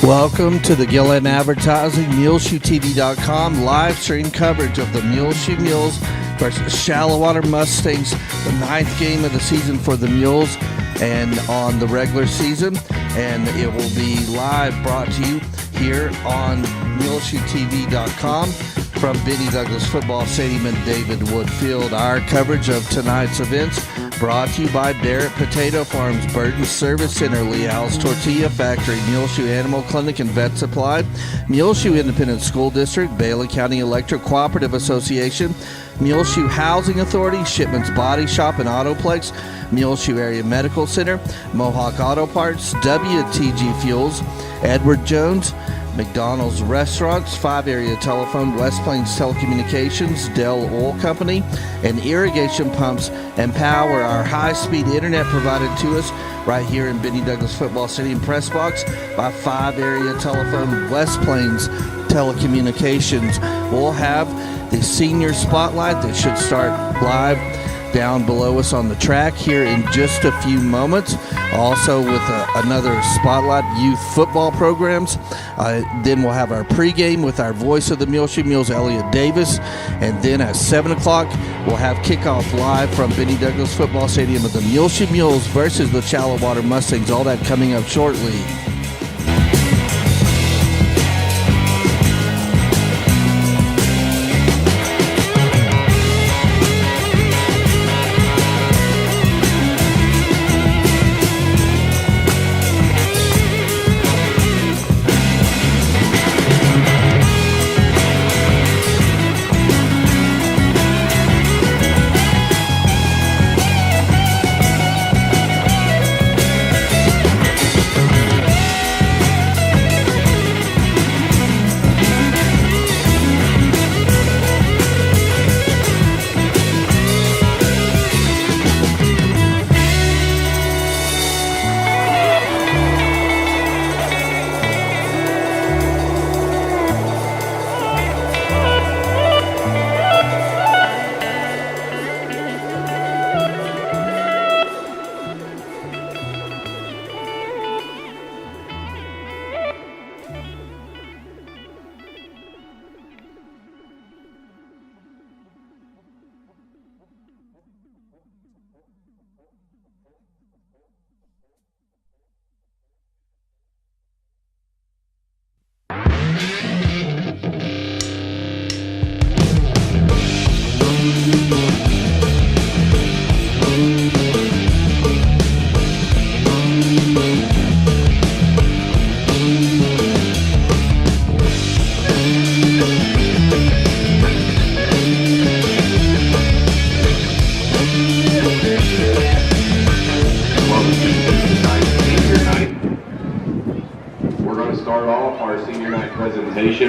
Welcome to the Gillen Advertising, MuleshoeTV.com live stream coverage of the Muleshoe Mules versus Shallowater Mustangs, the 9th game of the season for the Mules and on the regular season. And it will be live brought to you here on MuleshoeTV.com from Benny Douglas Football Stadium in David Wood Field. Our coverage of tonight's events brought to you by Barrett Potato Farms, Burton Service Center, Leal's Tortilla Factory, Muleshoe Animal Clinic and Vet Supply, Muleshoe Independent School District, Bailey County Electric Cooperative Association, Muleshoe Housing Authority, Shipman's Body Shop and Autoplex, Muleshoe Area Medical Center, Mohawk Auto Parts, WTG Fuels, Edward Jones, McDonald's Restaurants, 5 Area Telephone, West Plains Telecommunications, Dell Oil Company, and Irrigation Pumps and Power, our high-speed internet provided to us right here in Benny Douglas Football Stadium press box by 5 Area Telephone, West Plains Telecommunications. We'll have the senior spotlight that should start live down below us on the track here in just a few moments. Also with another spotlight, youth football programs. Then we'll have our pregame with our voice of the Muleshoe Mules, Elliott Davis. And then at 7 o'clock, we'll have kickoff live from Benny Douglas Football Stadium of the Muleshoe Mules versus the Shallowater Mustangs. All that coming up shortly.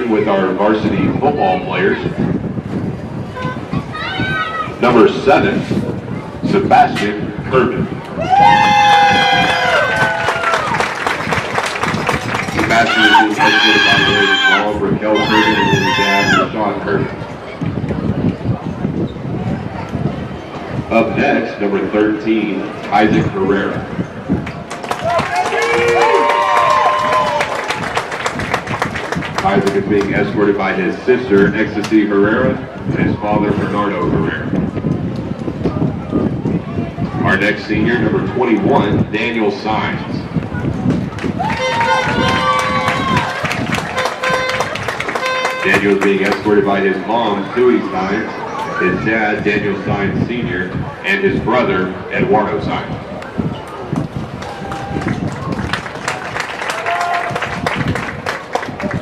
With our varsity football players. Number 7, Sebastian Burton. Sebastian is educated by his mom, Raquel Burton, and his dad, Sean Burton. Up next, number 13, Isaac Herrera. Isaac is being escorted by his sister, Ecstasy Herrera, and his father, Bernardo Herrera. Our next senior, number 21, Daniel Sines. Daniel is being escorted by his mom, Suey Sines, his dad, Daniel Sines Sr., and his brother, Eduardo Sines.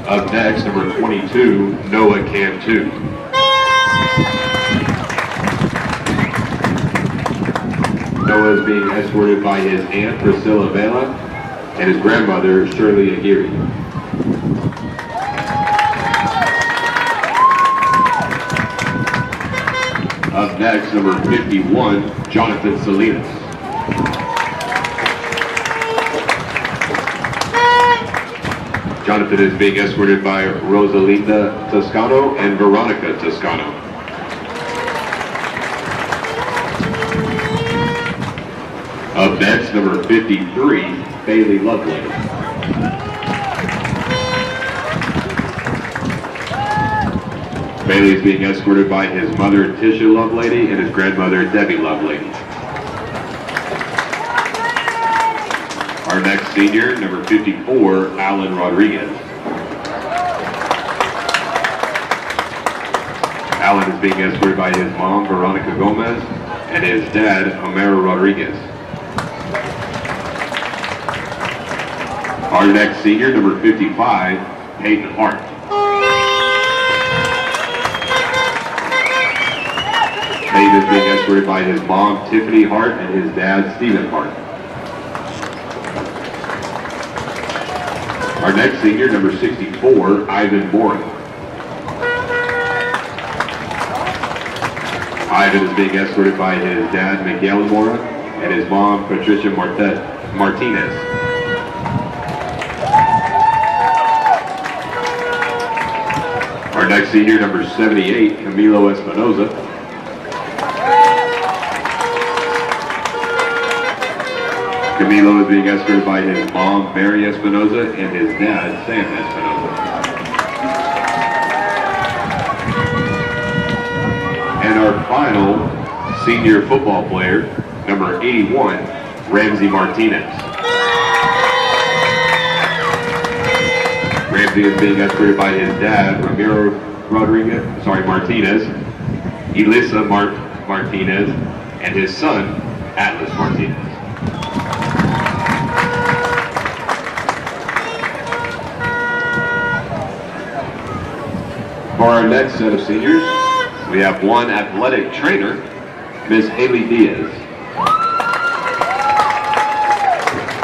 Up next, number 22, Noah Cantu. Noah is being escorted by his aunt, Priscilla Vela, and his grandmother, Shirley Aguirre. Up next, number 51, Jonathan Salinas. Jonathan is being escorted by Rosalinda Toscano and Veronica Toscano. Up next, number 53, Bailey Loveland. Bailey is being escorted by his mother, Tisha Lovelady, and his grandmother, Debbie Lovelady. Our next senior, number 54, Alan Rodriguez. Alan is being escorted by his mom, Veronica Gomez, and his dad, Homero Rodriguez. Our next senior, number 55, Peyton Hart. Peyton is being escorted by his mom, Tiffany Hart, and his dad, Stephen Hart. Our next senior, number 64, Ivan Mora. Ivan is being escorted by his dad, Miguel Mora, and his mom, Patricia Martinez. Our next senior, number 78, Camilo Espinoza. Camilo is being escorted by his mom, Mary Espinoza, and his dad, Sam Espinoza. And our final senior football player, number 81, Ramsey Martinez. Ramsey is being escorted by his dad, Ramiro Martinez, Elisa Martinez, and his son, Atlas Martinez. For our next set of seniors, we have one athletic trainer, Miss Haley Diaz.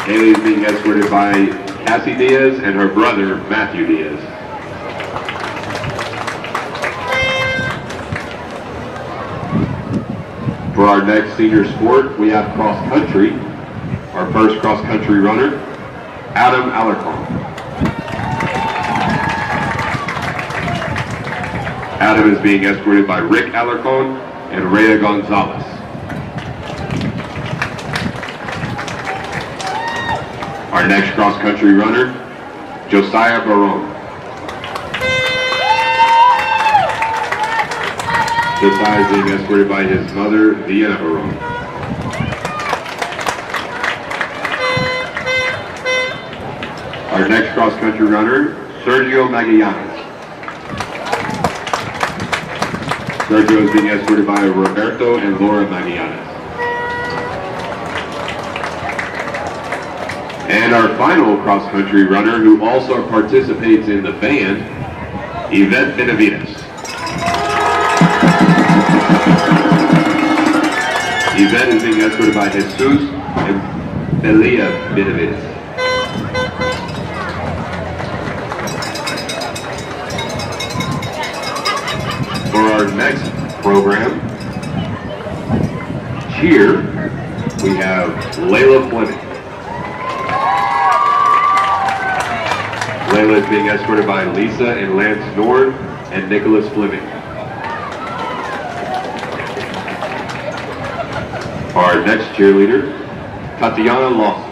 Haley is being escorted by Cassie Diaz and her brother, Matthew Diaz. For our next senior sport, we have cross country. Our first cross country runner, Adam Alarcon. Adam is being escorted by Rick Alarcon and Rhea Gonzalez. Our next cross-country runner, Josiah Barone. Josiah is being escorted by his mother, Vienna Barone. Our next cross-country runner, Sergio Magallanes. Sergio is being escorted by Roberto and Laura Magallanes. And our final cross-country runner, who also participates in the band, Yvette Benavides. Yvette is being escorted by Jesus and Belia Benavides. For our next program, cheer, we have Layla Fleming. Layla is being escorted by Lisa and Lance Nord and Nicholas Fleming. Our next cheerleader, Tatiana Lawson.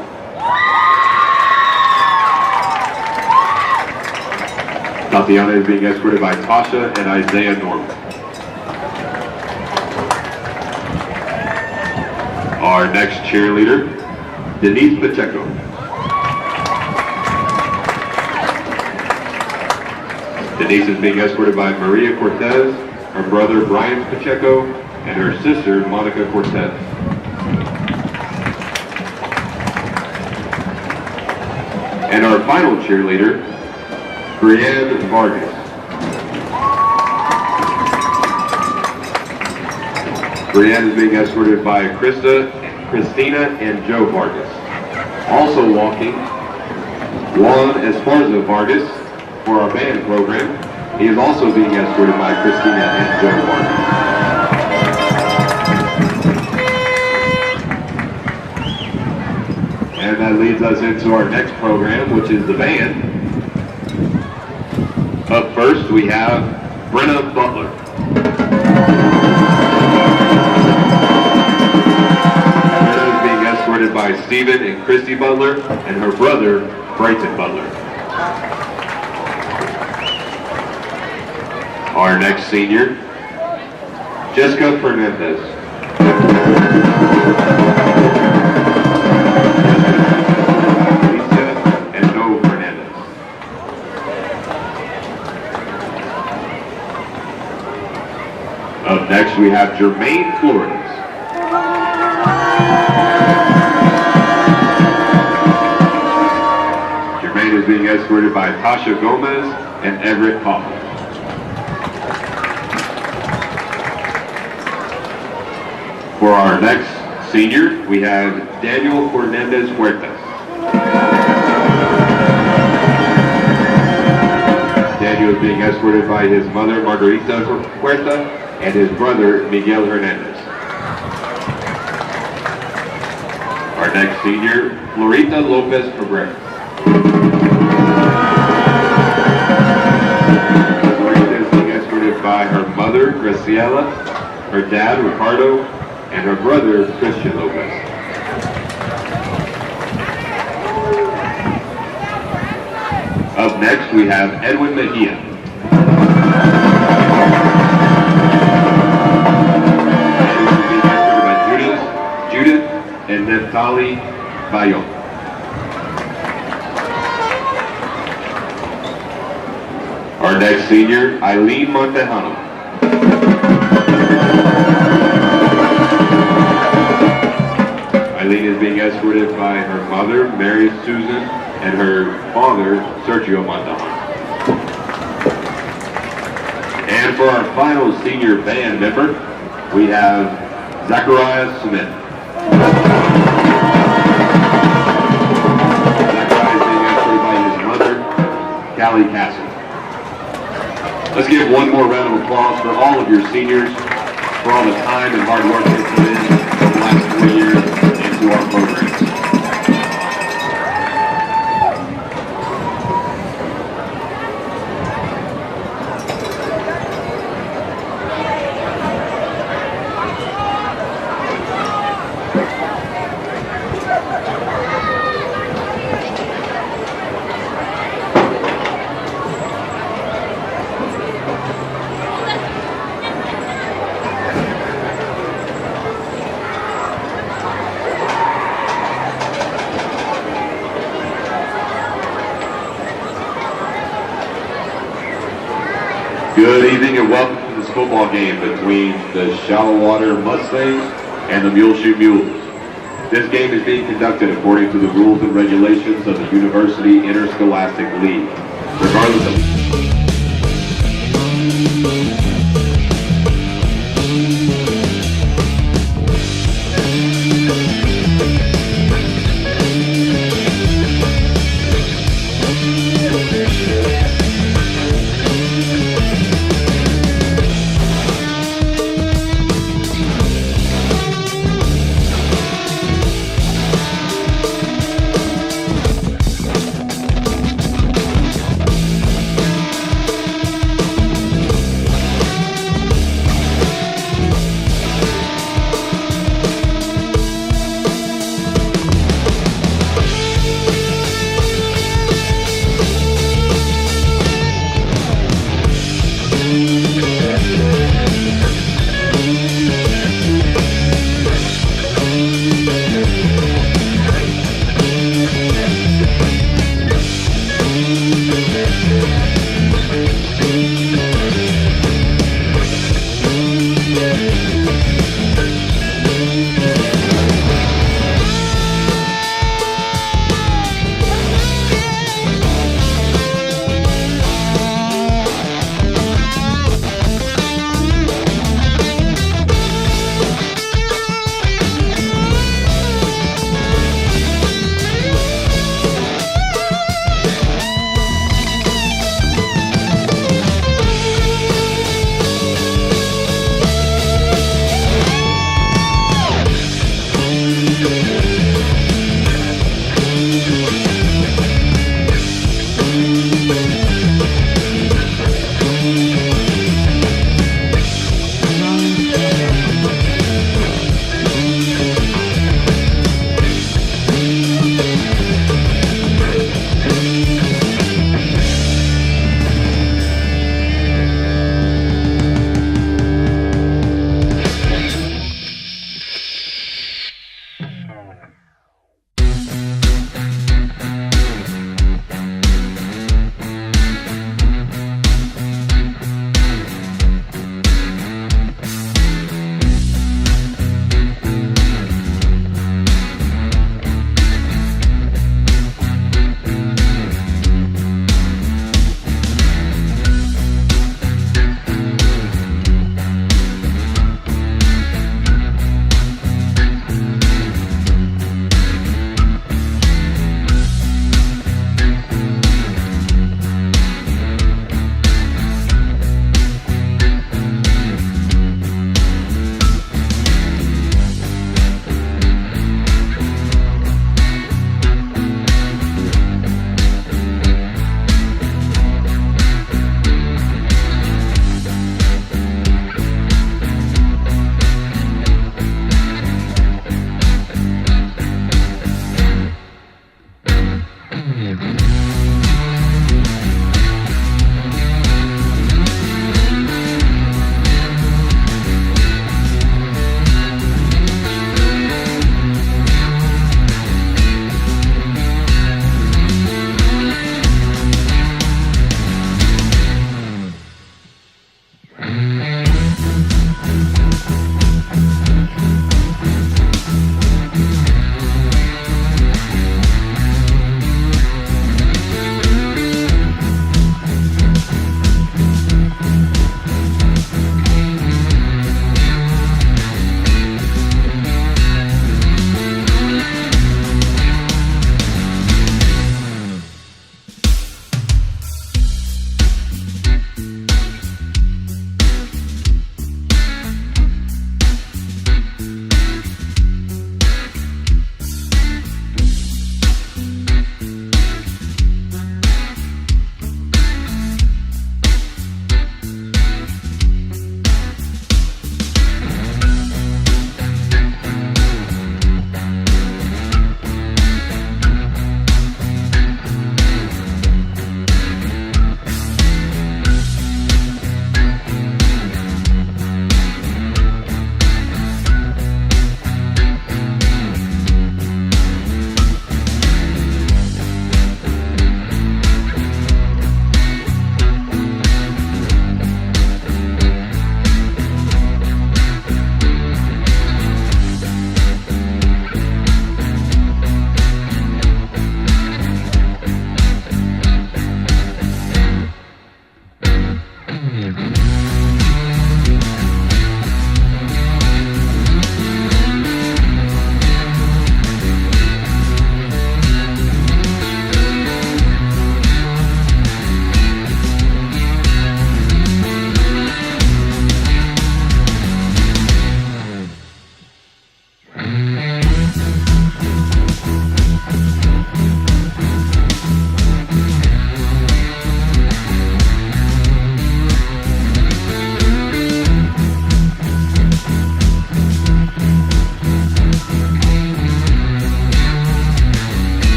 Tatiana is being escorted by Tasha and Isaiah Norman. Our next cheerleader, Denise Pacheco. Denise is being escorted by Maria Cortez, her brother Brian Pacheco, and her sister Monica Cortez. And our final cheerleader, Brianne Vargas. Brianne is being escorted by Christina and Joe Vargas. Also walking, Juan Esparza Vargas for our band program. He is also being escorted by Christina and Joe Vargas. And that leads us into our next program, which is the band. Up first, we have Brenna Butler. Brenna is being escorted by Stephen and Christy Butler and her brother, Brighton Butler. Our next senior, Jessica Fernandez. Lisa and No Fernandez. Up next we have Jermaine Flores. Jermaine is being escorted by Tasha Gomez and Everett Kaufman. For our next senior, we have Daniel Fernandez Huertas. Daniel is being escorted by his mother, Margarita Huerta, and his brother, Miguel Hernandez. Our next senior, Florita Lopez Cabrera. Florita is being escorted by her mother, Graciela, her dad, Ricardo, and her brother, Christian Lopez. Up next, we have Edwin Mejia. Edwin is being escorted by Judith and Neftali Bayon. Our next senior, Eileen Montejano. Eileen is being escorted by her mother, Mary Susan, and her father, Sergio Montejano. And for our final senior band member, we have Zachariah Smith. Zachariah is being escorted by his mother, Callie Castle. Let's give one more round of applause for all of your seniors, for all the time and hard work they put in the last 4 years into our programs. Good evening and welcome to this football game between the Shallowater Mustangs and the Muleshoe Mules. This game is being conducted according to the rules and regulations of the University Interscholastic League. Regardless of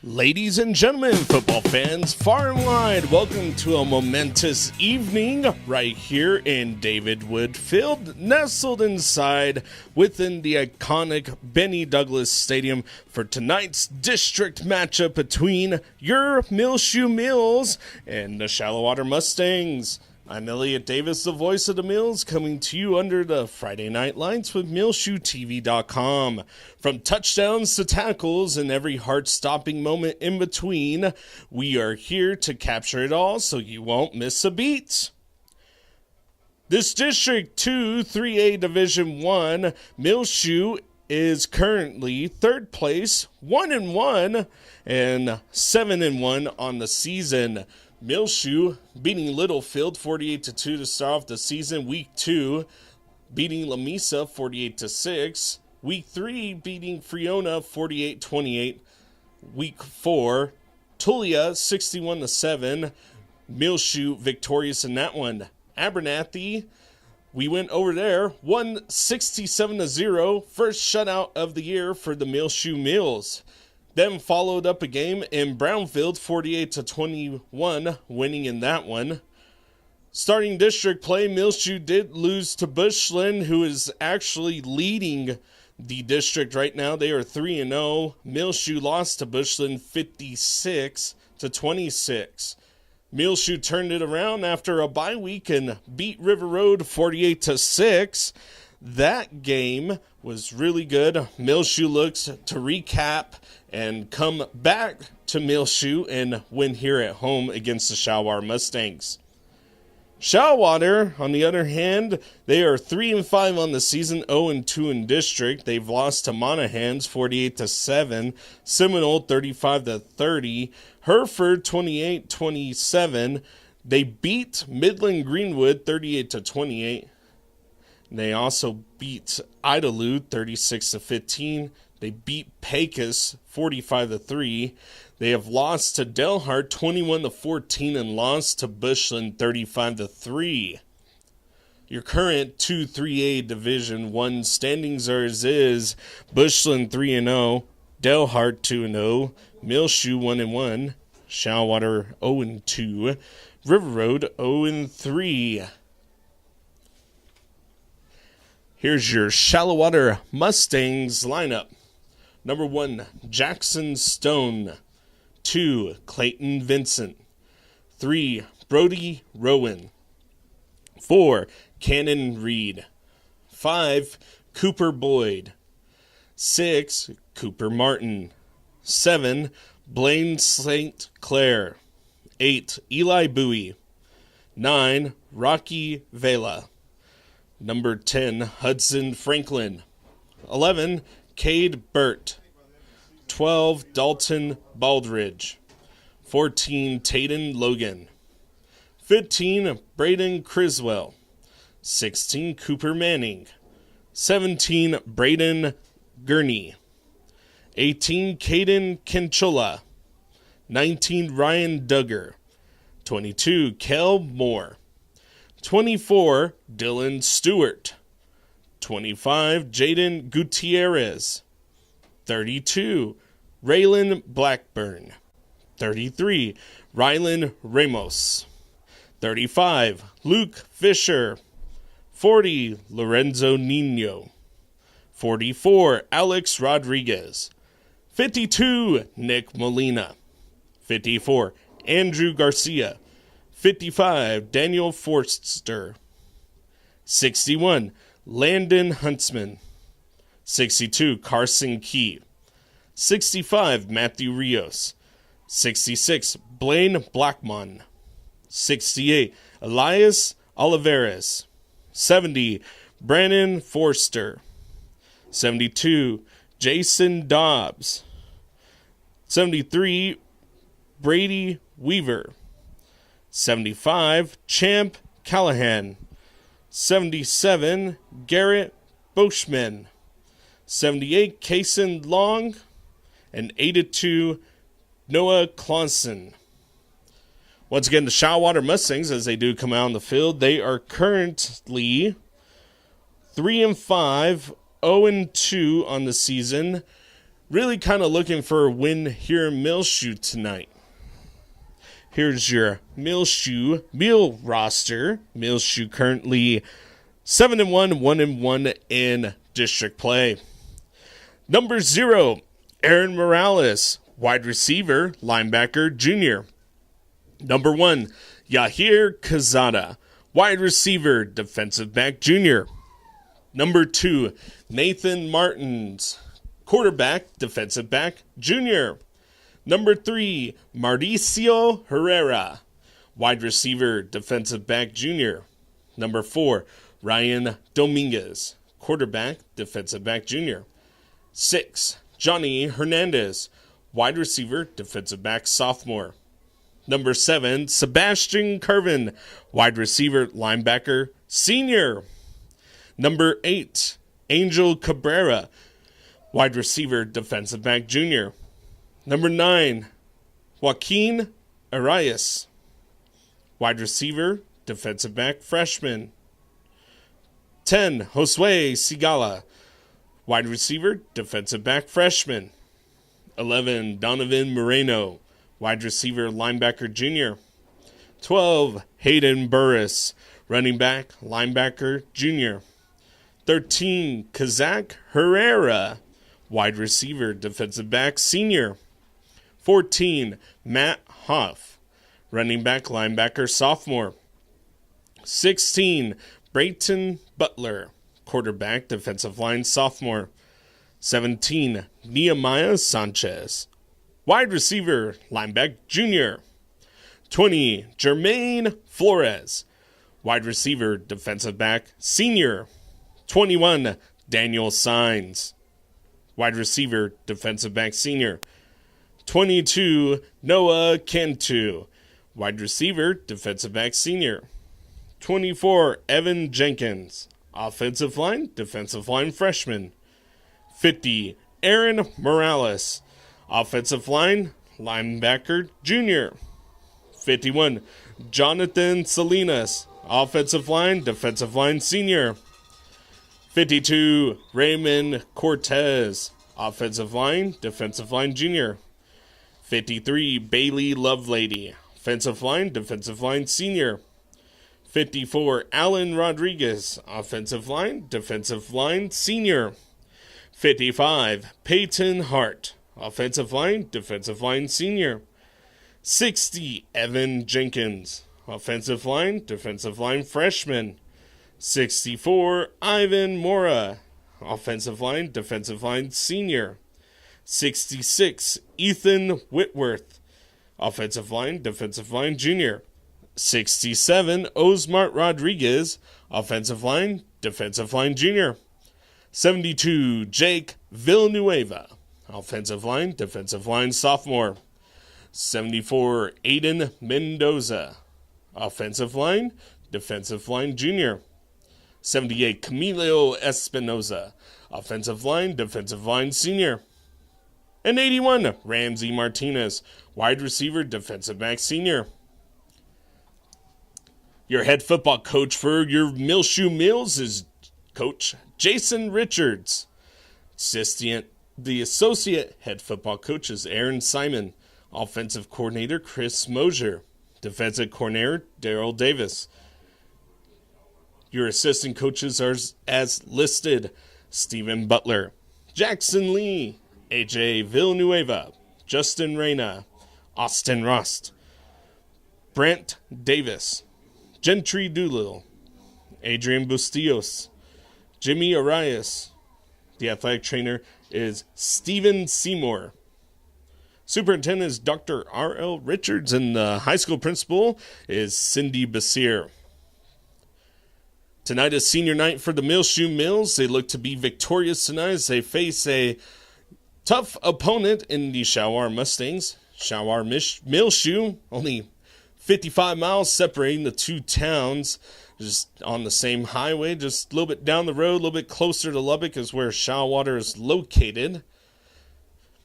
Ladies and gentlemen, football fans far and wide, welcome to a momentous evening right here in David Wood Field, nestled inside within the iconic Benny Douglas Stadium for tonight's district matchup between your Muleshoe Mules and the Shallowater Mustangs. I'm Elliott Davis, the voice of the Mules, coming to you under the Friday Night Lights with MuleshoeTV.com. From touchdowns to tackles and every heart-stopping moment in between, we are here to capture it all so you won't miss a beat. This District 2 3A Division 1, Muleshoe is currently third place, 1-1, and 7-1 on the season. Muleshoe beating Littlefield 48-2 to start off the season. Week 2 beating Lamesa 48-6. Week 3 beating Friona 48-28. Week 4 Tortilla 61-7. Muleshoe victorious in that one. Abernathy, we went over there, won 67-0. First shutout of the year for the Muleshoe Mules. Then followed up a game in Brownfield, 48-21, winning in that one. Starting district play, Muleshoe did lose to Bushland, who is actually leading the district right now. They are 3-0. Muleshoe lost to Bushland 56-26. Muleshoe turned it around after a bye week and beat River Road 48-6. That game was really good. Muleshoe looks to recap and come back to Muleshoe and win here at home against the Shallowater Mustangs. Shallowater, on the other hand, they are 3-5 on the season, 0-2 in district. They've lost to Monahans 48-7, Seminole 35-30, Hereford 28-27. They beat Midland Greenwood 38-28. They also beat Idalou 36-15. They beat Pecos 45-3. They have lost to Delhart 21-14 and lost to Bushland 35-3. Your current 2-3A Division 1 standings are as is: Bushland 3-0, Delhart 2-0, Muleshoe 1-1, Shallowater 0-2, River Road 0-3. Here's your Shallowater Mustangs lineup. Number 1, Jackson Stone. 2, Clayton Vincent. 3, Brody Rowan. 4, Cannon Reed. 5, Cooper Boyd. 6, Cooper Martin. 7, Blaine St. Clair. 8, Eli Bowie. 9, Rocky Vela. Number 10, Hudson Franklin. 11, Cade Burt. 12, Dalton Baldridge. 14, Tayden Logan. 15, Braden Criswell. 16, Cooper Manning. 17, Braden Gurney. 18, Caden Kinchula. 19, Ryan Duggar. 22, Kel Moore. 24, Dylan Stewart. 25, Jaden Gutierrez. 32, Raylan Blackburn. 33, Rylan Ramos. 35, Luke Fisher. 40, Lorenzo Nino. 44, Alex Rodriguez. 52, Nick Molina. 54, Andrew Garcia. 55, Daniel Forster. 61, Landon Huntsman. 62, Carson Key. 65, Matthew Rios. 66, Blaine Blackmon. 68, Elias Oliveras. 70, Brandon Forster. 72, Jason Dobbs. 73, Brady Weaver. 75, Champ Callahan. 77, Garrett Boschman. 78, Kason Long. And 82, Noah Clausen. Once again, the Shallowater Mustangs, as they do come out on the field, they are currently 3-5, 0-2 on the season. Really kind of looking for a win here in Muleshoe tonight. Here's your Muleshoe Mule roster. Muleshoe currently 7-1, 1-1 in district play. Number 0, Aaron Morales, wide receiver, linebacker, junior. Number 1, Yahir Kazada, wide receiver, defensive back, junior. Number 2, Nathan Martins, quarterback, defensive back, junior. Number 3, Mauricio Herrera, wide receiver, defensive back, junior. Number 4, Ryan Dominguez, quarterback, defensive back, junior. 6, Johnny Hernandez, wide receiver, defensive back, sophomore. Number 7, Sebastian Curvin, wide receiver, linebacker, senior. Number 8, Angel Cabrera, wide receiver, defensive back, junior. Number 9, Joaquin Arias, wide receiver, defensive back, freshman. 10, Josue Sigala, wide receiver, defensive back, freshman. 11, Donovan Moreno, wide receiver, linebacker, junior. 12, Hayden Burris, running back, linebacker, junior. 13, Kazak Herrera, wide receiver, defensive back, senior. 14, Matt Hoff, running back, linebacker, sophomore. 16, Brayton Butler, quarterback, defensive line, sophomore. 17, Nehemiah Sanchez, wide receiver, linebacker, junior. 20, Jermaine Flores, wide receiver, defensive back, senior. 21, Daniel Sines, wide receiver, defensive back, senior. 22, Noah Cantu, wide receiver, defensive back, senior. 24, Evan Jenkins, offensive line, defensive line, freshman. 50, Aaron Morales, offensive line, linebacker, junior. 51, Jonathan Salinas, Offensive line senior. 52, Raymond Cortez. Offensive line junior. 53, Bailey Lovelady. Offensive line senior. 54, Alan Rodriguez. Offensive line senior. 55, Peyton Hart. Offensive line senior. 60, Evan Jenkins. Offensive line freshman. 64, Ivan Mora. Offensive line senior. 66, Ethan Whitworth. Offensive line junior. 67, Osmart Rodriguez. Offensive line junior. 72, Jake Villanueva. Offensive line sophomore. 74, Aiden Mendoza. Offensive line junior. 78, Camilo Espinoza. Offensive line senior. And 81, Ramsey Martinez. Wide receiver, defensive back senior. Your head football coach for your Muleshoe Mules is Coach Jason Richards. The associate head football coach is Aaron Simon. Offensive coordinator, Chris Mosier. Defensive coordinator, Daryl Davis. Your assistant coaches are as listed: Stephen Butler, Jackson Lee, AJ Villanueva, Justin Reyna, Austin Rost, Brent Davis, Gentry Doolittle, Adrian Bustillos, Jimmy Arias. The athletic trainer is Stephen Seymour. Superintendent is Dr. R.L. Richards, and the high school principal is Cindy Basir. Tonight is senior night for the Muleshoe Mules. They look to be victorious tonight as they face a tough opponent in the Shallowater Mustangs. Shallowater Muleshoe, only 55 miles separating the two towns, just on the same highway, just a little bit down the road, a little bit closer to Lubbock is where Shallowater is located.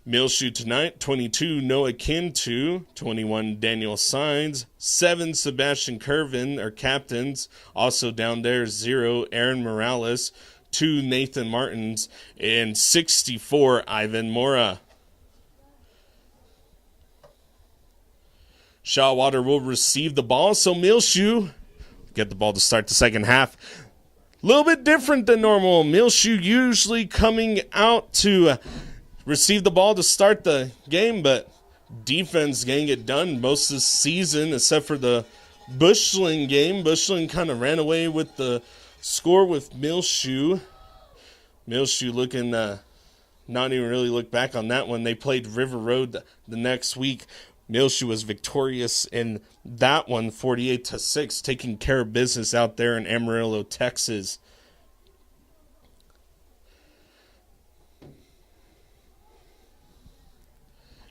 Muleshoe tonight, 22, Noah Kintu, 21, Daniel Sines, 7, Sebastian Curvin, are captains. Also down there, 0, Aaron Morales, 2, Nathan Martins, and 64, Ivan Mora. Shallowater will receive the ball, so Muleshoe get the ball to start the second half. A little bit different than normal. Muleshoe usually coming out to receive the ball to start the game, but defense getting it done most of the season, except for the Bushland game. Bushland kind of ran away with the score with Muleshoe. Muleshoe looking not even really look back on that one. They played River Road the next week. Muleshoe was victorious in that one, 48-6, taking care of business out there in Amarillo, Texas.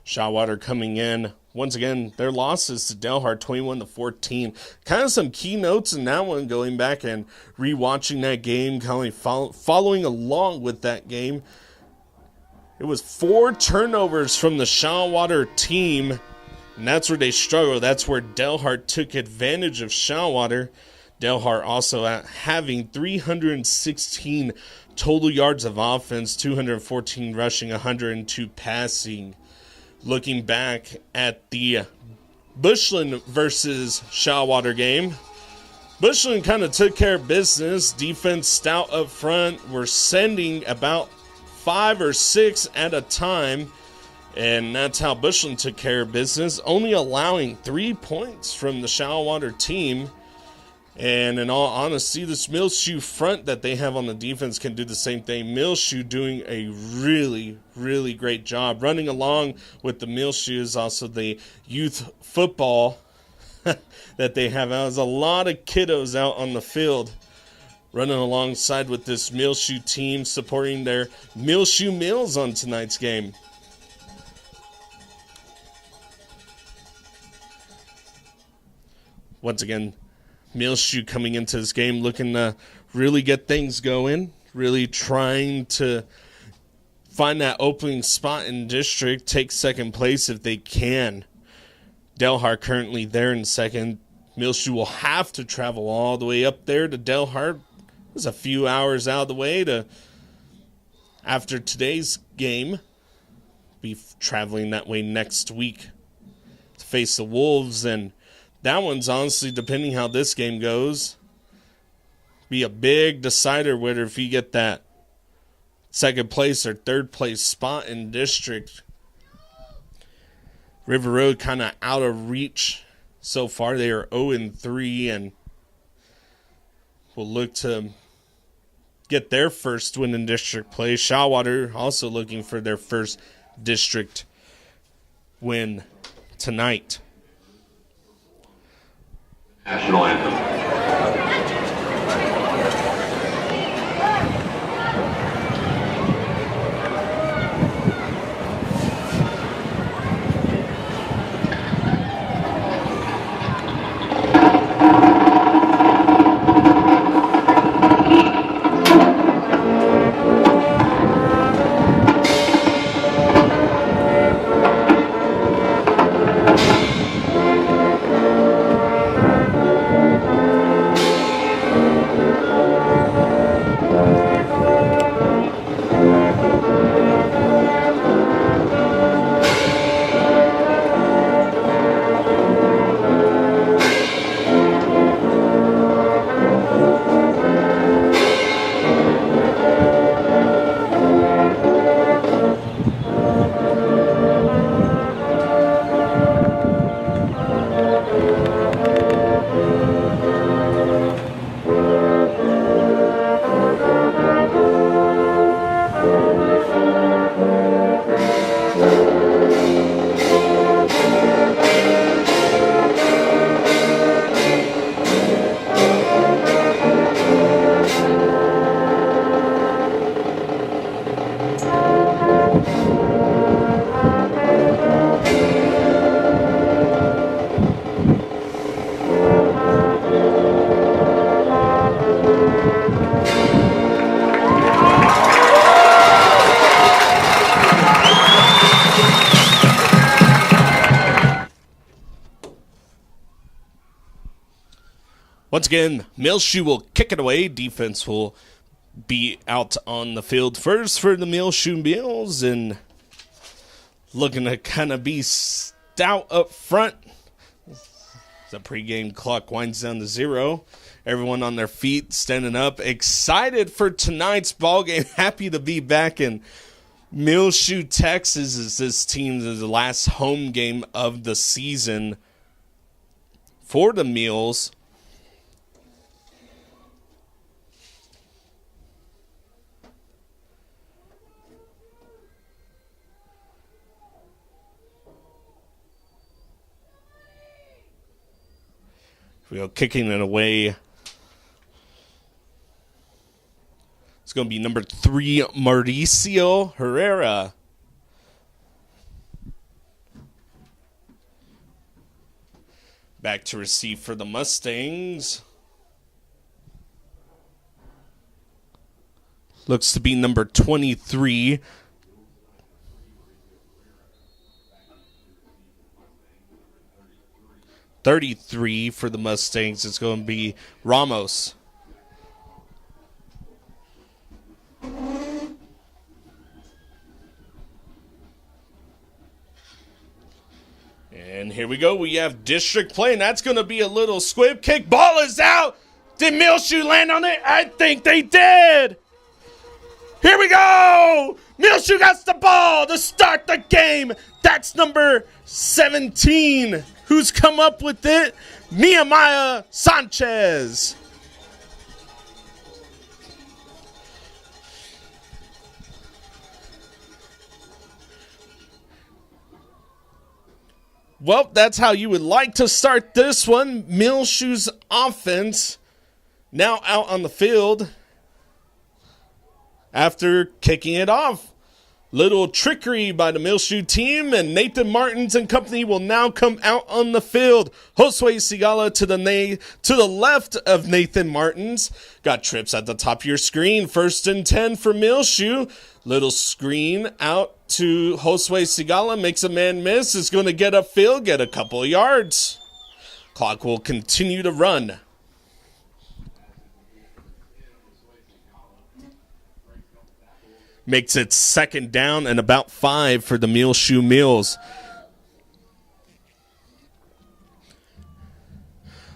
Shallowater coming in. Once again, their losses to Delhart, 21-14. Kind of some key notes in that one, going back and rewatching that game, kind of following along with that game. It was 4 turnovers from the Shallowater team, and that's where they struggled. That's where Delhart took advantage of Shallowater. Delhart also having 316 total yards of offense, 214 rushing, 102 passing. Looking back at the Bushland versus Shallowater game, Bushland kind of took care of business. Defense stout up front. We're sending about 5 or 6 at a time, and that's how Bushland took care of business, only allowing 3 points from the Shallowater team. And in all honesty, this Muleshoe front that they have on the defense can do the same thing. Muleshoe doing a really, really great job. Running along with the Muleshoe is also the youth football that they have out. There's a lot of kiddos out on the field running alongside with this Muleshoe team, supporting their Muleshoe Mules on tonight's game. Once again, Muleshoe coming into this game looking to really get things going, really trying to find that opening spot in district, take second place if they can. Delhart currently there in second, Muleshoe will have to travel all the way up there to Delhart. It's a few hours out of the way to, after today's game, be traveling that way next week to face the Wolves. And that one's honestly, depending how this game goes, be a big decider whether if you get that second place or third place spot in district. River Road kind of out of reach so far. They are 0-3 and will look to get their first win in district play. Shallowater also looking for their first district win tonight. National anthem. Once again, Muleshoe will kick it away. Defense will be out on the field first for the Muleshoe Mules and looking to kind of be stout up front. The pregame clock winds down to 0. Everyone on their feet, standing up, excited for tonight's ball game. Happy to be back in Muleshoe, Texas, as this team's last home game of the season for the Mules. We go kicking it away. It's going to be number 3, Mauricio Herrera. Back to receive for the Mustangs. Looks to be number 23. .33 for the Mustangs. It's going to be Ramos. And here we go. We have district play, and that's going to be a little squib kick. Ball is out. Did Muleshoe land on it? I think they did. Here we go. Muleshoe got the ball to start the game. That's number 17. Who's come up with it? Nehemiah Sanchez. Well, that's how you would like to start this one. Muleshoe's offense now out on the field after kicking it off. Little trickery by the Muleshoe team, and Nathan Martins and company will now come out on the field. Josue Sigala to the left of Nathan Martins. Got trips at the top of your screen. 1st and 10 for Muleshoe. Little screen out to Josue Sigala. Makes a man miss. Is going to get upfield, get a couple of yards. Clock will continue to run. Makes it second down and about 5 for the Muleshoe Mules.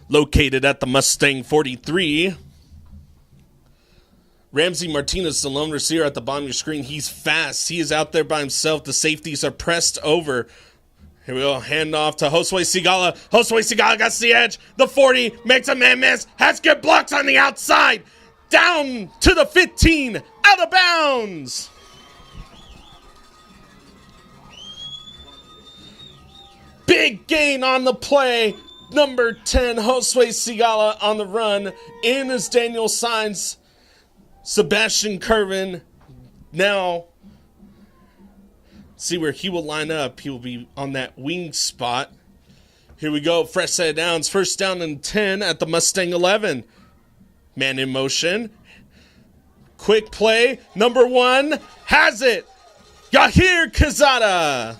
Located at the Mustang 43. Ramsey Martinez, the lone receiver at the bottom of your screen. He's fast. He is out there by himself. The safeties are pressed over. Here we go. Hand off to Josue Sigala. Josue Sigala got the edge. The 40 makes a man miss. Has good blocks on the outside. Down to the 15. Out of bounds. Big gain on the play. Number 10, Josue Sigala on the run. In is Daniel Sainz. Sebastian Curvin now. See where he will line up. He will be on that wing spot. Here we go. Fresh set of downs. First down and 10 at the Mustang 11. Man in motion. Quick play. Number 1 has it. Yahir Kazada.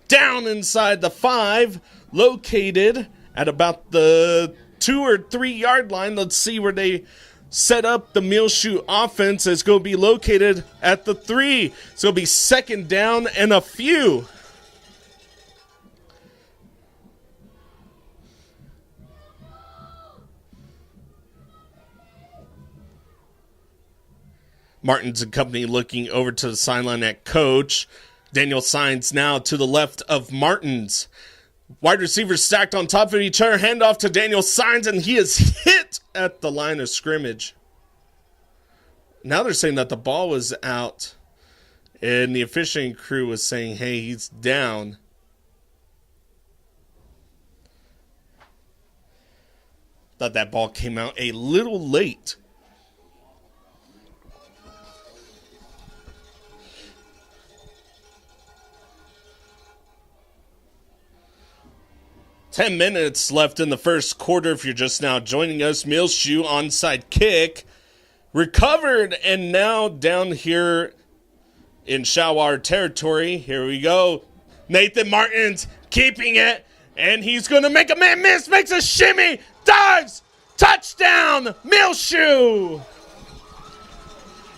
Down inside the 5. Located at about the 2 or 3 yard line. Let's see where they set up the Muleshoe offense. Is going to be located at the 3. It's going to be second down and a few. Martins and company looking over to the sideline at coach. Daniel Sainz now to the left of Martins. Wide receivers stacked on top of each other. Handoff to Daniel Sainz, and he is hit at the line of scrimmage. Now they're saying that the ball was out, and the officiating crew was saying, hey, he's down. Thought that ball came out a little late. Ten minutes left in the first quarter. If you're just now joining us, Muleshoe onside kick. Recovered and now down here in Shallowater territory. Here we go. Nathan Martins keeping it. And he's going to make a man miss. Makes a shimmy. Dives. Touchdown. Muleshoe.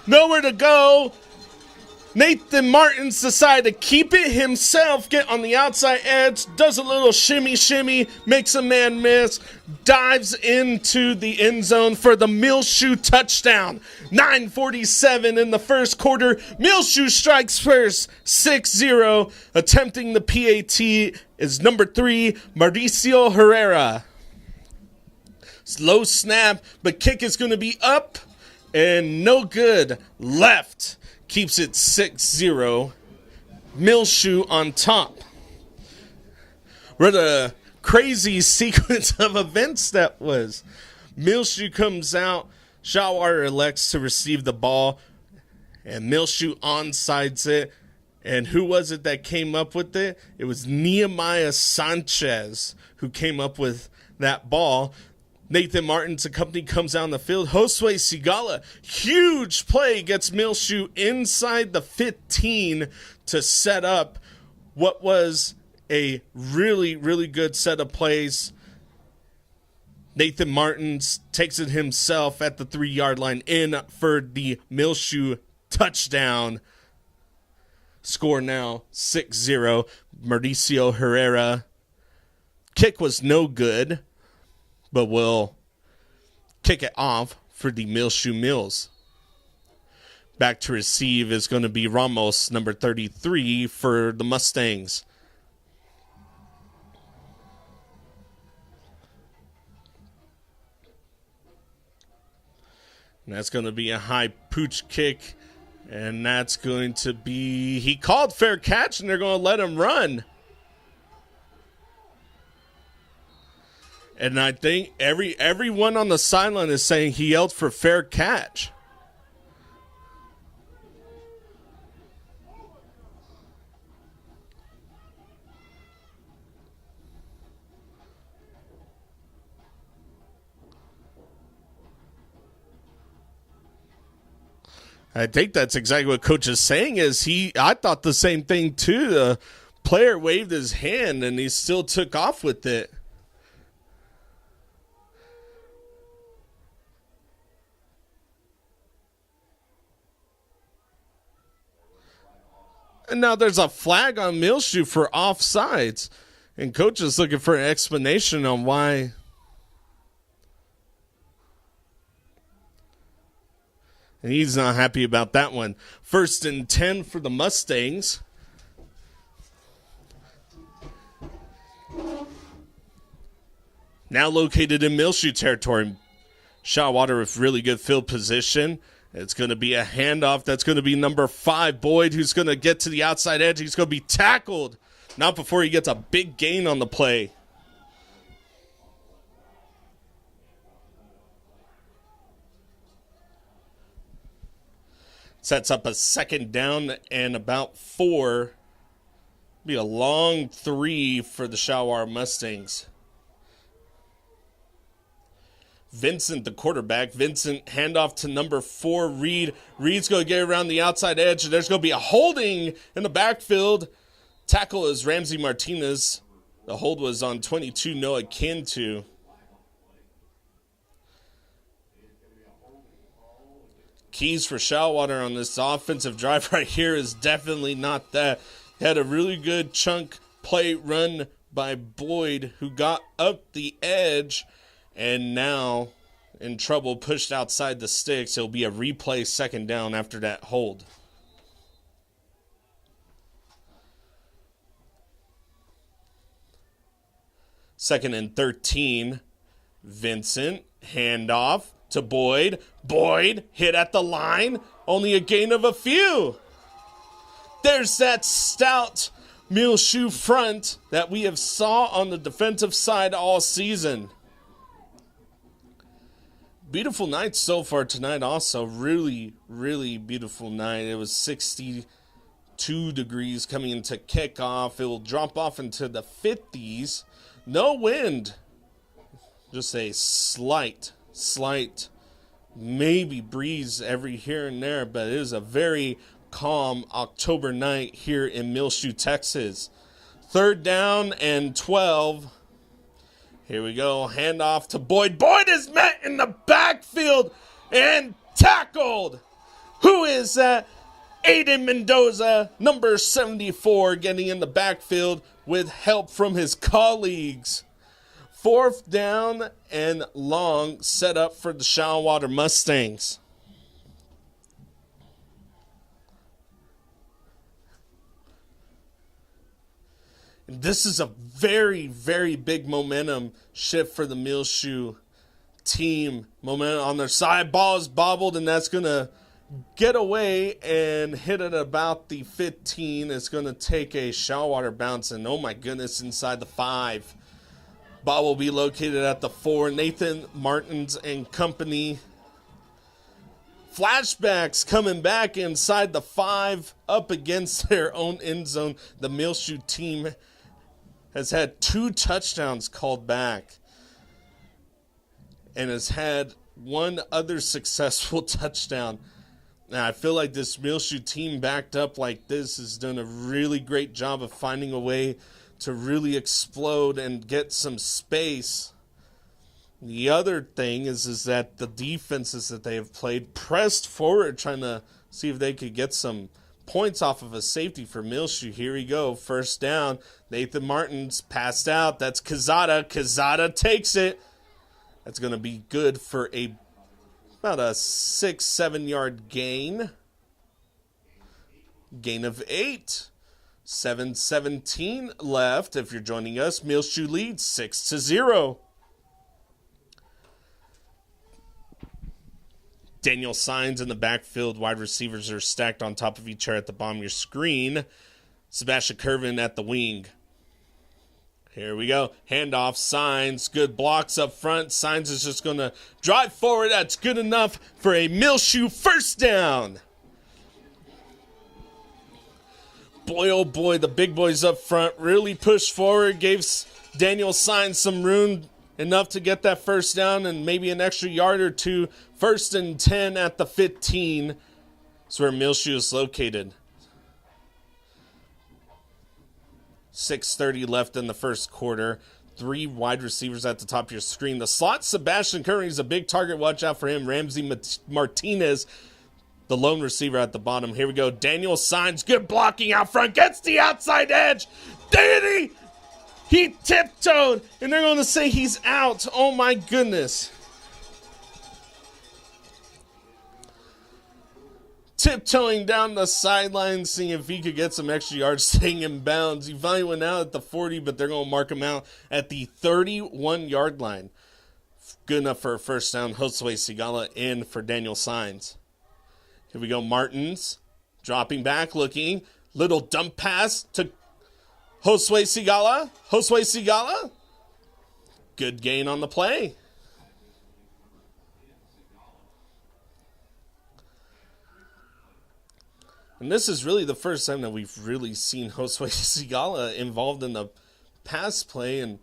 Nowhere to go. Nathan Martins decided to keep it himself, get on the outside edge, does a little shimmy, makes a man miss, dives into the end zone for the Muleshoe touchdown. 9:47 in the first quarter. Muleshoe strikes first, 6-0. Attempting the PAT is number 3, Mauricio Herrera. Slow snap, but kick is going to be up and no good. Left. Keeps it 6-0. Muleshoe on top. What a crazy sequence of events that was. Muleshoe comes out. Shallowater elects to receive the ball. And Muleshoe onsides it. And who was it that came up with it? It was Nehemiah Sanchez who came up with that ball. Nathan Martins and company comes down the field. Josue Sigala, huge play, gets Muleshoe inside the 15 to set up what was a really, really good set of plays. Nathan Martins takes it himself at the 3 yard line in for the Muleshoe touchdown. Score now 6-0. Mauricio Herrera. Kick was no good, but will kick it off for the Muleshoe Mules. Back to receive is going to be Ramos, number 33, for the Mustangs. And that's going to be a high pooch kick, and that's going to be, he called fair catch, and they're going to let him run. And I think everyone on the sideline is saying he yelled for fair catch. I think that's exactly what Coach is saying. I thought the same thing too. The player waved his hand and he still took off with it. And now there's a flag on Muleshoe for offsides. And coach is looking for an explanation on why. And he's not happy about that one. 1st and 10 for the Mustangs. Now located in Muleshoe territory. Shallowater with really good field position. It's going to be a handoff. That's going to be number 5, Boyd, who's going to get to the outside edge. He's going to be tackled. Not before he gets a big gain on the play. Sets up a 2nd down and about 4. Be a long 3 for the Shallowater Mustangs. Vincent, the quarterback. Vincent, handoff to number 4, Reed. Reed's going to get around the outside edge. There's going to be a holding in the backfield. Tackle is Ramsey Martinez. The hold was on 22, Noah Cantu. Keys for Shallowater on this offensive drive right here is definitely not that. Had a really good chunk play run by Boyd, who got up the edge and now in trouble, pushed outside the sticks. It'll be a replay 2nd down after that hold. Second and 13. Vincent, handoff to Boyd. Boyd hit at the line. Only a gain of a few. There's that stout Muleshoe front that we have saw on the defensive side all season. Beautiful night so far tonight also. Really, really beautiful night. It was 62 degrees coming into kickoff. It will drop off into the 50s. No wind. Just a slight, maybe breeze every here and there, but it is a very calm October night here in Muleshoe, Texas. 3rd down and 12. Here we go. Handoff to Boyd. Boyd is met in the backfield and tackled. Who is that? Aiden Mendoza, number 74, getting in the backfield with help from his colleagues. 4th down and long, set up for the Shallowater Mustangs. This is a very, very big momentum shift for the Muleshoe team. Momentum on their side. Ball is bobbled, and that's going to get away and hit it about the 15. It's going to take a Shallowater bounce, and oh my goodness, inside the 5. Ball will be located at the 4. Nathan Martins and company. Flashbacks coming back inside the 5, up against their own end zone. The Muleshoe team has had 2 touchdowns called back and has had 1 other successful touchdown. Now, I feel like this Muleshoe team backed up like this has done a really great job of finding a way to really explode and get some space. The other thing is that the defenses that they have played pressed forward, trying to see if they could get some points off of a safety for Muleshoe. Here we go. 1st down. Nathan Martins passed out. That's Quezada. Quezada takes it. That's going to be good for about a 6-7 yard gain. Gain of 8. 7:17 left. If you're joining us, Muleshoe leads 6-0. Daniel Signs in the backfield. Wide receivers are stacked on top of each other at the bottom of your screen. Sebastian Curvin at the wing. Here we go. Handoff, Signs. Good blocks up front. Signs is just going to drive forward. That's good enough for a Muleshoe 1st down. Boy, oh boy, the big boys up front really pushed forward. Gave Daniel Signs some room, enough to get that 1st down and maybe an extra yard or 2. 1st and 10 at the 15. That's where Muleshoe is located. 6:30 left in the 1st quarter. 3 wide receivers at the top of your screen. The slot, Sebastian Curry is a big target. Watch out for him. Ramsey Martinez the lone receiver at the bottom. Here we go. Daniel Signs, good blocking out front, gets the outside edge. Danny, he tiptoed, and they're going to say he's out. Oh, my goodness. Tiptoeing down the sideline, seeing if he could get some extra yards, staying in bounds. He finally went out at the 40, but they're going to mark him out at the 31-yard line. Good enough for a first down. Josue Sigala in for Daniel Signs. Here we go. Martins dropping back, looking. Little dump pass to Josue Sigala. Josue Sigala. Good gain on the play. And this is really the first time that we've really seen Josue Sigala involved in the pass play and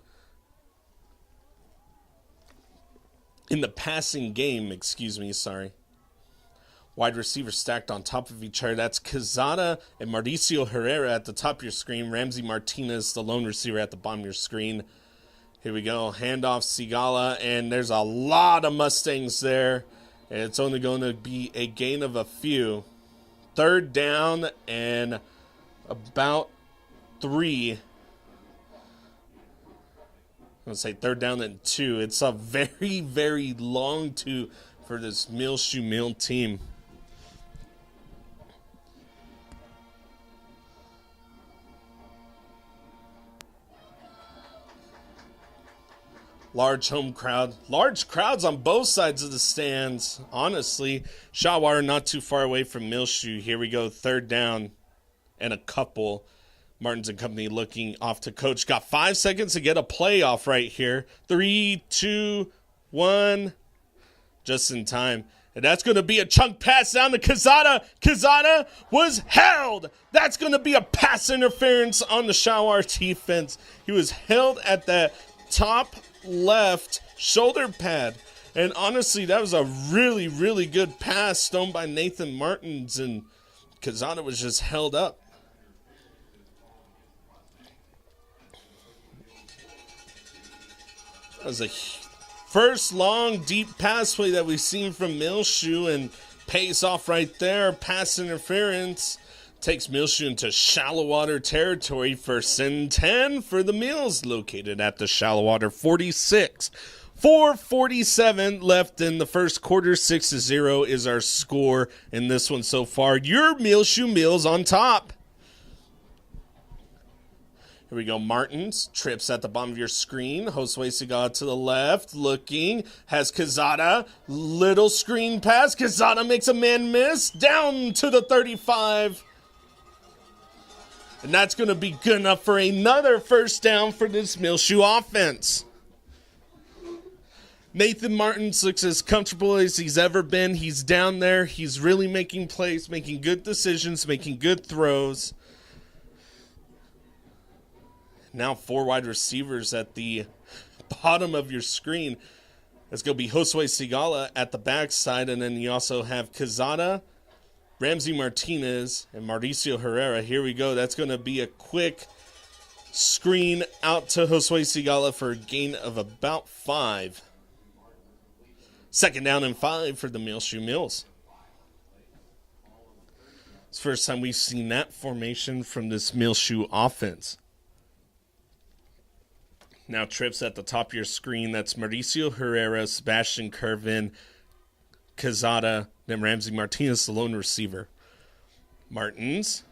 in the passing game, Wide receiver stacked on top of each other. That's Quezada and Mauricio Herrera at the top of your screen. Ramsey Martinez, the lone receiver, at the bottom of your screen. Here we go. Handoff Sigala, and there's a lot of Mustangs there. And it's only going to be a gain of a few. Third down and about 3. I'm going to say third down and 2. It's a very, very long 2 for this Muleshoe Mule team. Large home crowd. Large crowds on both sides of the stands, honestly. Shallowater not too far away from Muleshoe. Here we go, third down and a couple. Martins and company looking off to coach. Got 5 seconds to get a playoff right here. 3, 2, 1. Just in time. And that's going to be a chunk pass down to Quezada. Quezada was held. That's going to be a pass interference on the Shallowater defense. He was held at that top left shoulder pad. And honestly, that was a really, really good pass thrown by Nathan Martins. And Quezada was just held up. That was a first long, deep pass play that we've seen from Muleshoe and pays off right there. Pass interference takes Muleshoe into Shallowater territory. First and 10 for the Mules, located at the Shallowater 46. 4:47 left in the first quarter. 6-0 is our score in this one so far. Your Muleshoe Mules on top. Here we go. Martins trips at the bottom of your screen. Josue Sigala to the left, looking. Has Quezada. Little screen pass. Quezada makes a man miss. Down to the 35. And that's going to be good enough for another first down for this Muleshoe offense. Nathan Martins looks as comfortable as he's ever been. He's down there. He's really making plays, making good decisions, making good throws. Now 4 wide receivers at the bottom of your screen. It's going to be Josue Sigala at the backside, and then you also have Quezada, Ramsey Martinez, and Mauricio Herrera. Here we go. That's going to be a quick screen out to Josue Sigala for a gain of about 5. Second down and 5 for the Muleshoe Mules. It's the first time we've seen that formation from this Muleshoe offense. Now trips at the top of your screen. That's Mauricio Herrera, Sebastian Curvin, Quezada, then Ramsey Martinez, the lone receiver. Martins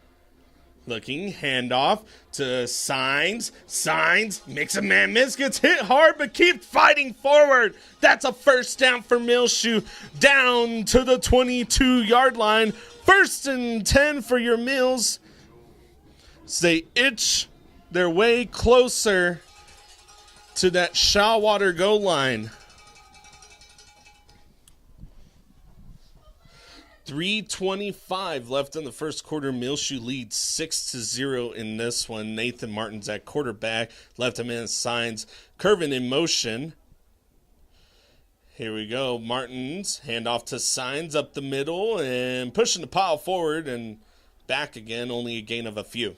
looking, handoff to Signs. Signs makes a man miss, gets hit hard, but keeps fighting forward. That's a first down for Muleshoe, down to the 22-yard line. First and 10 for your Mules. So they itch their way closer to that Shallowater goal line. 3:25 left in the first quarter. Muleshoe leads 6-0 in this one. Nathan Martins at quarterback. Left him in Signs. Curvin in motion. Here we go. Martins hand off to Signs up the middle and pushing the pile forward and back again. Only a gain of a few.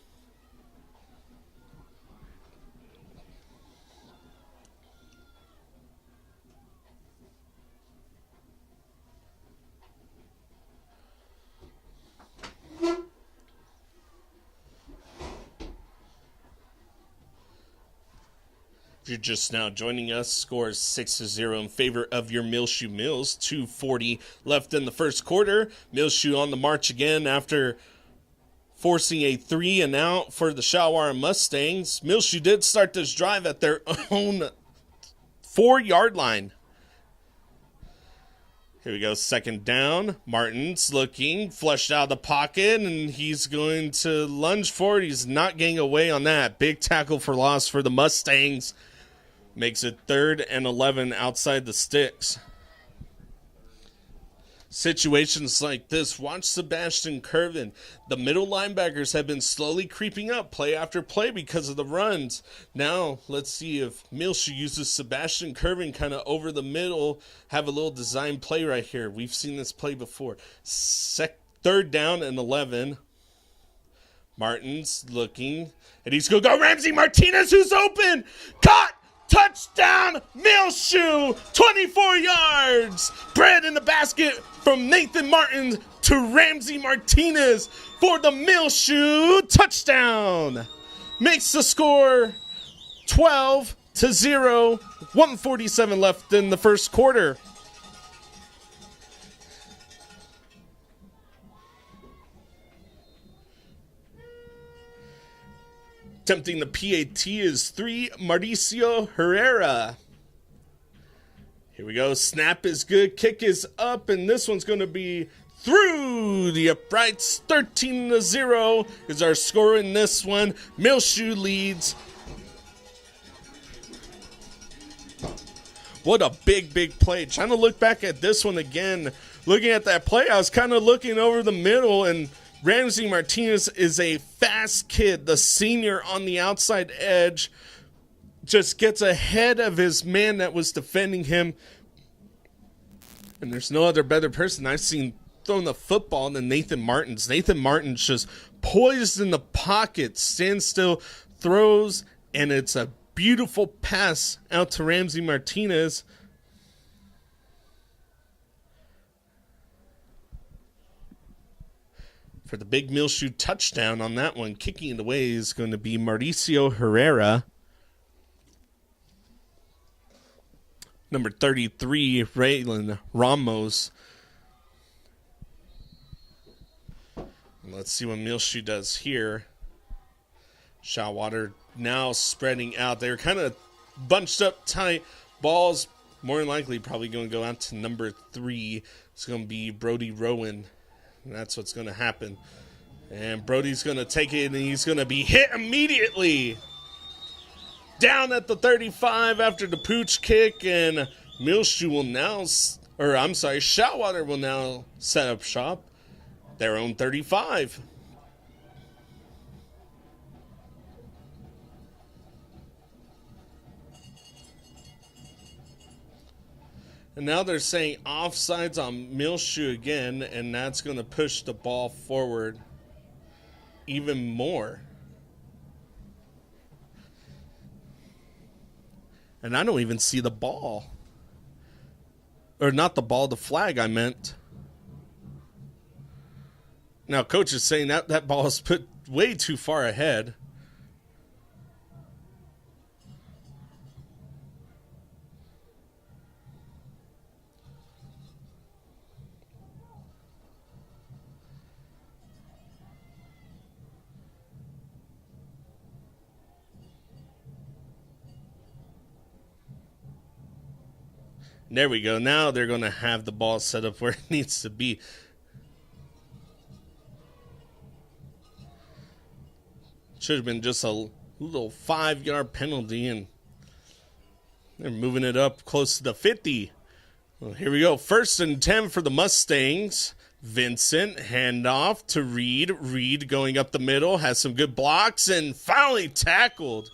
If you're just now joining us, score is 6-0 in favor of your Muleshoe Mules. 2:40 left in the first quarter. Muleshoe on the march again after forcing a 3-and-out for the Shallowater Mustangs. Muleshoe did start this drive at their own 4-yard line. Here we go, second down. Martin's looking, flushed out of the pocket, and he's going to lunge forward. He's not getting away on that. Big tackle for loss for the Mustangs. Makes it 3rd and 11 outside the sticks. Situations like this, watch Sebastian Curvin. The middle linebackers have been slowly creeping up play after play because of the runs. Now, let's see if Muleshoe uses Sebastian Curvin kind of over the middle, have a little design play right here. We've seen this play before. 3rd down and 11. Martin's looking, and he's going to go Ramsey Martinez, who's open. Caught! Touchdown, Muleshoe, 24 yards. Bread in the basket from Nathan Martin to Ramsey Martinez for the Muleshoe touchdown. Makes the score 12-0, 1:47 left in the first quarter. Attempting the PAT is 3, Mauricio Herrera. Here we go. Snap is good. Kick is up, and this one's going to be through the uprights. 13-0 is our score in this one. Muleshoe leads. What a big, big play. Trying to look back at this one again. Looking at that play, I was kind of looking over the middle, and Ramsey Martinez is a fast kid. The senior on the outside edge just gets ahead of his man that was defending him. And there's no other better person I've seen throwing the football than Nathan Martin's. Nathan Martin's just poised in the pocket, stands still, throws, and it's a beautiful pass out to Ramsey Martinez. For the big Muleshoe touchdown on that one, kicking it away is going to be Mauricio Herrera. Number 33, Raylan Ramos. Let's see what Muleshoe does here. Shallowater now spreading out. They're kind of bunched up tight. Ball's more than likely probably going to go out to number 3. It's going to be Brody Rowan. And that's what's going to happen. And Brody's going to take it, and he's going to be hit immediately. Down at the 35 after the pooch kick, and Muleshoe will now, Shallowater will now set up shop. Their own 35. And now they're saying offsides on Muleshoe again, and that's going to push the ball forward even more. And I don't even see the ball. Or not the ball, the flag I meant. Now, coach is saying that ball is put way too far ahead. There we go. Now they're going to have the ball set up where it needs to be. Should have been just a little 5-yard penalty, and they're moving it up close to the 50. Well, here we go. 1st and 10 for the Mustangs. Vincent, handoff to Reed. Reed going up the middle, has some good blocks, and finally tackled.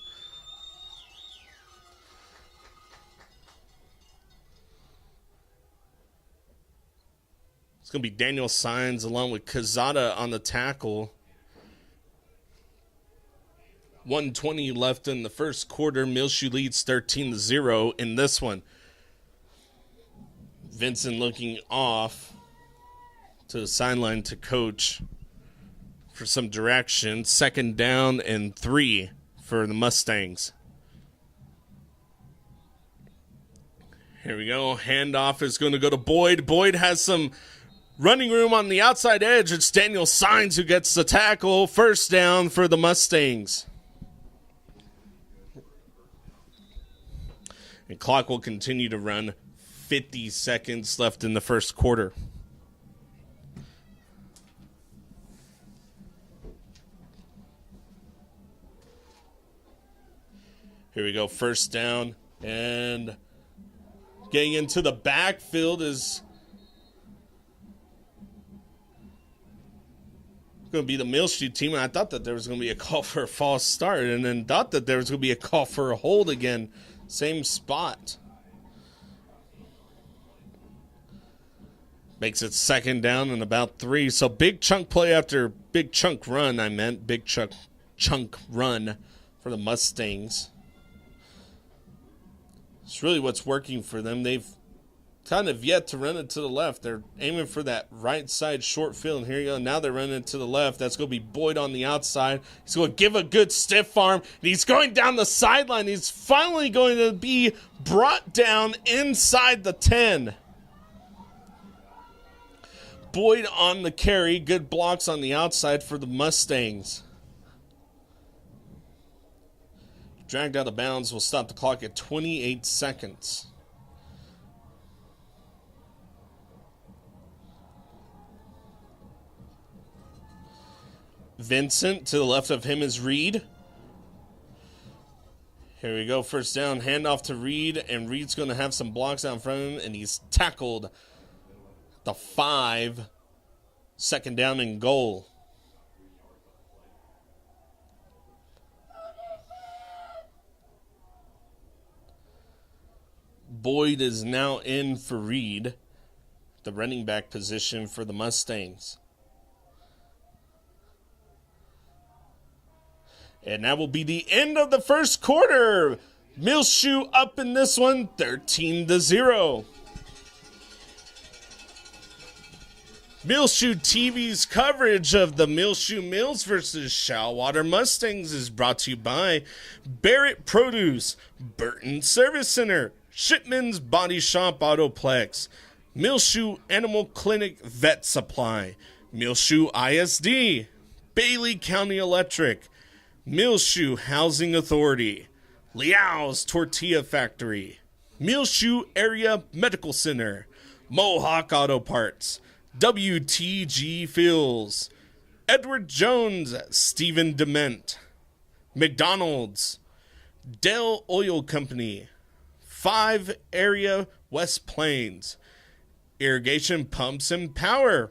It's going to be Daniel Sines along with Kazada on the tackle. 1:20 left in the first quarter. Muleshoe leads 13-0 in this one. Vincent looking off to the sideline to coach for some direction. 2nd down and 3 for the Mustangs. Here we go. Handoff is going to go to Boyd. Boyd has some running room on the outside edge. It's Daniel Sines who gets the tackle. First down for the Mustangs. And clock will continue to run. 50 seconds left in the first quarter. Here we go, first down, and getting into the backfield is going to be the Muleshoe team. And I thought that there was going to be a call for a false start, and then thought that there was going to be a call for a hold again. Same spot. Makes it second down and about 3. So big chunk play after big chunk run, big chunk run for the Mustangs. It's really what's working for them. They've kind of yet to run it to the left. They're aiming for that right side short field. And here you go. Now they're running it to the left. That's going to be Boyd on the outside. He's going to give a good stiff arm. And he's going down the sideline. He's finally going to be brought down inside the 10. Boyd on the carry. Good blocks on the outside for the Mustangs. Dragged out of bounds will stop the clock at 28 seconds. Vincent, to the left of him is Reed. Here we go, first down, handoff to Reed, and Reed's going to have some blocks out in front of him, and he's tackled the 5, second down and goal. Boyd is now in for Reed, the running back position for the Mustangs. And that will be the end of the first quarter. Muleshoe up in this one, 13-0. Muleshoe TV's coverage of the Muleshoe Mules versus Shallowater Mustangs is brought to you by Barrett Produce, Burton Service Center, Shipman's Body Shop Autoplex, Muleshoe Animal Clinic Vet Supply, Muleshoe ISD, Bailey County Electric, Muleshoe Housing Authority, Leal's Tortilla Factory, Muleshoe Area Medical Center, Mohawk Auto Parts, WTG Fuels, Edward Jones, Stephen Dement, McDonald's, Dell Oil Company, 5 Area West Plains, Irrigation Pumps and Power.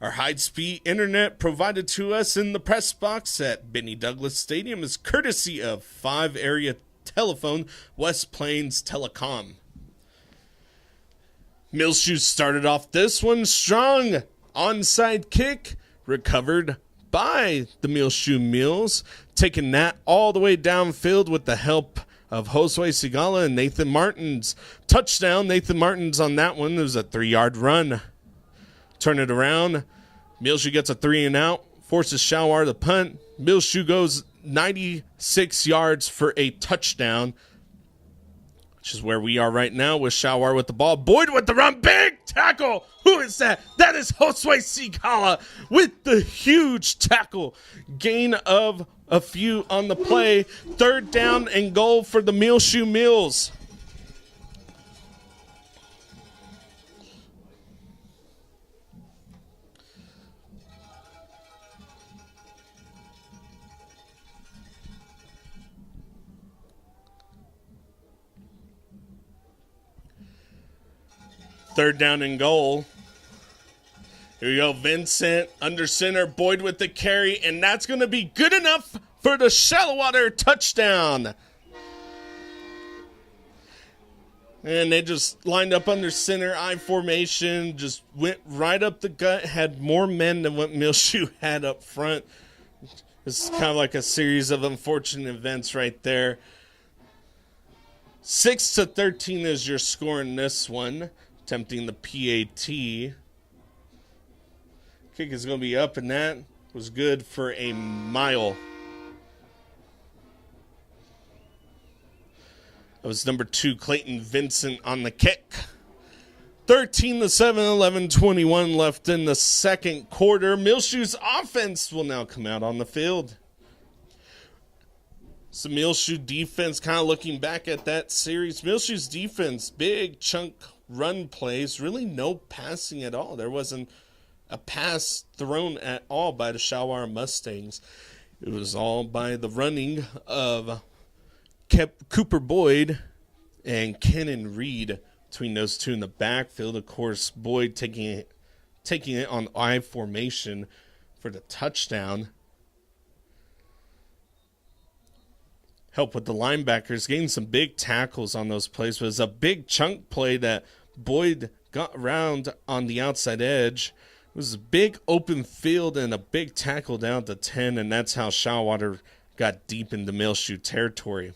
Our high-speed internet provided to us in the press box at Benny Douglas Stadium is courtesy of 5 Area Telephone, West Plains Telecom. Muleshoe started off this one strong. Onside kick recovered by the Muleshoe Mules, taking that all the way downfield with the help of Josue Sigala and Nathan Martins. Touchdown, Nathan Martins on that one. It was a 3-yard run. Turn it around. Muleshoe gets a 3 and out, forces Shallowater to punt. Muleshoe goes 96 yards for a touchdown, which is where we are right now with Shallowater with the ball. Boyd with the run. Big tackle. Who is that? That is Josue Sigala with the huge tackle. Gain of a few on the play. Third down and goal for the Muleshoe Mules. Third down and goal. Here we go, Vincent under center, Boyd with the carry, and that's going to be good enough for the Shallowater touchdown. And they just lined up under center, I formation, just went right up the gut, had more men than what Muleshoe had up front. This is kind of like a series of unfortunate events right there. 6-13 is your score in this one. Attempting the PAT. Kick is going to be up, and that was good for a mile. That was number 2, Clayton Vincent on the kick. 13-7, 11:21 left in the second quarter. Muleshoe's offense will now come out on the field. So Muleshoe defense, kind of looking back at that series. Muleshoe's defense, big chunk run plays, really no passing at all. There wasn't a pass thrown at all by the Shallowater Mustangs. It was all by the running of Cooper Boyd and Kenan Reed between those two in the backfield. Of course, Boyd taking it on I formation for the touchdown. Help with the linebackers, getting some big tackles on those plays. It was a big chunk play that Boyd got around on the outside edge. It was a big open field and a big tackle down to 10, and that's how Shallowater got deep into Muleshoe territory.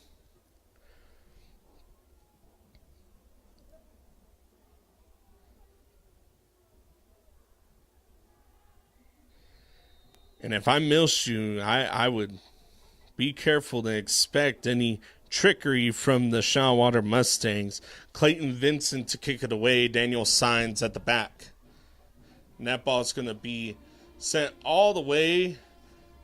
And if I'm Muleshoe, I would be careful to expect any trickery from the Shallowater Mustangs. Clayton Vincent to kick it away, Daniel Signs at the back. And that ball's going to be sent all the way,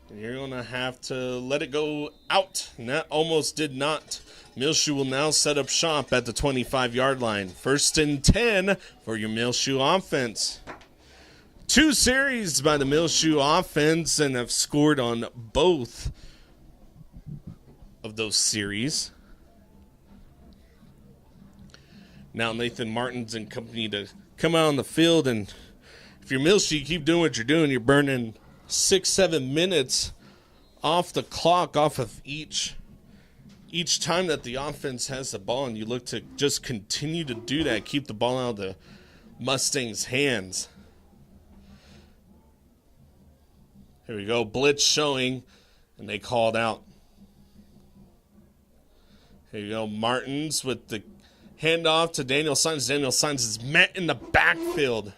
and you're going to have to let it go out. And that almost did not. Muleshoe will now set up shop at the 25-yard line. 1st and 10 for your Muleshoe offense. 2 series by the Muleshoe offense, and have scored on both of those series. Now Nathan Martin's and company to come out on the field, and if you're Muleshoe, you keep doing what you're doing. You're burning 6-7 minutes off the clock, off of each time that the offense has the ball, and you look to just continue to do that, keep the ball out of the Mustangs' hands. Here we go, blitz showing, and they called out. Here you go, Martins with the handoff to Daniel Signs. Daniel Signs is met in the backfield.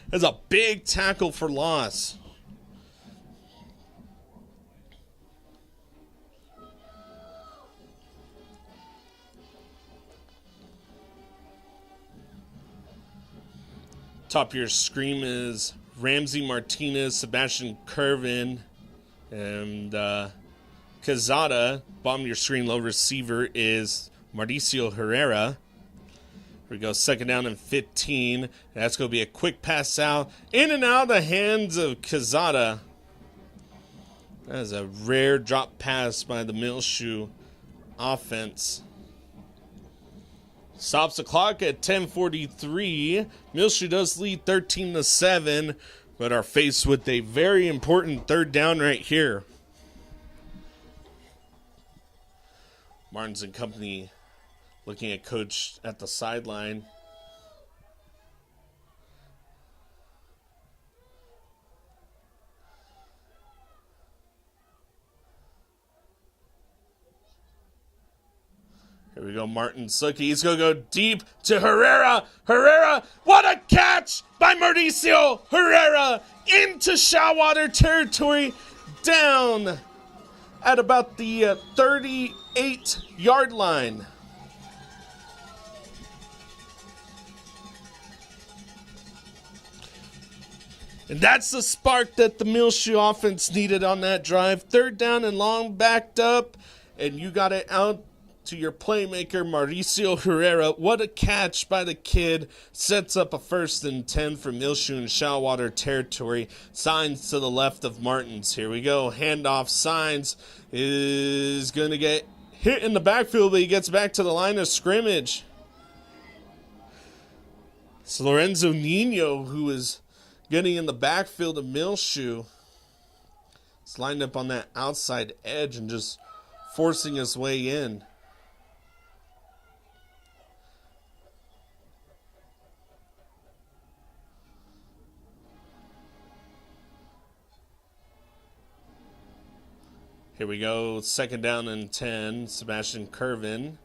That's a big tackle for loss. Top of your screen is Ramsey Martinez, Sebastian Curvin, and Quezada. Bottom of your screen, low receiver is Mauricio Herrera. Here we go, 2nd down and 15. That's going to be a quick pass out. In and out of the hands of Quezada. That is a rare drop pass by the Muleshoe offense. Stops the clock at 10:43. Muleshoe does lead 13-7, but are faced with a very important 3rd down right here. Martins and company looking at coach at the sideline. Here we go, Martin Suki. He's going to go deep to Herrera. Herrera, what a catch by Mauricio Herrera into Shallowater territory, down at about the 38-yard line. And that's the spark that the Muleshoe offense needed on that drive. 3rd down and long, backed up, and you got it out to your playmaker, Mauricio Herrera. What a catch by the kid. Sets up a 1st and 10 for Muleshoe and Shallowater territory. Signs to the left of Martins. Here we go. Handoff. Signs is going to get hit in the backfield, but he gets back to the line of scrimmage. It's Lorenzo Nino, who is getting in the backfield of Muleshoe. He's lined up on that outside edge and just forcing his way in. Here we go, 2nd down and 10, Sebastian Curvin.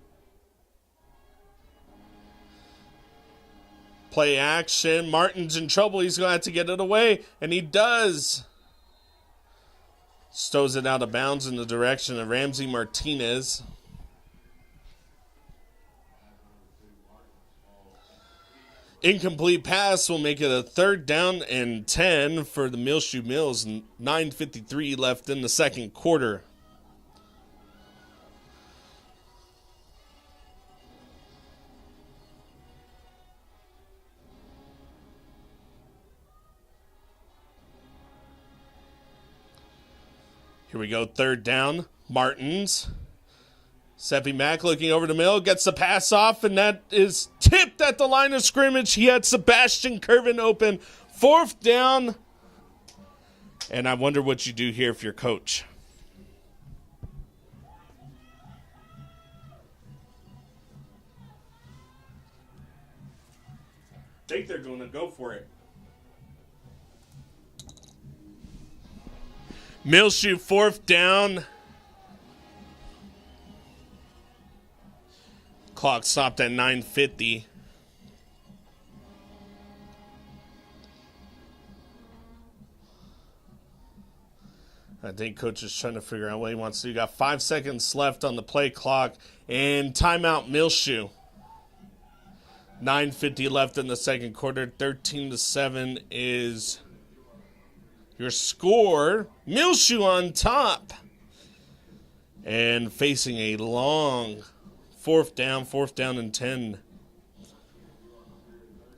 Play action, Martin's in trouble, he's going to have to get it away, and he does. Stows it out of bounds in the direction of Ramsey Martinez. Incomplete pass will make it a 3rd down and 10 for the Muleshoe Mules. 9:53 left in the second quarter. Here we go, 3rd down. Martins. Seppi Mack looking over the middle, gets the pass off, and that is tipped at the line of scrimmage. He had Sebastian Curvin open. 4th down. And I wonder what you do here if you're coach. I think they're going to go for it. Muleshoe 4th down. Clock stopped at 9:50. I think coach is trying to figure out what he wants to do. You got 5 seconds left on the play clock and timeout Muleshoe. 9:50 left in the second quarter. 13-7 is your score. Muleshoe on top. And facing a long 4th down and 10.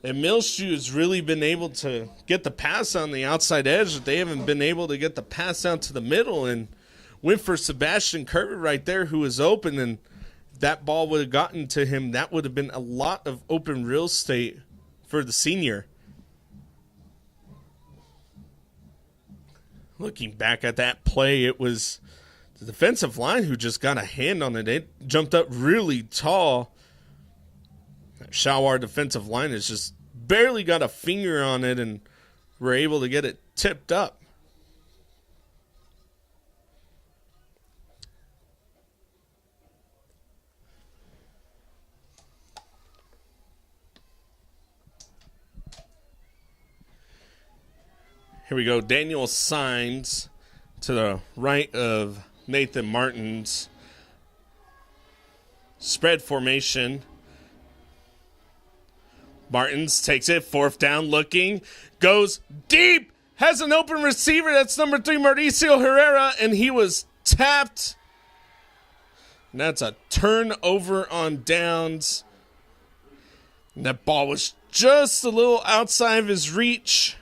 And Muleshoe has really been able to get the pass on the outside edge, but they haven't been able to get the pass out to the middle, and went for Sebastian Curvin right there, who was open, and that ball would have gotten to him. That would have been a lot of open real estate for the senior. Looking back at that play, it was the defensive line who just got a hand on it. It jumped up really tall. That Shallowater defensive line has just barely got a finger on it, and were able to get it tipped up. Here we go. Daniel Signs to the right of Nathan Martins. Spread formation. Martins takes it. 4th down looking. Goes deep. Has an open receiver. That's number 3, Mauricio Herrera. And he was tapped. And that's a turnover on downs. And that ball was just a little outside of his reach.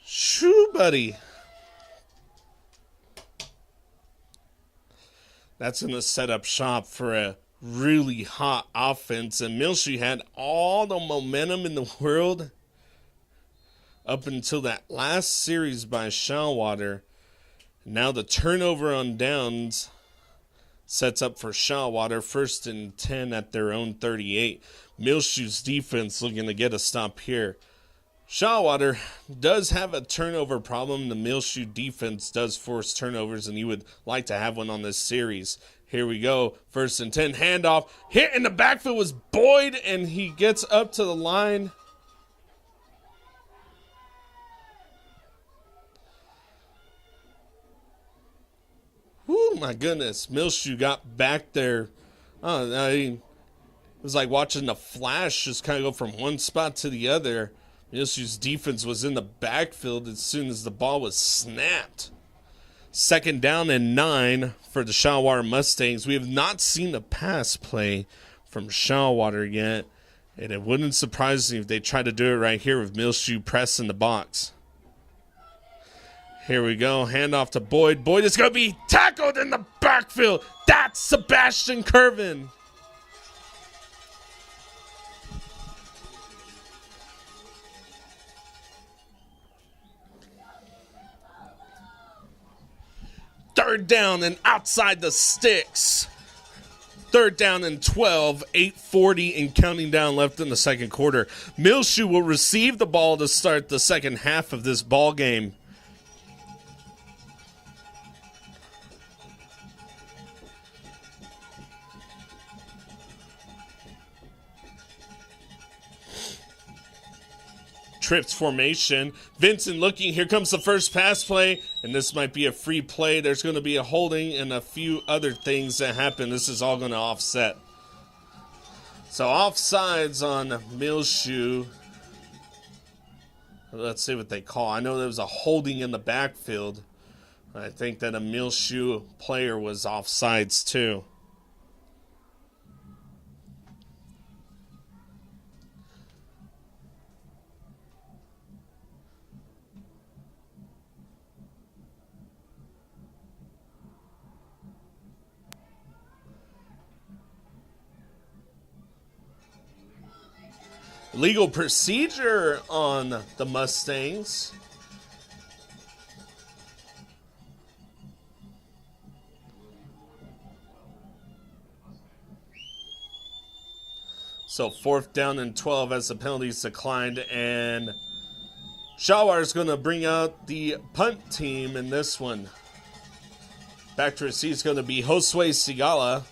Shoo, buddy. That's in the setup shop for a really hot offense. And Muleshoe had all the momentum in the world up until that last series by Shallowater. Now the turnover on downs sets up for Shallowater 1st and 10 at their own 38. Muleshoe's defense looking to get a stop here. Shallowater does have a turnover problem. The Muleshoe defense does force turnovers, and you would like to have one on this series. Here we go. 1st and 10. Handoff. Hit in the backfield was Boyd, and he gets up to the line. Whoo, my goodness. Muleshoe got back there. It was like watching the Flash just kind of go from one spot to the other. Muleshoe's defense was in the backfield as soon as the ball was snapped. 2nd down and 9 for the Shallowater Mustangs. We have not seen a pass play from Shallowater yet, and it wouldn't surprise me if they try to do it right here with Muleshoe press in the box. Here we go. Handoff to Boyd. Boyd is going to be tackled in the backfield. That's Sebastian Curvin. Third down and outside the sticks. 3rd down and 12, 8:40 and counting down left in the second quarter. Muleshoe will receive the ball to start the second half of this ball game. Trips formation. Vincent looking. Here comes the first pass play, and this might be a free play. There's going to be a holding and a few other things that happen. This is all going to offset. So offsides on Muleshoe. Let's see what they call. I know there was a holding in the backfield. I think that a Muleshoe player was offsides too. Legal procedure on the Mustangs. So 4th down and 12 as the penalties declined, and Shallowater is going to bring out the punt team in this one. Back to receive is going to be Josue Sigala.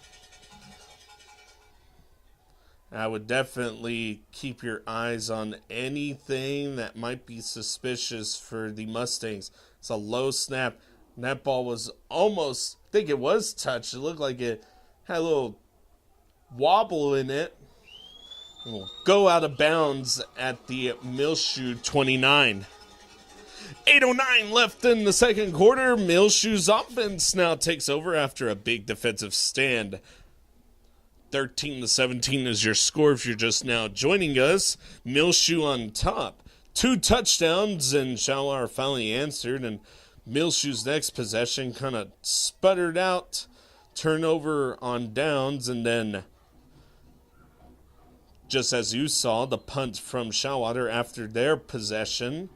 I would definitely keep your eyes on anything that might be suspicious for the Mustangs. It's a low snap. And that ball was almost, I think it was touched. It looked like it had a little wobble in it. It will go out of bounds at the Muleshoe 29. 8:09 left in the second quarter. Muleshoe's offense now takes over after a big defensive stand. 13-17 is your score if you're just now joining us. Muleshoe on top. 2 touchdowns, and Shallowater finally answered. And Muleshoe's next possession kind of sputtered out. Turnover on downs, and then, just as you saw, the punt from Shallowater after their possession.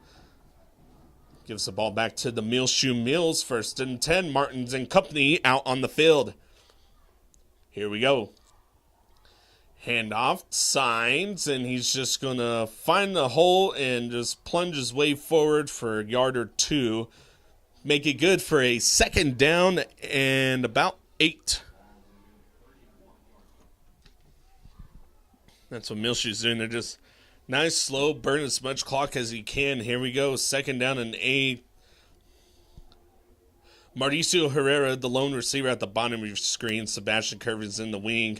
Gives the ball back to the Muleshoe Mules. 1st and 10. Martins and company out on the field. Here we go. Handoff, signs, and he's just going to find the hole and just plunge his way forward for a yard or 2. Make it good for a 2nd down and about 8. That's what Muleshoe's doing. They're just nice, slow, burn as much clock as he can. Here we go, 2nd down and 8. Mauricio Herrera, the lone receiver at the bottom of your screen. Sebastian Curvin's in the wing.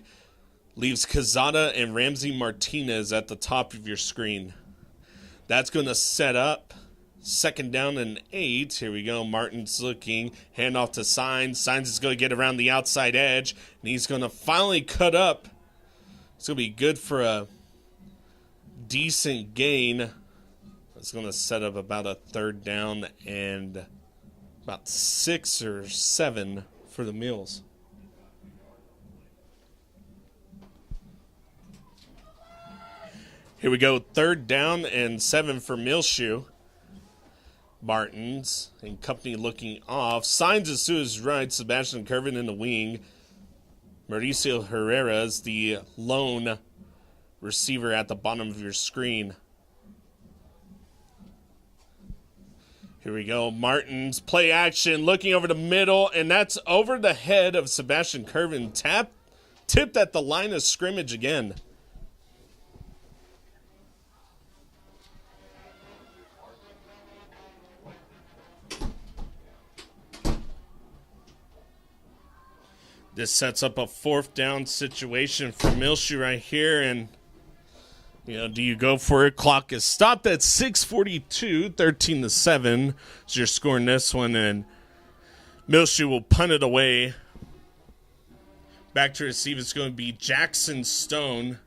Leaves Quezada and Ramsey Martinez at the top of your screen. That's going to set up 2nd down and 8. Here we go. Martin's looking. Handoff to Signs. Signs is going to get around the outside edge. And he's going to finally cut up. It's going to be good for a decent gain. It's going to set up about a 3rd down and about 6 or 7 for the Mules. Here we go, 3rd down and 7 for Muleshoe. Martins and company looking off. Signs is to his right. Sebastian Curvin in the wing. Mauricio Herrera is the lone receiver at the bottom of your screen. Here we go. Martins, play action, looking over the middle, and that's over the head of Sebastian Curvin. Tipped at the line of scrimmage again. This sets up a 4th down situation for Muleshoe right here. And, do you go for it? Clock is stopped at 6:42, 13-7 is your score in this one. And Muleshoe will punt it away. Back to receive, it's going to be Jackson Stone.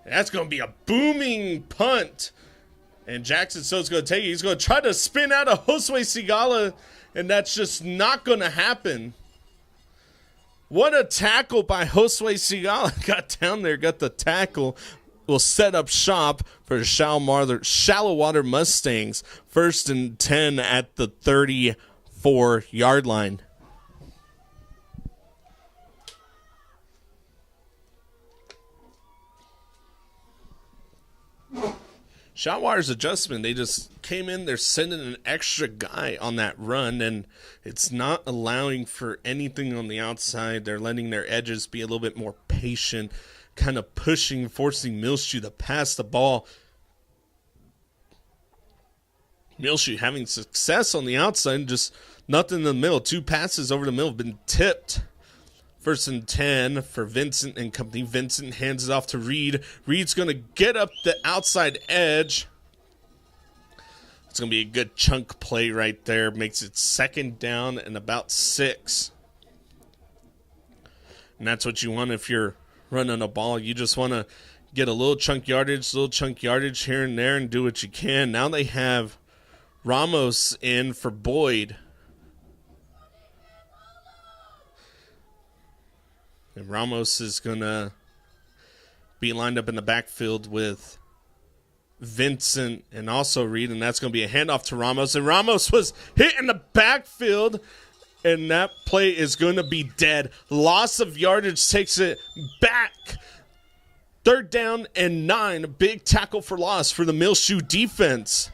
And that's going to be a booming punt. And Jackson Stone's going to take it. He's going to try to spin out of Josue Sigala. And that's just not going to happen. What a tackle by Josue Sigala. Got down there, got the tackle. Will set up shop for Shallowater Mustangs. 1st and 10 at the 34-yard line. Shallowater's adjustment, they just came in, they're sending an extra guy on that run, and it's not allowing for anything on the outside. They're letting their edges be a little bit more patient, kind of pushing, forcing Muleshoe to pass the ball. Muleshoe having success on the outside, just nothing in the middle. 2 passes over the middle have been tipped First and 10 for Vincent and company. Vincent hands it off to Reed. Reed's going to get up the outside edge. It's going to be a good chunk play right there. Makes it second down and about 6. And that's what you want if you're running a ball. You just want to get a little chunk yardage here and there and do what you can. Now they have Ramos in for Boyd. And Ramos is going to be lined up in the backfield with Vincent and also Reed, and that's going to be a handoff to Ramos. And Ramos was hit in the backfield, and that play is going to be dead. Loss of yardage takes it back. 3rd down and 9. Big tackle for loss for the Muleshoe defense.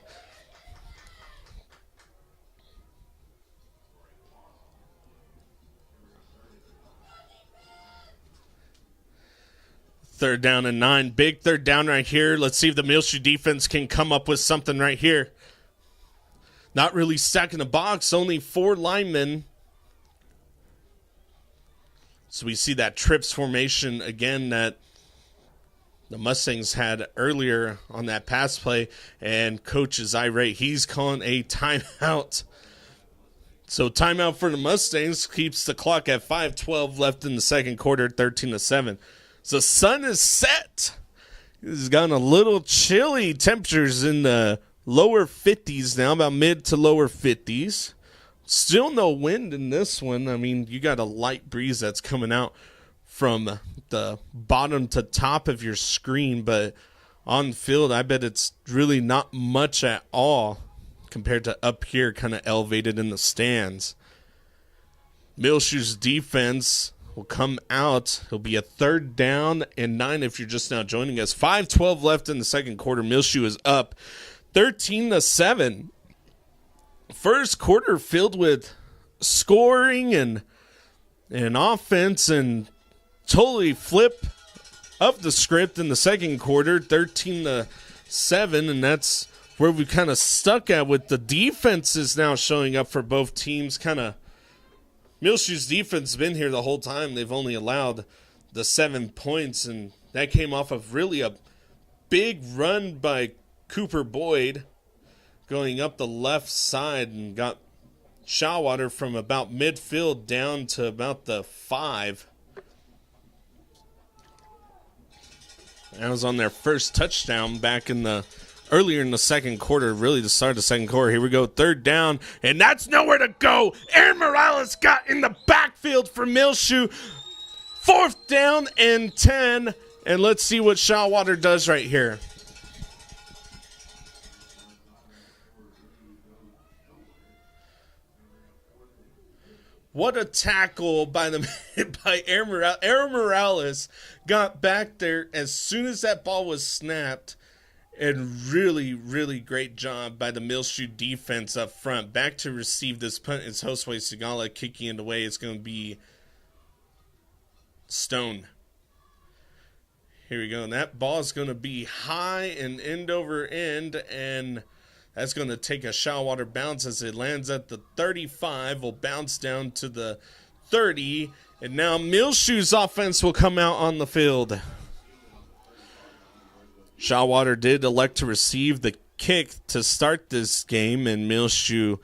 Third down and 9. Big 3rd down right here. Let's see if the Muleshoe defense can come up with something right here. Not really stacking the box. Only 4 linemen. So we see that trips formation again that the Mustangs had earlier on that pass play. And coach is irate. He's calling a timeout. So timeout for the Mustangs keeps the clock at 5:12 left in the second quarter, 13-7. So sun is set. It's gotten a little chilly. Temperatures in the lower 50s now, about mid to lower 50s. Still no wind in this one. I mean, you got a light breeze that's coming out from the bottom to top of your screen, but on field, I bet it's really not much at all compared to up here, kind of elevated in the stands. Muleshoe's defense will come out. It'll be a 3rd down and 9 if you're just now joining us. 5:12 left in the second quarter. Muleshoe is up 13-7. First quarter filled with scoring and offense, and totally flip of the script in the second quarter, 13-7, and that's where we kind of stuck at with the defenses now showing up for both teams. Kind of Muleshoe's defense has been here the whole time. They've only allowed the 7 points, and that came off of really a big run by Cooper Boyd going up the left side and got Shallowater from about midfield down to about the 5. That was on their first touchdown back in the earlier in the second quarter, really the start of the second quarter. Here we go, 3rd down, and that's nowhere to go. Aaron Morales got in the backfield for Muleshoe. 4th down and 10, and let's see what Shallowater does right here. What a tackle by Aaron Morales. Aaron Morales got back there as soon as that ball was snapped. And really, really great job by the Muleshoe defense up front. Back to receive this punt is Josue Sigala kicking it away. It's going to be Stone. Here we go. And that ball is going to be high and end over end. And that's going to take a Shallowater bounce as it lands at the 35. Will bounce down to the 30. And now Muleshoe's offense will come out on the field. Shallowater did elect to receive the kick to start this game, and Muleshoe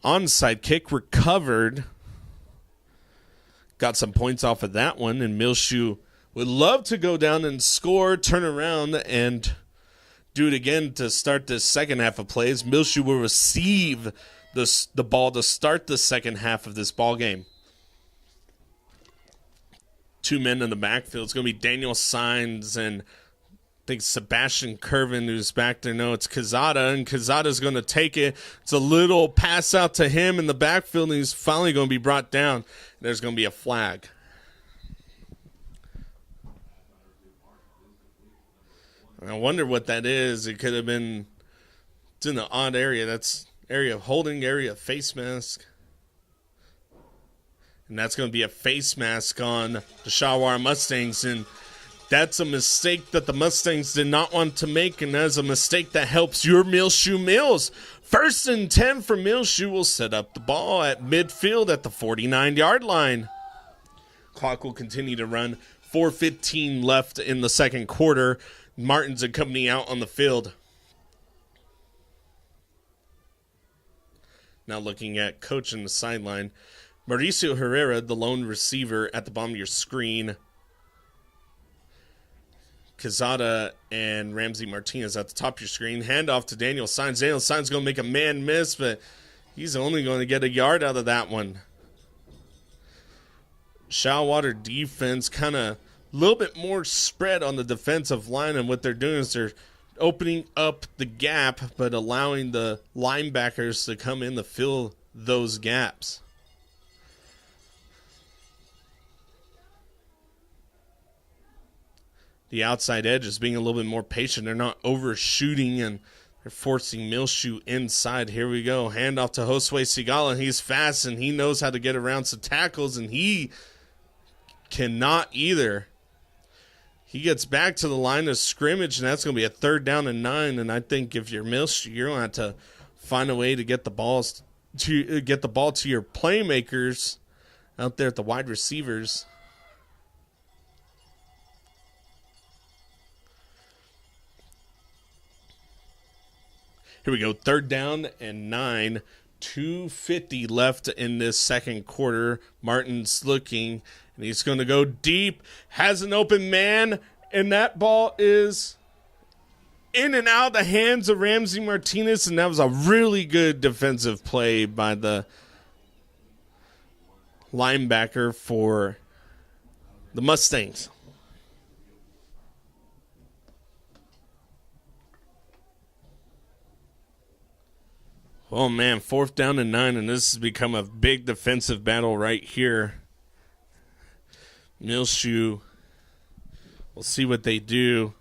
onside kick recovered. Got some points off of that one, and Muleshoe would love to go down and score, turn around, and do it again to start this second half of plays. Muleshoe will receive the ball to start the second half of this ball game. 2 men in the backfield. It's going to be Daniel Sines and I think Sebastian Curvin who's back there. No, it's Quezada, and Quezada's going to take it. It's a little pass out to him in the backfield, and he's finally going to be brought down. There's going to be a flag. I wonder what that is. It could have been, it's in an odd area. That's area of holding, area of face mask. And that's going to be a face mask on the Shallowater Mustangs, and that's a mistake that the Mustangs did not want to make, and that's a mistake that helps your Muleshoe Mules. 1st and 10 for Muleshoe will set up the ball at midfield at the 49-yard line. Clock will continue to run. 4:15 left in the second quarter. Martins and company out on the field. Now looking at coach in the sideline. Mauricio Herrera, the lone receiver, at the bottom of your screen. Quezada and Ramsey Martinez at the top of your screen. Handoff to Daniel Saenz. Daniel Saenz going to make a man miss, but he's only going to get a yard out of that one. Shallowater defense kind of a little bit more spread on the defensive line, and what they're doing is they're opening up the gap but allowing the linebackers to come in to fill those gaps. The outside edge is being a little bit more patient. They're not overshooting, and they're forcing Muleshoe inside. Here we go. Handoff to Josue Sigala. He's fast, and he knows how to get around some tackles, and he cannot either. He gets back to the line of scrimmage, and that's going to be a 3rd down and 9. And I think if you're Muleshoe, you're going to have to find a way to get the ball to your playmakers out there at the wide receivers. Here we go, 3rd down and 9, 2:50 left in this second quarter. Martin's looking, and he's going to go deep, has an open man, and that ball is in and out of the hands of Ramsey Martinez, and that was a really good defensive play by the linebacker for the Mustangs. Oh, man, 4th down and 9, and this has become a big defensive battle right here. Muleshoe, we'll see what they do.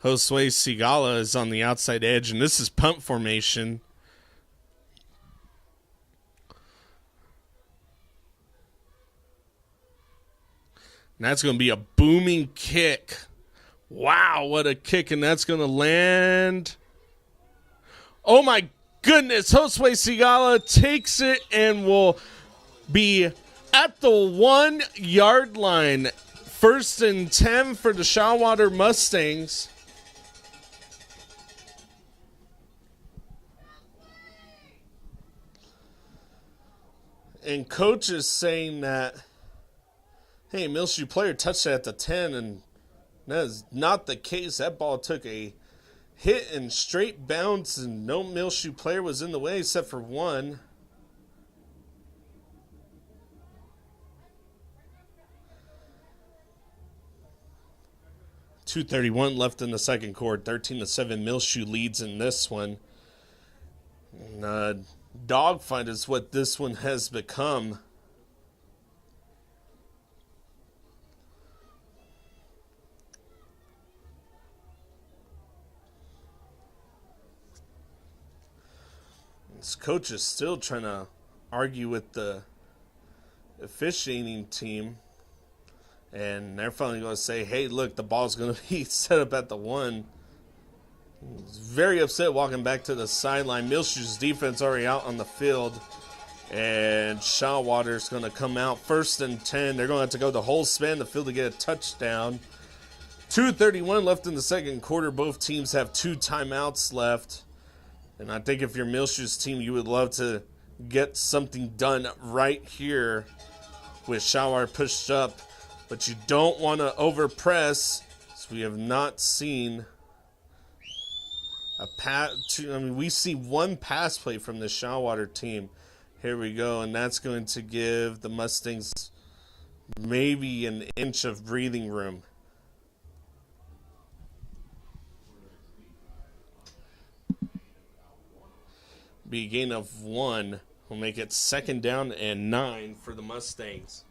Josue Sigala is on the outside edge, and this is punt formation. And that's going to be a booming kick. Wow, what a kick, and that's going to land. Oh, my goodness, Josue Sigala takes it and will be at the 1 yard line. 1st and 10 for the Shallowater Mustangs. And coach is saying that, hey, Muleshoe player touched it at the 10, and that is not the case. That ball took a hit and straight bounce, and no Muleshoe player was in the way except for one. .231 left in the second quarter. 13-7 Muleshoe leads in this one. And, dogfight is what this one has become. This coach is still trying to argue with the officiating team. And they're finally going to say, hey, look, the ball's going to be set up at the 1. He's very upset walking back to the sideline. Muleshoe's defense already out on the field. And Shallowater's going to come out 1st and 10. They're going to have to go the whole span of the field to get a touchdown. 2:31 left in the second quarter. Both teams have 2 timeouts left. And I think if you're Muleshoe's team, you would love to get something done right here with Shallowater pushed up. But you don't want to overpress, so we have not seen a pass. We see one pass play from the Shallowater team. Here we go, and that's going to give the Mustangs maybe an inch of breathing room. Be a gain of 1. We'll make it 2nd down and 9 for the Mustangs.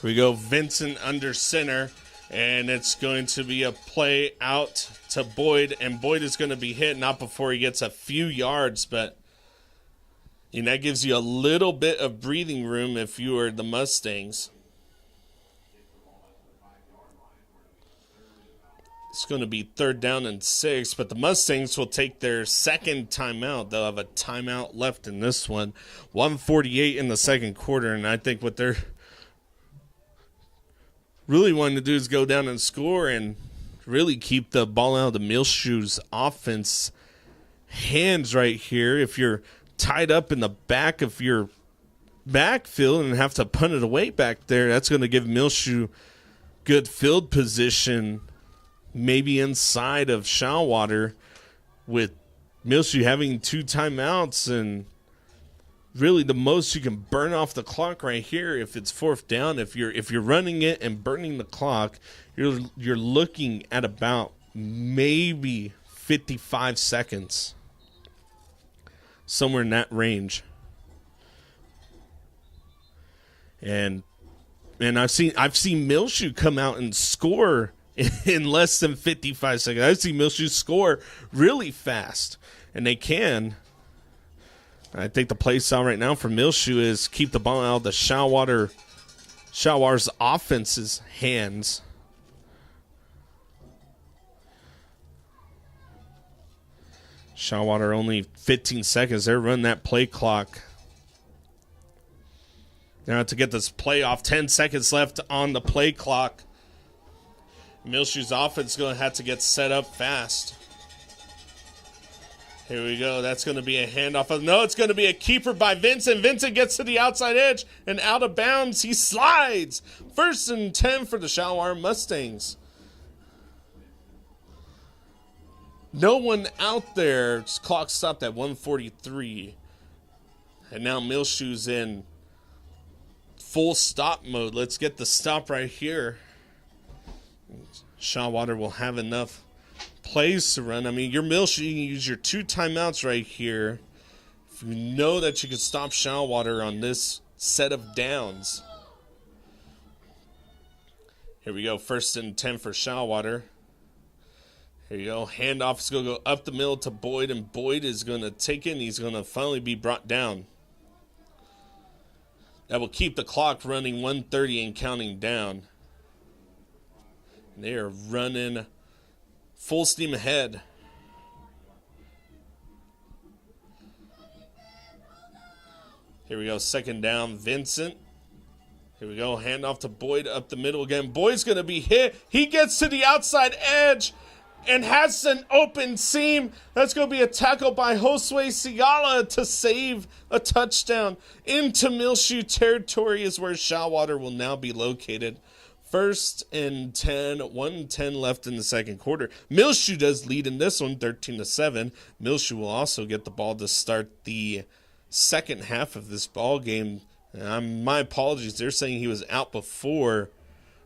Here we go, Vincent under center, and it's going to be a play out to Boyd, and Boyd is going to be hit, not before he gets a few yards, but that gives you a little bit of breathing room if you are the Mustangs. It's going to be 3rd down and 6, but the Mustangs will take their second timeout. They'll have a timeout left in this one. 1:48 in the second quarter, and I think what they're really wanting to do is go down and score and really keep the ball out of the Muleshoe's offense hands right here. If you're tied up in the back of your backfield and have to punt it away back there, that's going to give Muleshoe good field position, maybe inside of Shallowater, with Muleshoe having 2 timeouts, and really the most you can burn off the clock right here if it's 4th down. If you're running it and burning the clock, you're looking at about maybe 55 seconds, somewhere in that range. And I've seen Muleshoe come out and score in less than 55 seconds. I've seen Muleshoe score really fast, and they can. I think the play style right now for Muleshoe is keep the ball out of the Shallowater's offense's hands. Shallowater only 15 seconds. They're running that play clock. Now to get this play off, 10 seconds left on the play clock. Muleshoe's offense is going to have to get set up fast. Here we go. That's going to be a handoff. No, it's going to be a keeper by Vincent. Vincent gets to the outside edge and out of bounds. He slides. 1st and 10 for the Shallowater Mustangs. No one out there. Clock stopped at 1:43. And now Muleshoe's in full stop mode. Let's get the stop right here. Shallowater will have enough plays to run. I mean, your Muleshoe, you can use your 2 timeouts right here. If you know that you can stop Shallowater on this set of downs. Here we go. 1st and 10 for Shallowater. Here you go. Handoff is going to go up the middle to Boyd, and Boyd is going to take it, and he's going to finally be brought down. That will keep the clock running 1:30 and counting down. They are running full steam ahead. Here we go. 2nd down, Vincent. Here we go. Handoff to Boyd up the middle again. Boyd's going to be hit. He gets to the outside edge and has an open seam. That's going to be a tackle by Josue Sigala to save a touchdown. Into Muleshoe territory is where Shallowater will now be located. 1st and 10, 1:10 left in the second quarter. Muleshoe does lead in this one, 13-7. Muleshoe will also get the ball to start the second half of this ball game. My apologies. They're saying he was out before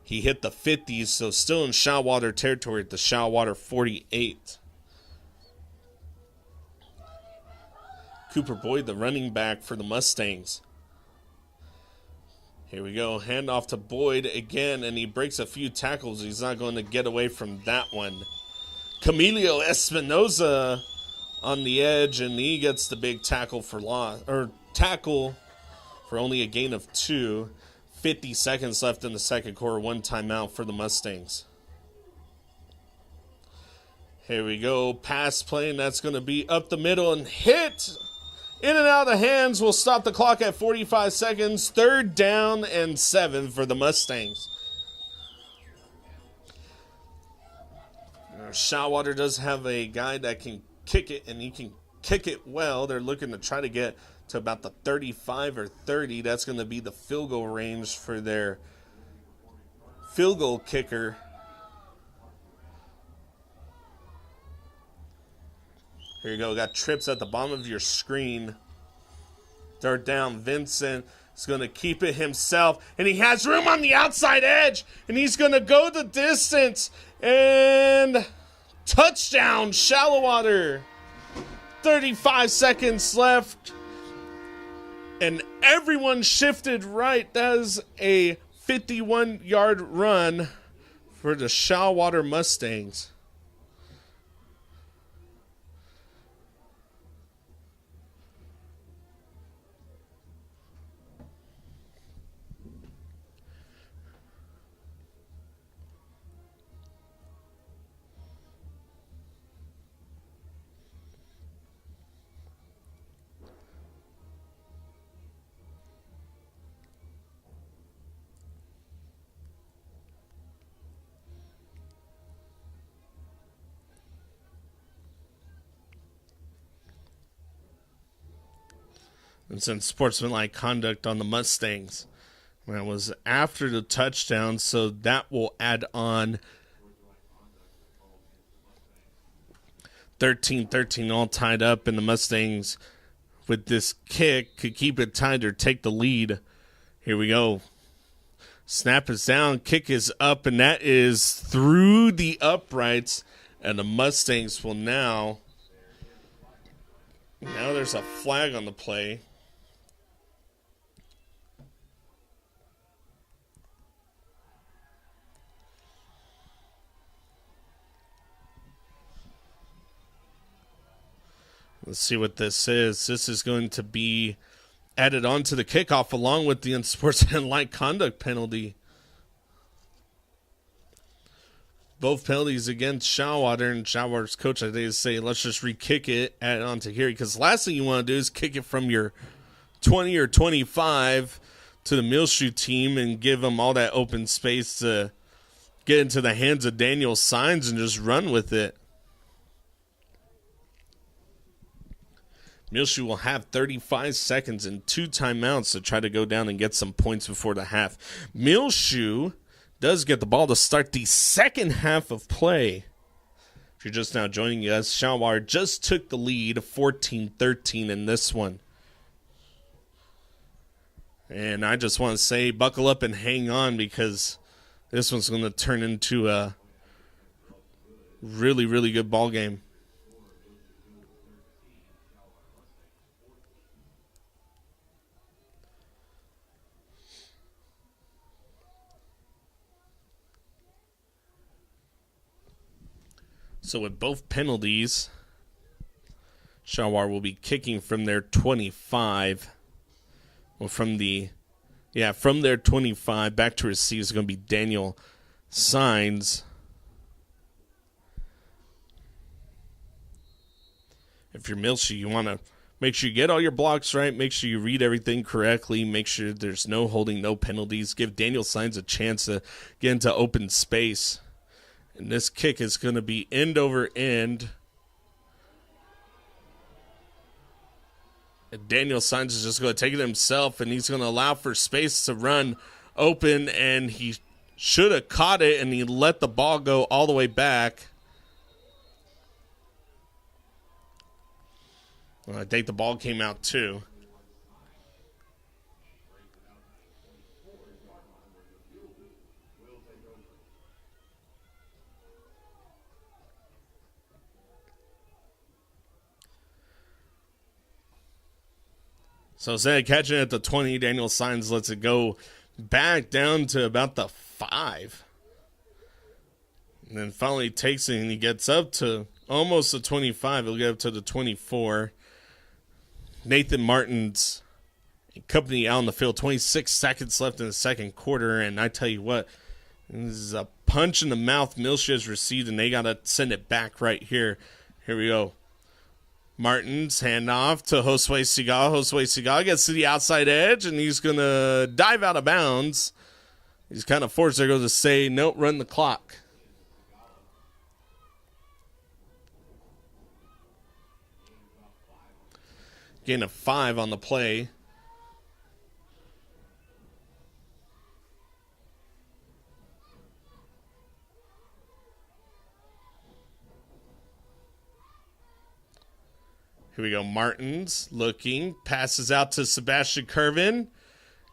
he hit the 50s, so still in Shallowater territory at the Shallowater 48. Cooper Boyd, the running back for the Mustangs. Here we go. Handoff to Boyd again, and he breaks a few tackles. He's not going to get away from that one. Camilo Espinoza on the edge, and he gets the big tackle for only a gain of 2. 50 seconds left in the second quarter. 1 timeout for the Mustangs. Here we go. Pass play, and that's going to be up the middle and hit. In and out of the hands will stop the clock at 45 seconds. 3rd down and 7 for the Mustangs. Shallowater does have a guy that can kick it, and he can kick it well. They're looking to try to get to about the 35 or 30. That's going to be the field goal range for their field goal kicker. Here you go. Got trips at the bottom of your screen. 3rd down. Vincent is going to keep it himself. And he has room on the outside edge. And he's going to go the distance. And touchdown, Shallowater. 35 seconds left. And everyone shifted right. That is a 51-yard run for the Shallowater Mustangs. and since sportsmanlike conduct on the Mustangs. That was after the touchdown, so that will add on 13-13 all tied up, and the Mustangs with this kick could keep it tied or take the lead. Here we go. Snap is down, kick is up, and that is through the uprights, and the Mustangs will now there's a flag on the play. Let's see what this is. This is going to be added on to the kickoff along with the unsportsmanlike conduct penalty. Both penalties against Shallowater, and Shallowater's coach, I think, is saying, let's just re-kick it, add it on to here. Because the last thing you want to do is kick it from your 20 or 25 to the Muleshoe team and give them all that open space to get into the hands of Daniel Signs and just run with it. Muleshoe will have 35 seconds and 2 timeouts to try to go down and get some points before the half. Muleshoe does get the ball to start the second half of play. If you're just now joining us, Shallowater just took the lead 14-13 in this one. And I just want to say buckle up and hang on, because this one's going to turn into a really, really good ball game. So with both penalties, Shallowater will be kicking from their 25. Well, from their 25 back to receive is going to be Daniel Signs. If you're Muleshoe, you want to make sure you get all your blocks right, make sure you read everything correctly, make sure there's no holding, no penalties. Give Daniel Signs a chance to get into open space. And this kick is going to be end over end. And Daniel Signs is just going to take it himself, and he's going to allow for space to run open, and he should have caught it, and he let the ball go all the way back. Well, I think the ball came out too. So instead of catching it at the 20, Daniel Signs lets it go back down to about the 5. And then finally takes it, and he gets up to almost the 25. He'll get up to the 24. Nathan Martin's company out on the field. 26 seconds left in the second quarter. And I tell you what, this is a punch in the mouth Muleshoe has received, and they got to send it back right here. Here we go. Martin's handoff to Josue Segal. Josue Segal gets to the outside edge, and he's going to dive out of bounds. He's kind of forced to go to say, nope, run the clock. Gain of 5 on the play. Here we go. Martins looking, passes out to Sebastian Curvin,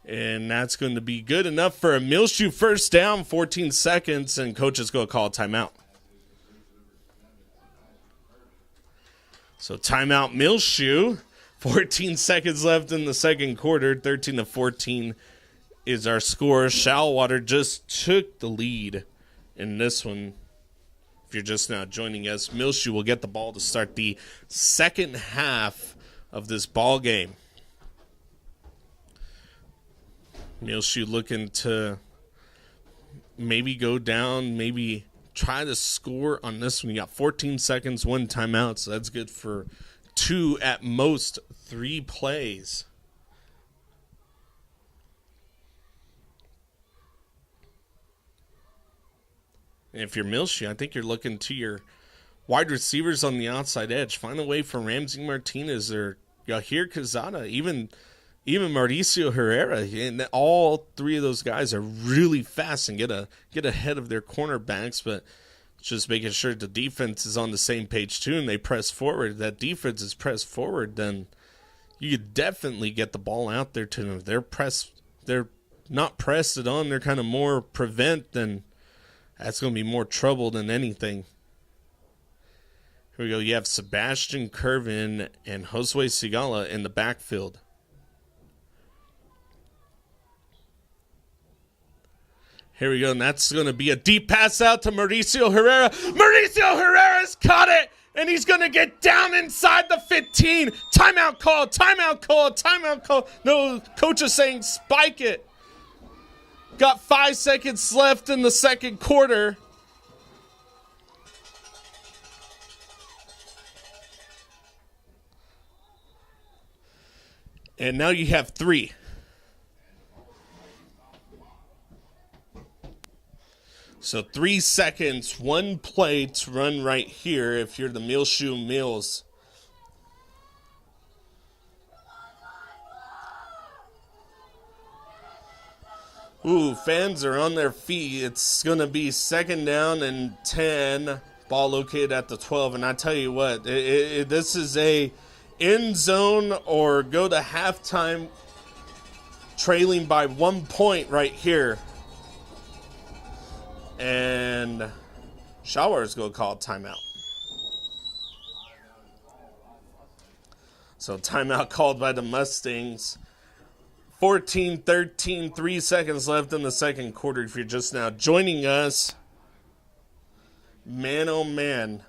and that's going to be good enough for a Muleshoe first down, 14 seconds, and coach is going to call a timeout. So timeout Muleshoe, 14 seconds left in the second quarter, 13-14 is our score. Shallowater just took the lead in this one. If you're just now joining us, Muleshoe will get the ball to start the second half of this ball game. Muleshoe looking to maybe go down, maybe try to score on this one. You got 14 seconds, 1 timeout, so that's good for 2, at most 3 plays. And if you're Muleshoe, I think you're looking to your wide receivers on the outside edge. Find a way for Ramsey Martinez or got here Quezada, even Mauricio Herrera, and all three of those guys are really fast and get ahead of their cornerbacks, but just making sure the defense is on the same page too, and they press forward. That defense is pressed forward, then you could definitely get the ball out there to them. They're not pressed it on. They're kind of more prevent, then that's going to be more trouble than anything. Here we go. You have Sebastian Curvin and Josue Sigala in the backfield. Here we go, and that's going to be a deep pass out to Mauricio Herrera. Mauricio Herrera's caught it, and he's going to get down inside the 15. Timeout call, timeout call, timeout call. No, coach is saying spike it. Got 5 seconds left in the second quarter. And now you have 3. So 3 seconds, 1 play to run right here if you're the Muleshoe Mules. Ooh, fans are on their feet. It's going to be 2nd down and 10. Ball located at the 12. And I tell you what, this is a end zone or go to halftime trailing by 1 point right here. And Shallowater's going to call a timeout. So timeout called by the Mustangs. 14-13, 3 seconds left in the second quarter. If you're just now joining us, man oh man.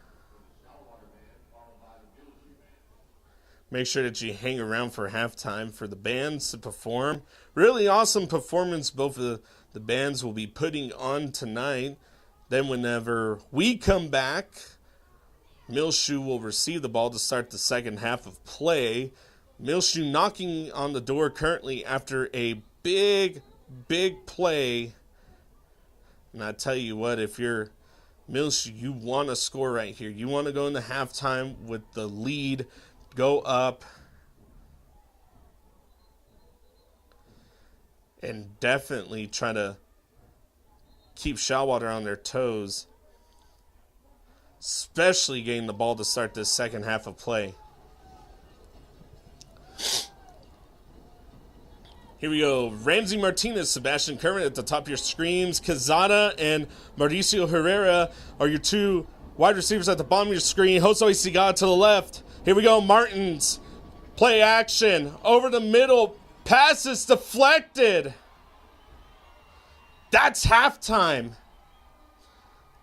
Make sure that you hang around for halftime for the bands to perform. Really awesome performance both of the bands will be putting on tonight. Then whenever we come back, Muleshoe will receive the ball to start the second half of play. Muleshoe knocking on the door currently after a big play. And I tell you what, if you're Muleshoe, you want to score right here. You want to go into halftime with the lead, go up, and definitely try to keep Shallowater on their toes, especially getting the ball to start this second half of play. Here we go. Ramsey Martinez, Sebastian Kermit at the top of your screens. Quezada and Mauricio Herrera are your 2 wide receivers at the bottom of your screen. Josue Sigala to the left. Here we go. Martins. Play action. Over the middle. Pass is deflected. That's halftime.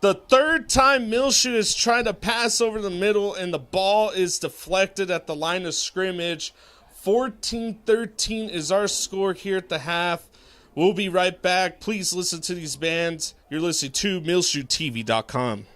The 3rd time Muleshoe is trying to pass over the middle and the ball is deflected at the line of scrimmage. 14-13 is our score here at the half. We'll be right back. Please listen to these bands. You're listening to MuleshoeTV.com.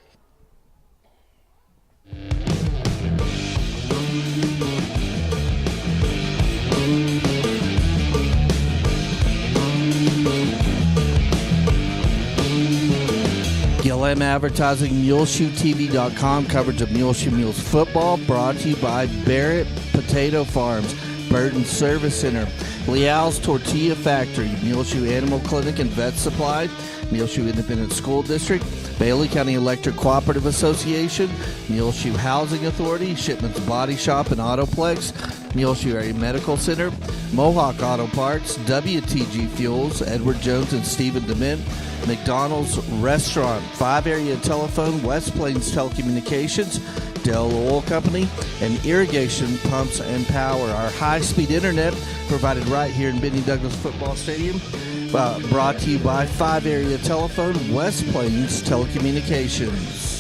GLM Advertising, MuleshoeTV.com, coverage of Muleshoe Mules football, brought to you by Barrett Potato Farms, Burton Service Center, Leal's Tortilla Factory, Muleshoe Animal Clinic and Vet Supply, Muleshoe Independent School District, Bailey County Electric Cooperative Association, Muleshoe Housing Authority, Shipman's Body Shop and Autoplex, Muleshoe Area Medical Center, Mohawk Auto Parts, WTG Fuels, Edward Jones and Stephen Dement, McDonald's Restaurant, 5 Area Telephone, West Plains Telecommunications, Dell Oil Company, and Irrigation Pumps and Power. Our high-speed internet provided right here in Benny Douglas Football Stadium. Brought to you by 5 Area Telephone, West Plains Telecommunications.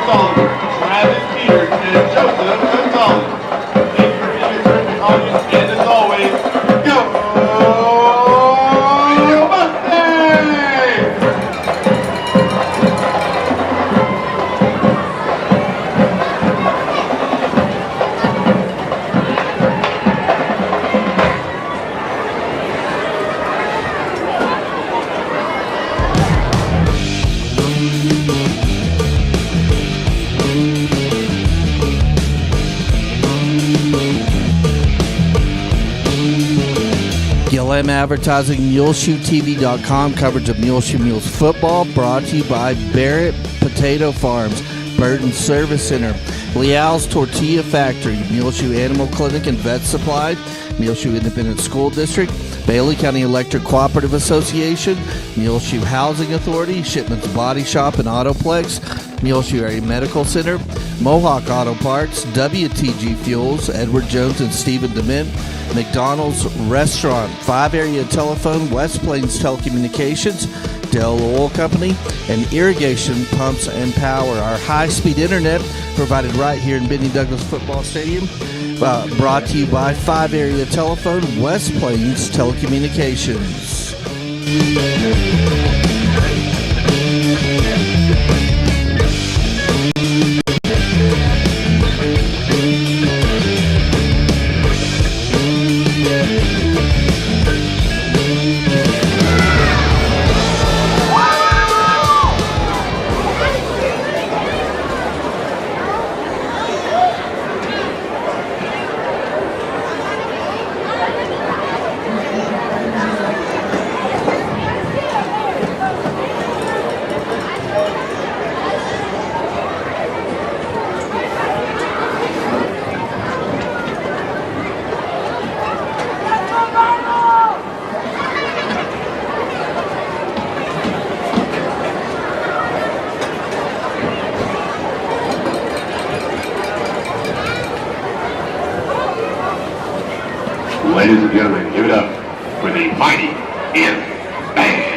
Gonzalez, Travis Peters, and Joseph Gonzalez. Thank you for being a terrific audience, and as always, go Mustangs! Gillem Advertising, MuleshoeTV.com, coverage of Muleshoe Mules football, brought to you by Barrett Potato Farms, Burton Service Center, Leal's Tortilla Factory, Muleshoe Animal Clinic and Vet Supply, Muleshoe Independent School District, Bailey County Electric Cooperative Association, Muleshoe Housing Authority, Shipman's Body Shop and Autoplex, Muleshoe Area Medical Center, Mohawk Auto Parts, WTG Fuels, Edward Jones and Stephen Dement, McDonald's Restaurant, 5 Area Telephone, West Plains Telecommunications, Dell Oil Company, and Irrigation Pumps and Power. Our high-speed internet provided right here in Benny Douglas Football Stadium, brought to you by 5 Area Telephone, West Plains Telecommunications. Ladies and gentlemen, give it up for the mighty M Band.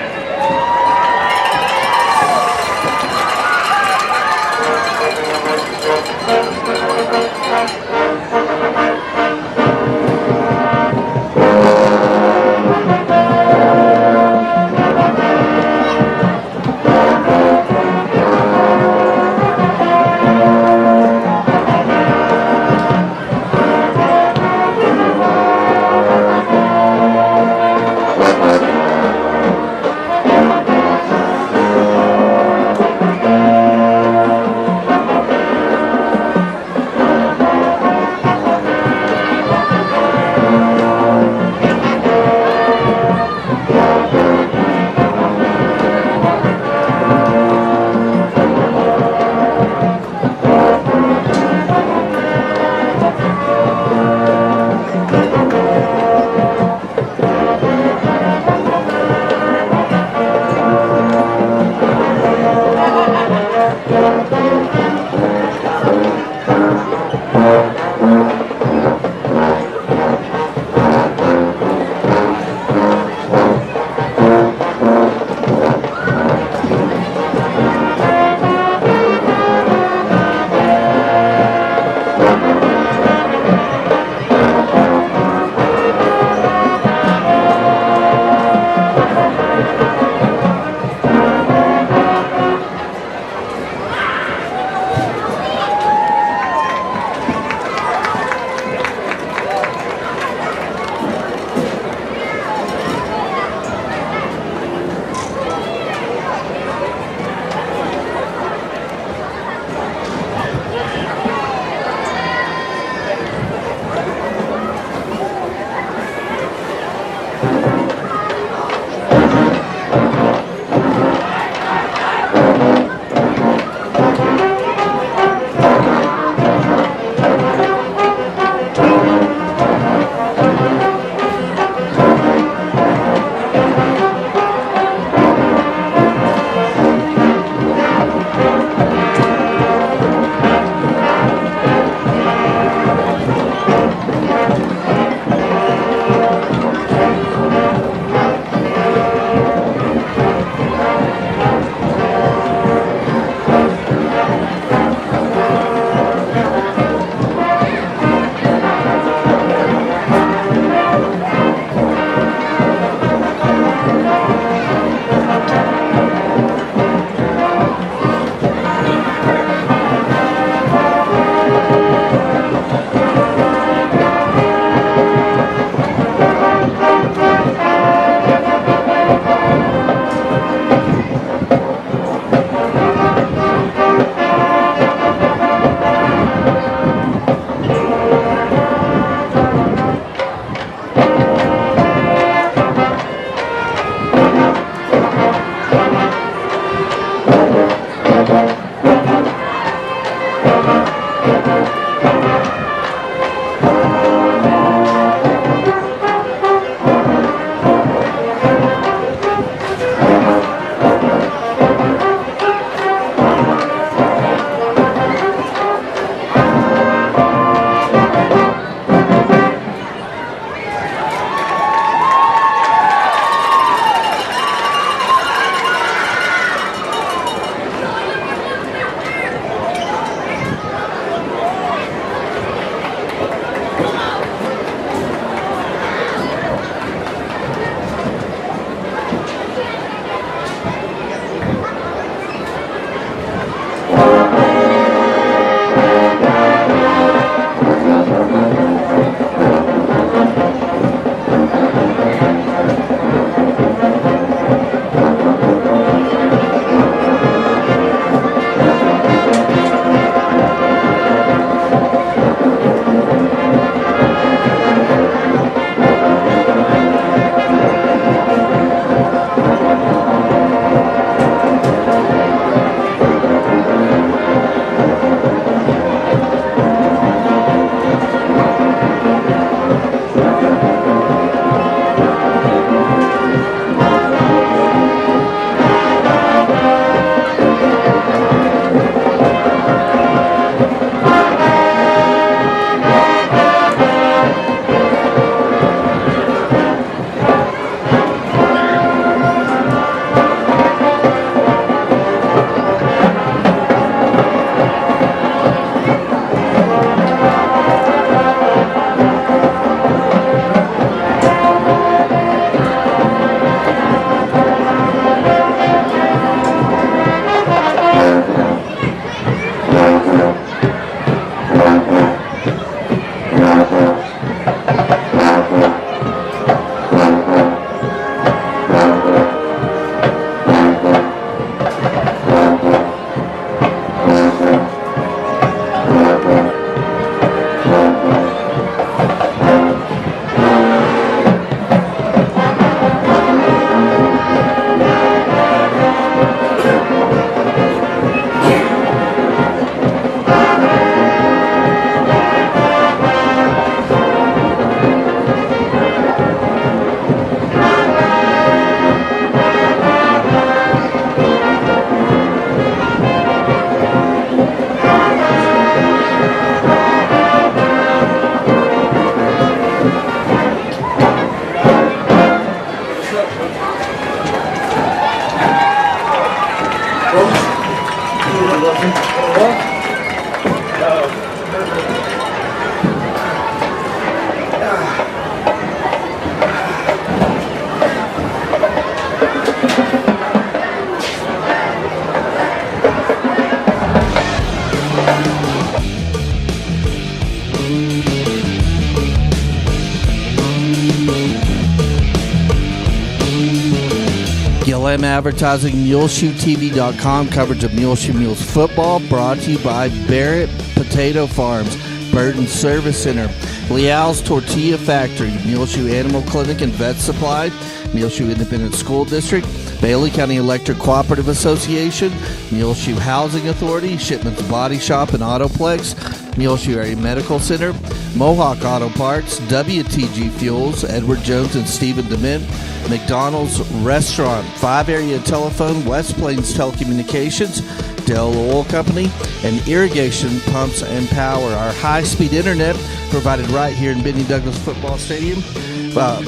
Gillam Advertising, MuleshoeTV.com, coverage of Muleshoe Mules football, brought to you by Barrett Potato Farms, Burton Service Center, Leal's Tortilla Factory, Muleshoe Animal Clinic and Vet Supply, Muleshoe Independent School District, Bailey County Electric Cooperative Association, Muleshoe Housing Authority, Shipman's Body Shop and Autoplex, Muleshoe Area Medical Center, Mohawk Auto Parts, WTG Fuels, Edward Jones and Stephen Dement, McDonald's Restaurant, 5 Area Telephone, West Plains Telecommunications, Dell Oil Company, and Irrigation Pumps and Power. Our high-speed internet provided right here in Benny Douglas Football Stadium.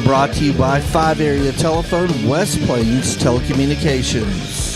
Brought to you by 5 Area Telephone, West Plains Telecommunications.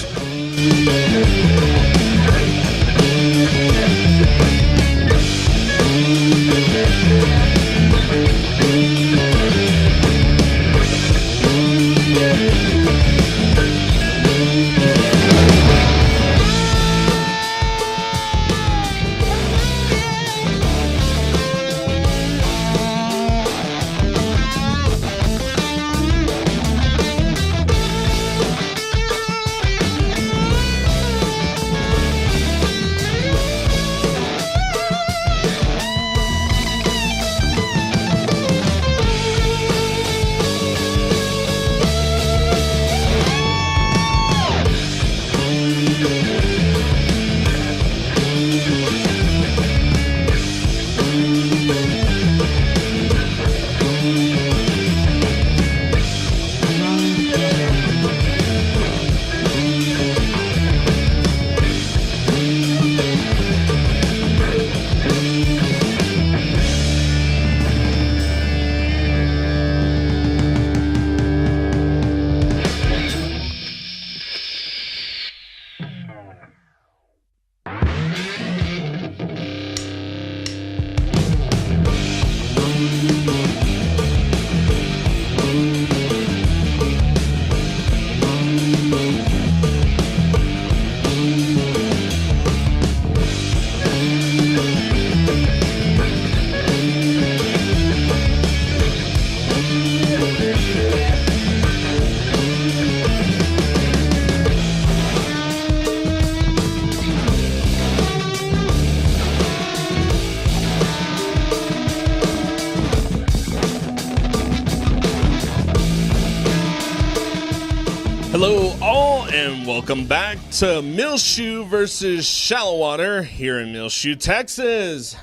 Hello all and welcome back to Muleshoe versus Shallowater here in Muleshoe, Texas.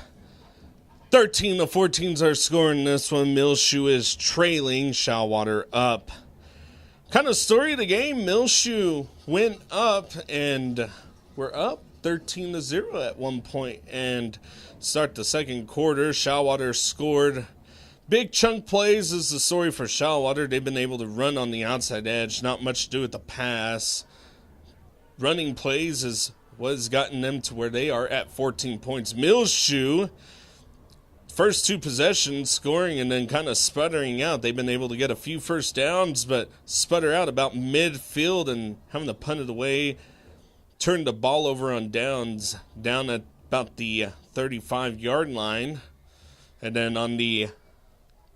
13-14 is our score in this one. Muleshoe is trailing, Shallowater up. Kind of story of the game, Muleshoe went up and we're up 13-0 at one point. And start the second quarter, Shallowater scored. Big chunk plays is the story for Shallowater. They've been able to run on the outside edge. Not much to do with the pass. Running plays is what has gotten them to where they are at 14 points. Muleshoe, first two possessions, scoring and then kind of sputtering out. They've been able to get a few first downs, but sputter out about midfield and having to punt it away. Turned the ball over on downs, down at about the 35-yard line. And then on the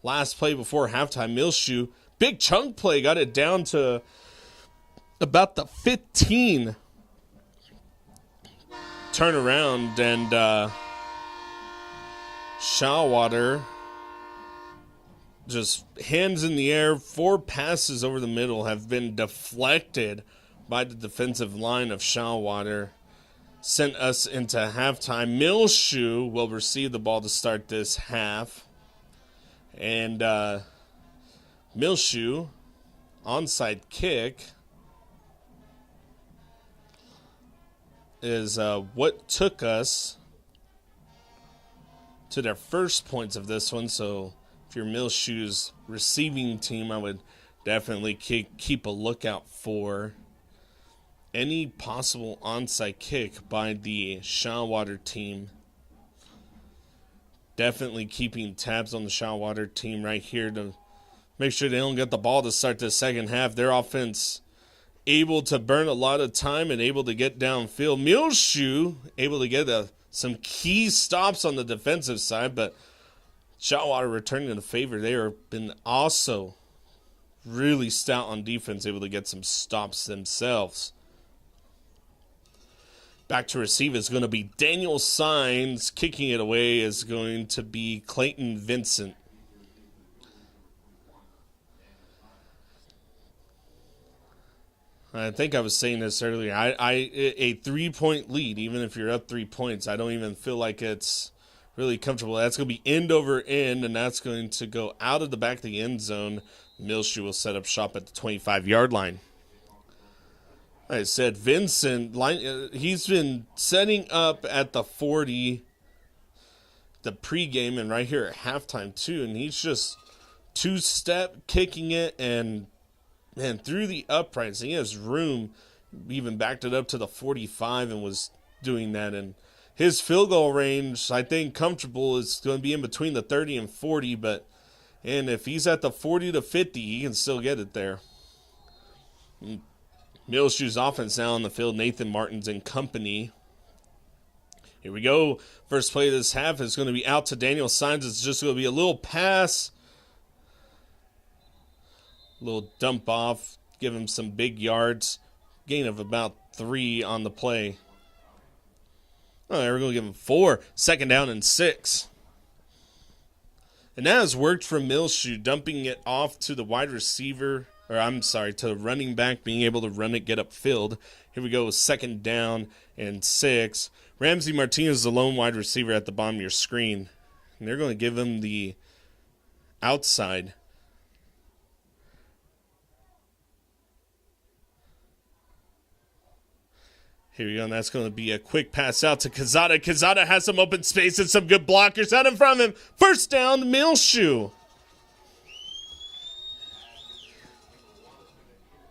last play before halftime, Muleshoe, big chunk play, got it down to about the 15. Turn around and Shallowater just hands in the air. 4 passes over the middle have been deflected by the defensive line of Shallowater. Sent us into halftime. Muleshoe will receive the ball to start this half. And Muleshoe, onside kick, is what took us to their first points of this one. So if you're Muleshoe's receiving team, I would definitely keep a lookout for any possible onside kick by the Shallowater team. Definitely keeping tabs on the Shallowater team right here to make sure they don't get the ball to start the second half. Their offense able to burn a lot of time and able to get downfield. Muleshoe able to get some key stops on the defensive side, but Shallowater returning the favor. They have been also really stout on defense, able to get some stops themselves. Back to receive is going to be Daniel Signs. Kicking it away is going to be Clayton Vincent. I think I was saying this earlier. A 3-point lead, even if you're up 3 points, I don't even feel like it's really comfortable. That's going to be end over end, and that's going to go out of the back of the end zone. Muleshoe will set up shop at the 25-yard line. Like I said, Vincent, he's been setting up at the 40, the pregame, and right here at halftime too, and he's just two-step kicking it, and through the uprights, he has room, even backed it up to the 45 and was doing that, and his field goal range, I think comfortable, is going to be in between the 30 and 40, and if he's at the 40 to 50, he can still get it there. Muleshoe's offense now on the field. Nathan Martin's in company. Here we go. First play of this half is going to be out to Daniel Signs. It's just going to be a little pass. A little dump off. Give him some big yards. Gain of about 3 on the play. Oh, we're going to give him 4. Second down and 6. And that has worked for Muleshoe, dumping it off to the wide receiver. To the running back, being able to run it, get upfield. Here we go, second down and 6. Ramsey Martinez is the lone wide receiver at the bottom of your screen. And they're going to give him the outside. Here we go, and that's going to be a quick pass out to Quezada. Quezada has some open space and some good blockers out in front of him. First down, Muleshoe.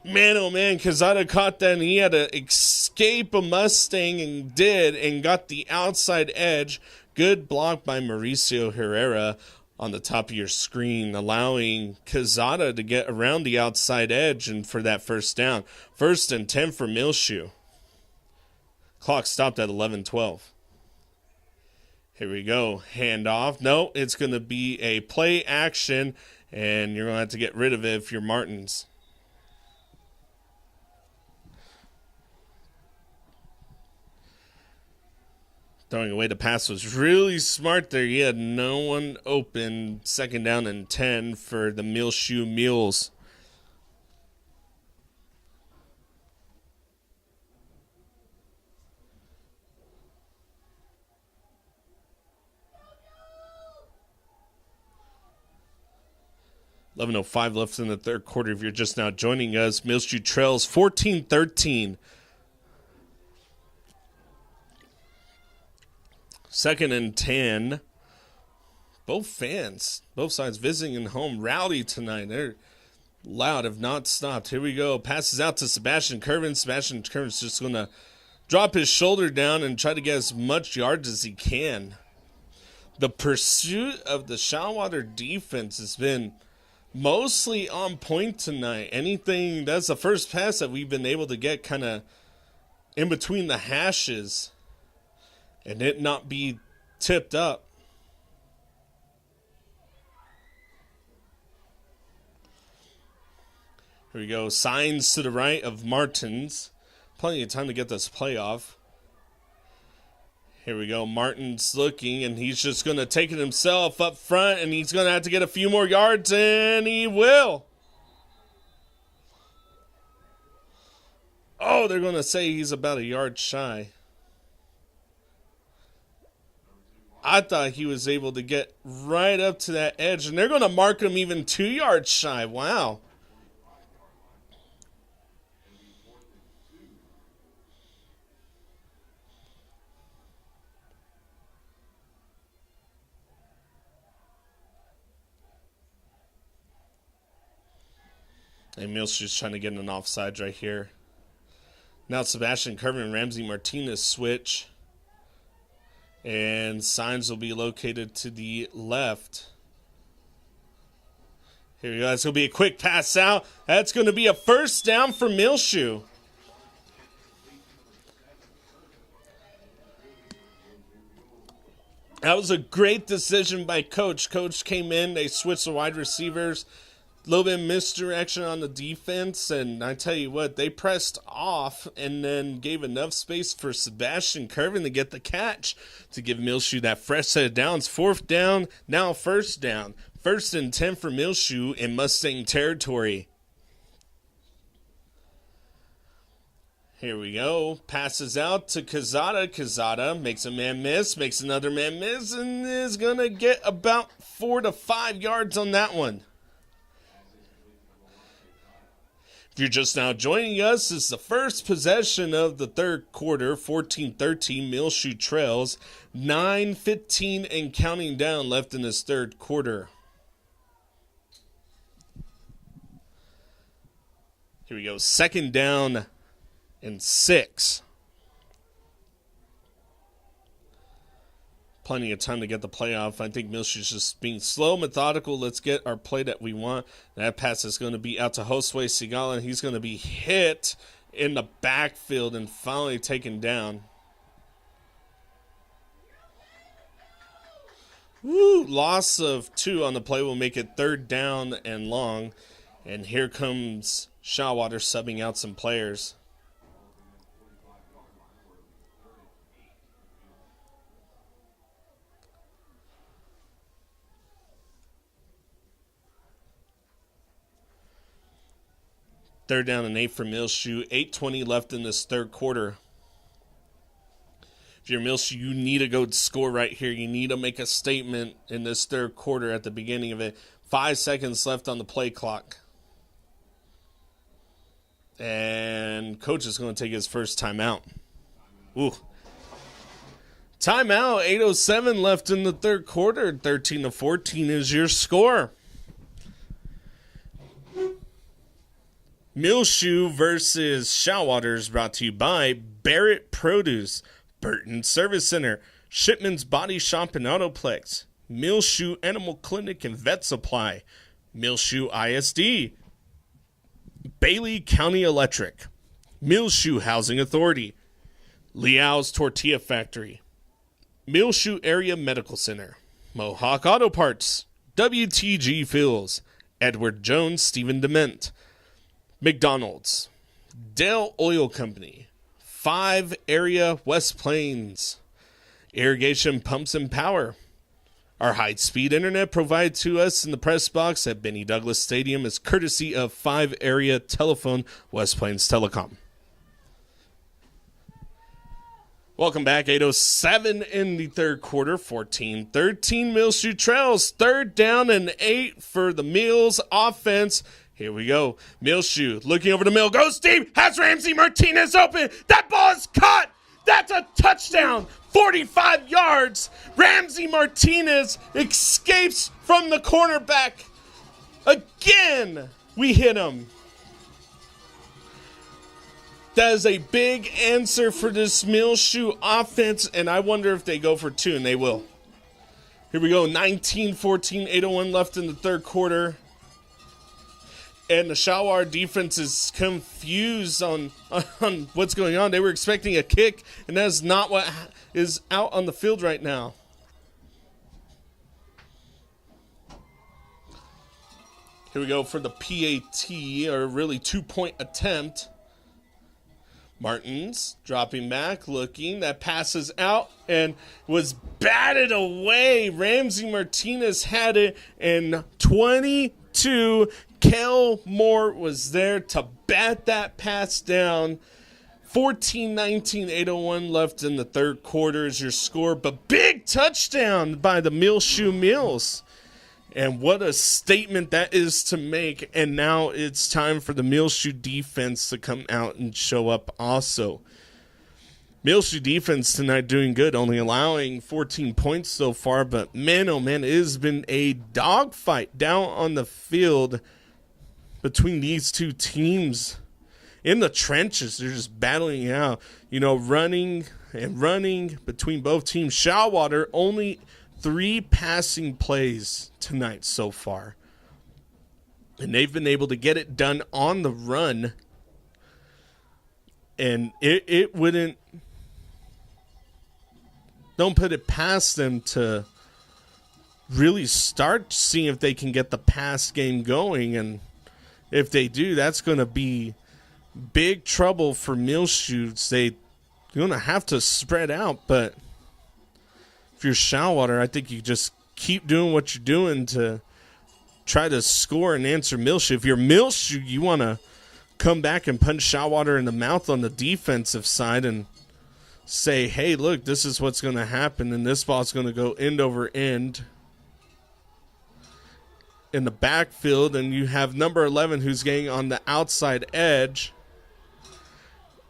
Man, oh man, Quezada caught that, and he had to escape a Mustang and got the outside edge. Good block by Mauricio Herrera. on the top of your screen, allowing Quezada to get around the outside edge and for that first down. 1st and 10 for Muleshoe. Clock stopped at 11:12. Here we go. Handoff. No, it's going to be a play action, and you're going to have to get rid of it if you're Martins. Throwing away the pass was really smart there. He had no one open. 2nd down and 10 for the Muleshoe Mules. .11:05 left in the third quarter. If you're just now joining us, Muleshoe trails 14-13. 2nd and 10. Both sides visiting home, rowdy tonight. They're loud, have not stopped. Here we go. Passes out to Sebastian Curvin. Sebastian Curvin's just going to drop his shoulder down and try to get as much yards as he can. The pursuit of the Shallowater defense has been mostly on point tonight. That's the first pass that we've been able to get kind of in between the hashes and it not be tipped up. Here we go. Signs to the right of Martins. Plenty of time to get this play off. Here we go. Martin's looking, and he's just going to take it himself up front, and he's going to have to get a few more yards, and he will. Oh, they're going to say he's about a yard shy. I thought he was able to get right up to that edge, and they're going to mark him even 2 yards shy. Wow. And Muleshoe's trying to get an offside right here. Now Sebastian Curvin and Ramsey Martinez switch. And signs will be located to the left. Here we go. That's going to be a quick pass out. That's going to be a first down for Muleshoe. That was a great decision by Coach. Coach came in. They switched the wide receivers. A little bit of misdirection on the defense, and I tell you what, they pressed off and then gave enough space for Sebastian Curvin to get the catch to give Muleshoe that fresh set of downs. 4th down, now 1st down. 1st and 10 for Muleshoe in Mustang territory. Here we go. Passes out to Quezada. Quezada makes a man miss, makes another man miss, and is going to get about 4 to 5 yards on that one. If you're just now joining us, it's the first possession of the third quarter, 14-13, Muleshoe trails, 9:15 and counting down left in this third quarter. Here we go, 2nd down and 6. Plenty of time to get the play off. I think Muleshoe's just being slow, methodical. Let's get our play that we want. That pass is going to be out to Josue Sigala, and he's going to be hit in the backfield and finally taken down. Woo! Loss of 2 on the play will make it 3rd down and long. And here comes Shallowater subbing out some players. Third down and 8 for Muleshoe. 8:20 left in this third quarter. If you're Muleshoe, you need to go score right here. You need to make a statement in this third quarter at the beginning of it. 5 seconds left on the play clock. And coach is going to take his first timeout. Ooh. Timeout. 8:07 left in the third quarter. 13-14 is your score. Muleshoe versus Shallowater is brought to you by Barrett Produce, Burton Service Center, Shipman's Body Shop and Autoplex, Muleshoe Animal Clinic and Vet Supply, Muleshoe ISD, Bailey County Electric, Muleshoe Housing Authority, Leal's Tortilla Factory, Muleshoe Area Medical Center, Mohawk Auto Parts, WTG Fuels, Edward Jones Stephen Dement, McDonald's, Dell Oil Company, 5 Area West Plains, Irrigation Pumps and Power. Our high-speed internet provided to us in the press box at Benny Douglas Stadium is courtesy of 5 Area Telephone, West Plains Telecom. Welcome back. 8:07 in the third quarter. 14-13 Muleshoe trails. 3rd down and 8 for the Mules offense. Here we go. Muleshoe looking over the middle. Goes deep. Has Ramsey Martinez open. That ball is caught. That's a touchdown. 45 yards. Ramsey Martinez escapes from the cornerback. Again, we hit him. That is a big answer for this Muleshoe offense, and I wonder if they go for 2, and they will. Here we go, 19-14, 8:01 left in the third quarter. And the Shallowater defense is confused on what's going on. They were expecting a kick, and that is not what is out on the field right now. Here we go for the PAT, or really 2-point attempt. Martins dropping back, looking. That passes out and was batted away. Ramsey Martinez had it, and 22. Kel Moore was there to bat that pass down. 14-19, 8:01 left in the third quarter is your score. But big touchdown by the Muleshoe Mules. And what a statement that is to make. And now it's time for the Muleshoe defense to come out and show up also. Muleshoe defense tonight doing good, only allowing 14 points so far. But man, oh man, it has been a dogfight down on the field between these two teams. In the trenches, they're just battling it out. You know, running between both teams. Shallowater only 3 passing plays tonight so far. And they've been able to get it done on the run. And it wouldn't... Don't put it past them to really start seeing if they can get the pass game going. And if they do, that's going to be big trouble for Muleshoe. They're going to have to spread out, but if you're Shallowater, I think you just keep doing what you're doing to try to score and answer Muleshoe. If you're Muleshoe, you want to come back and punch Shallowater in the mouth on the defensive side and say, hey, look, this is what's going to happen, and this ball's going to go end over end in the backfield, and you have number 11 who's getting on the outside edge,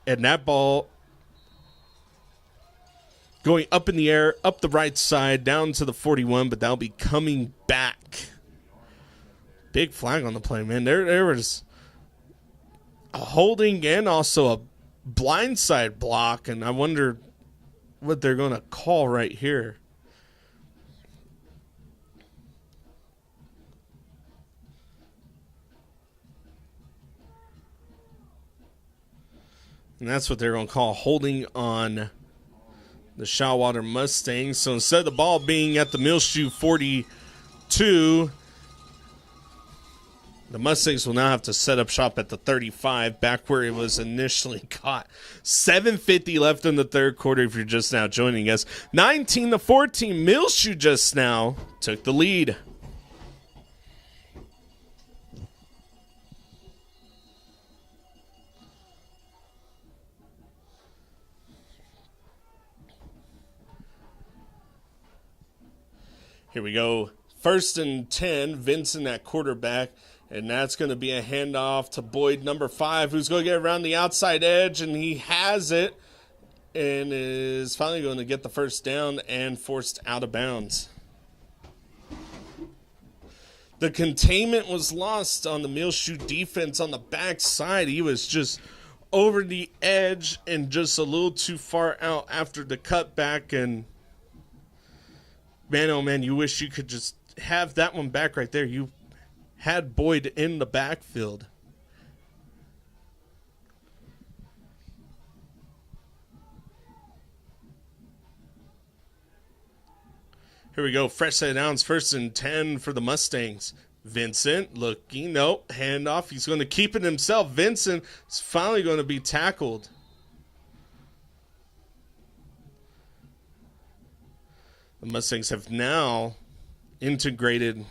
and that ball going up in the air, up the right side, down to the 41, but that'll be coming back. Big flag on the play, man. There was a holding and also a blindside block, and I wonder what they're going to call right here. And that's what they're going to call holding on the Shallowater Mustangs. So instead of the ball being at the Muleshoe 42, the Mustangs will now have to set up shop at the 35, back where it was initially caught. 7:50 left in the third quarter if you're just now joining us. 19-14, Muleshoe just now took the lead. Here we go. 1st and 10, Vincent at quarterback. And that's going to be a handoff to Boyd, number 5, who's going to get around the outside edge, and he has it and is finally going to get the first down and forced out of bounds. The containment was lost on the Muleshoe defense on the backside. He was just over the edge and just a little too far out after the cutback, and man, oh man, you wish you could just have that one back right there. You had Boyd in the backfield. Here we go. Fresh set of downs. 1st and 10 for the Mustangs. Vincent looking. Nope. Handoff. He's going to keep it himself. Vincent is finally going to be tackled. The Mustangs have now integrated,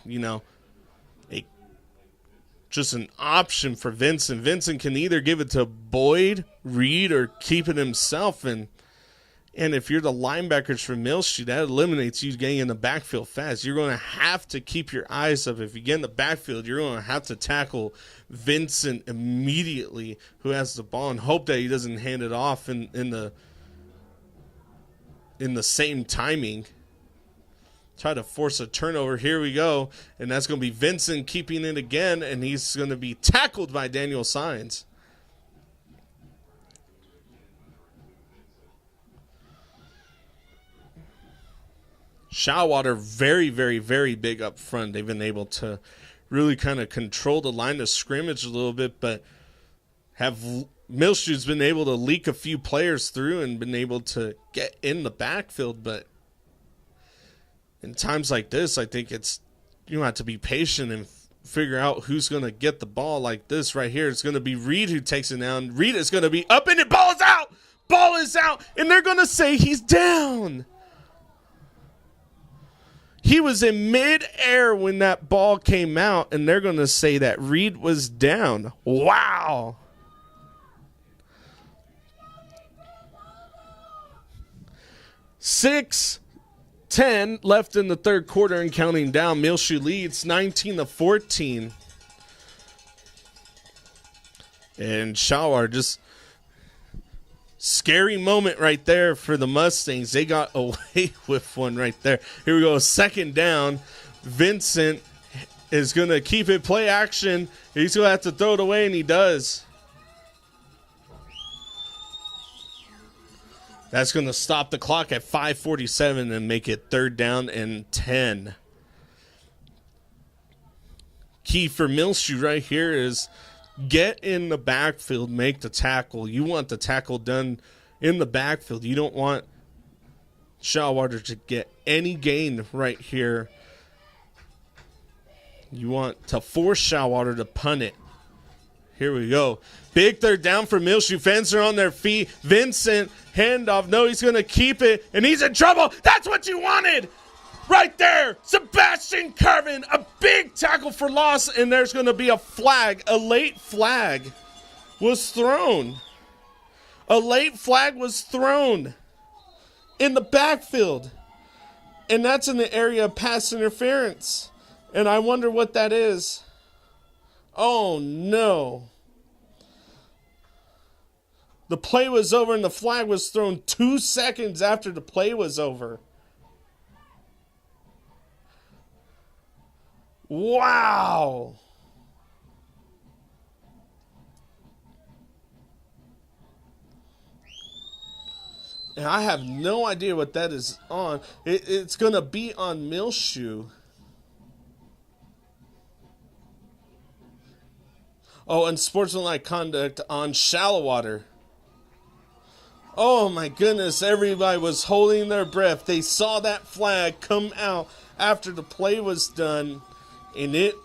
just an option for Vincent. Vincent can either give it to Boyd, Reed, or keep it himself. And if you're the linebackers for Muleshoe, that eliminates you getting in the backfield fast. You're going to have to keep your eyes up. If you get in the backfield, you're going to have to tackle Vincent immediately, who has the ball, and hope that he doesn't hand it off in the same timing. Try to force a turnover. Here we go. And that's going to be Vincent keeping it again, and he's going to be tackled by Daniel Sines. Shallowater very, very, very big up front. They've been able to really kind of control the line of scrimmage a little bit, but Muleshoe's been able to leak a few players through and been able to get in the backfield. But in times like this, I think you have to be patient and figure out who's going to get the ball like this right here. It's going to be Reed who takes it down. Reed is going to be up, and the ball is out. Ball is out, and they're going to say he's down. He was in mid-air when that ball came out, and they're going to say that Reed was down. Wow. Six 10 left in the third quarter and counting down. Muleshoe leads 19-14. And Shallowater, just scary moment right there for the Mustangs. They got away with one right there. Here we go, 2nd down. Vincent is going to keep it play action. He's going to have to throw it away, and he does. That's going to stop the clock at 5:47 and make it 3rd down and 10. Key for Muleshoe right here is get in the backfield, make the tackle. You want the tackle done in the backfield. You don't want Shallowater to get any gain right here. You want to force Shallowater to punt it. Here we go. Big 3rd down for Muleshoe. Fans are on their feet. Vincent, handoff. No, he's going to keep it, and he's in trouble. That's what you wanted. Right there, Sebastian Carvin, a big tackle for loss, and there's going to be a flag. A late flag was thrown. A late flag was thrown in the backfield, and that's in the area of pass interference, and I wonder what that is. Oh, no. The play was over, and the flag was thrown 2 seconds after the play was over. Wow. And I have no idea what that is on. It's going to be on Muleshoe. Oh, and sportsmanlike conduct on Shallowater. Oh my goodness, everybody was holding their breath. They saw that flag come out after the play was done. And it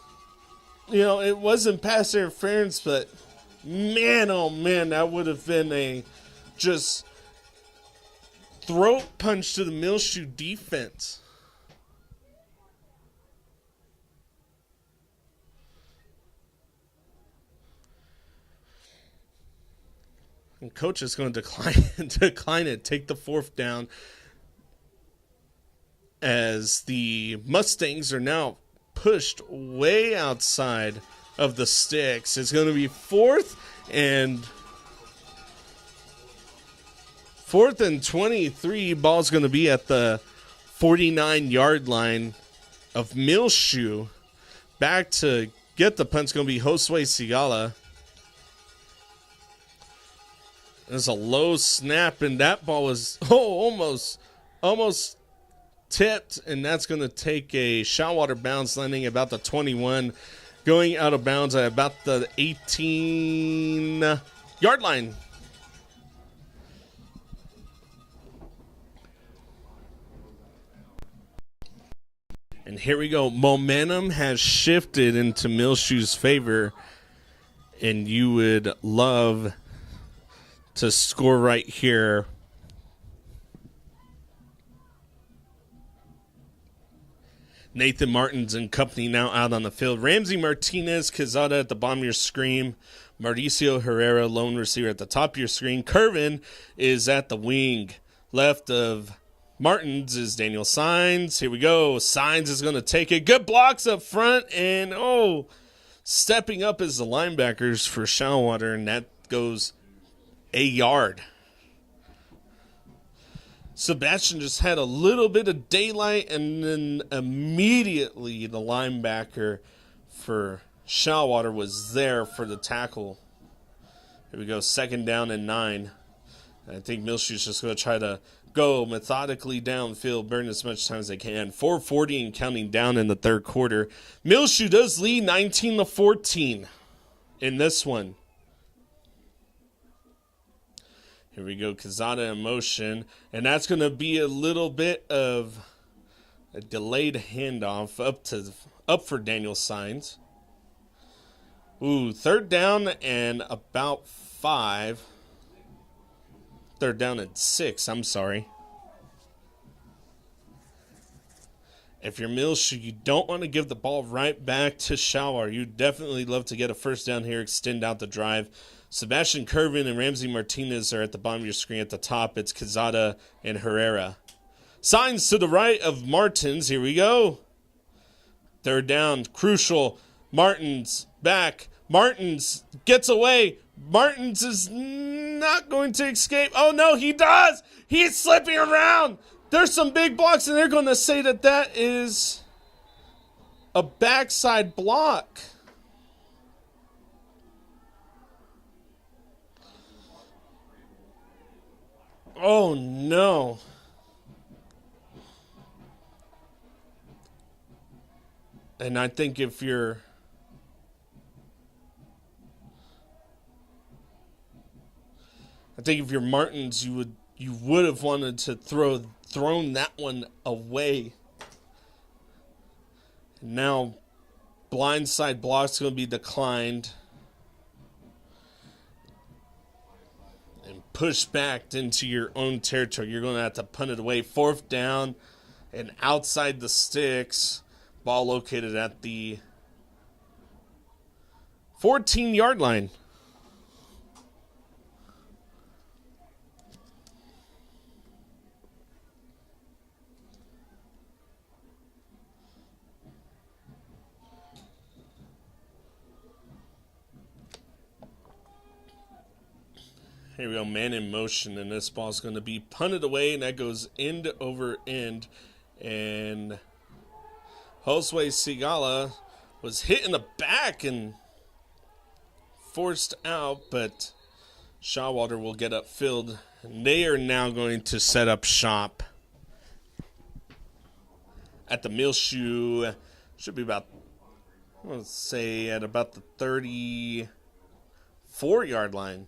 wasn't pass interference, but man, oh man, that would have been a just throat punch to the Muleshoe defense. And coach is going to decline it, take the 4th down, as the Mustangs are now pushed way outside of the sticks. It's going to be 4th and 23. Ball's going to be at the 49-yard line of Muleshoe. Back to get the punt's going to be Josue Sigala. There's a low snap, and that ball was almost tipped, and that's going to take a Shallowater bounce, landing about the 21, going out of bounds at about the 18-yard line. And here we go. Momentum has shifted into Muleshoe's favor, and you would love to score right here. Nathan Martins and company now out on the field. Ramsey Martinez, Quezada at the bottom of your screen. Mauricio Herrera, lone receiver at the top of your screen. Curvin is at the wing. Left of Martins is Daniel Signs. Here we go. Signs is going to take it. Good blocks up front. And, stepping up is the linebackers for Shallowater, and that goes a yard. Sebastian just had a little bit of daylight, and then immediately the linebacker for Shallowater was there for the tackle. Here we go. 2nd down and 9. I think Muleshoe's just going to try to go methodically downfield, burn as much time as they can. 4:40 and counting down in the third quarter. Muleshoe does lead 19-14 in this one. Here we go, Quezada in motion, and that's going to be a little bit of a delayed handoff up for Daniel Signs. 3rd down and about 5. 3rd down and 6, I'm sorry. If you're Muleshoe, you don't want to give the ball right back to Shallowater. You definitely love to get a 1st down here, extend out the drive. Sebastian Curvin and Ramsey Martinez are at the bottom of your screen. At the top, it's Quezada and Herrera. Signs to the right of Martins. Here we go. 3rd down, crucial. Martins back. Martins gets away. Martins is not going to escape. Oh, no, he does. He's slipping around. There's some big blocks, and they're going to say that that is a backside block. Oh, no. And I think if you're Martins, you would have wanted to thrown that one away. And now blindside block's going to be declined and pushed back into your own territory. You're going to have to punt it away. 4th down and outside the sticks. Ball located at the 14-yard line. Here we go, man in motion, and this ball's going to be punted away, and that goes end over end. And Josue Sigala was hit in the back and forced out, but Shallowater will get upfield. And they are now going to set up shop at the Muleshoe. Should be about, let's say, at about the 34-yard line.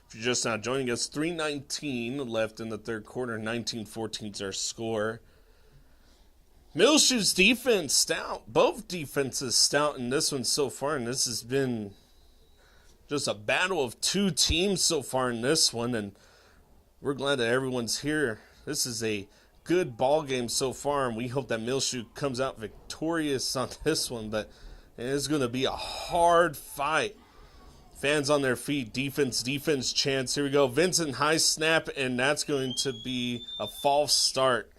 If you're just now joining us, 3:19 left in the third quarter. 19-14 is our score. Muleshoe's defense stout. Both defenses stout in this one so far, and this has been just a battle of two teams so far in this one, and we're glad that everyone's here. This is a good ball game so far, and we hope that Muleshoe comes out victorious on this one, but it's going to be a hard fight. Fans on their feet, defense chance. Here we go. Vincent high snap, and that's going to be a false start.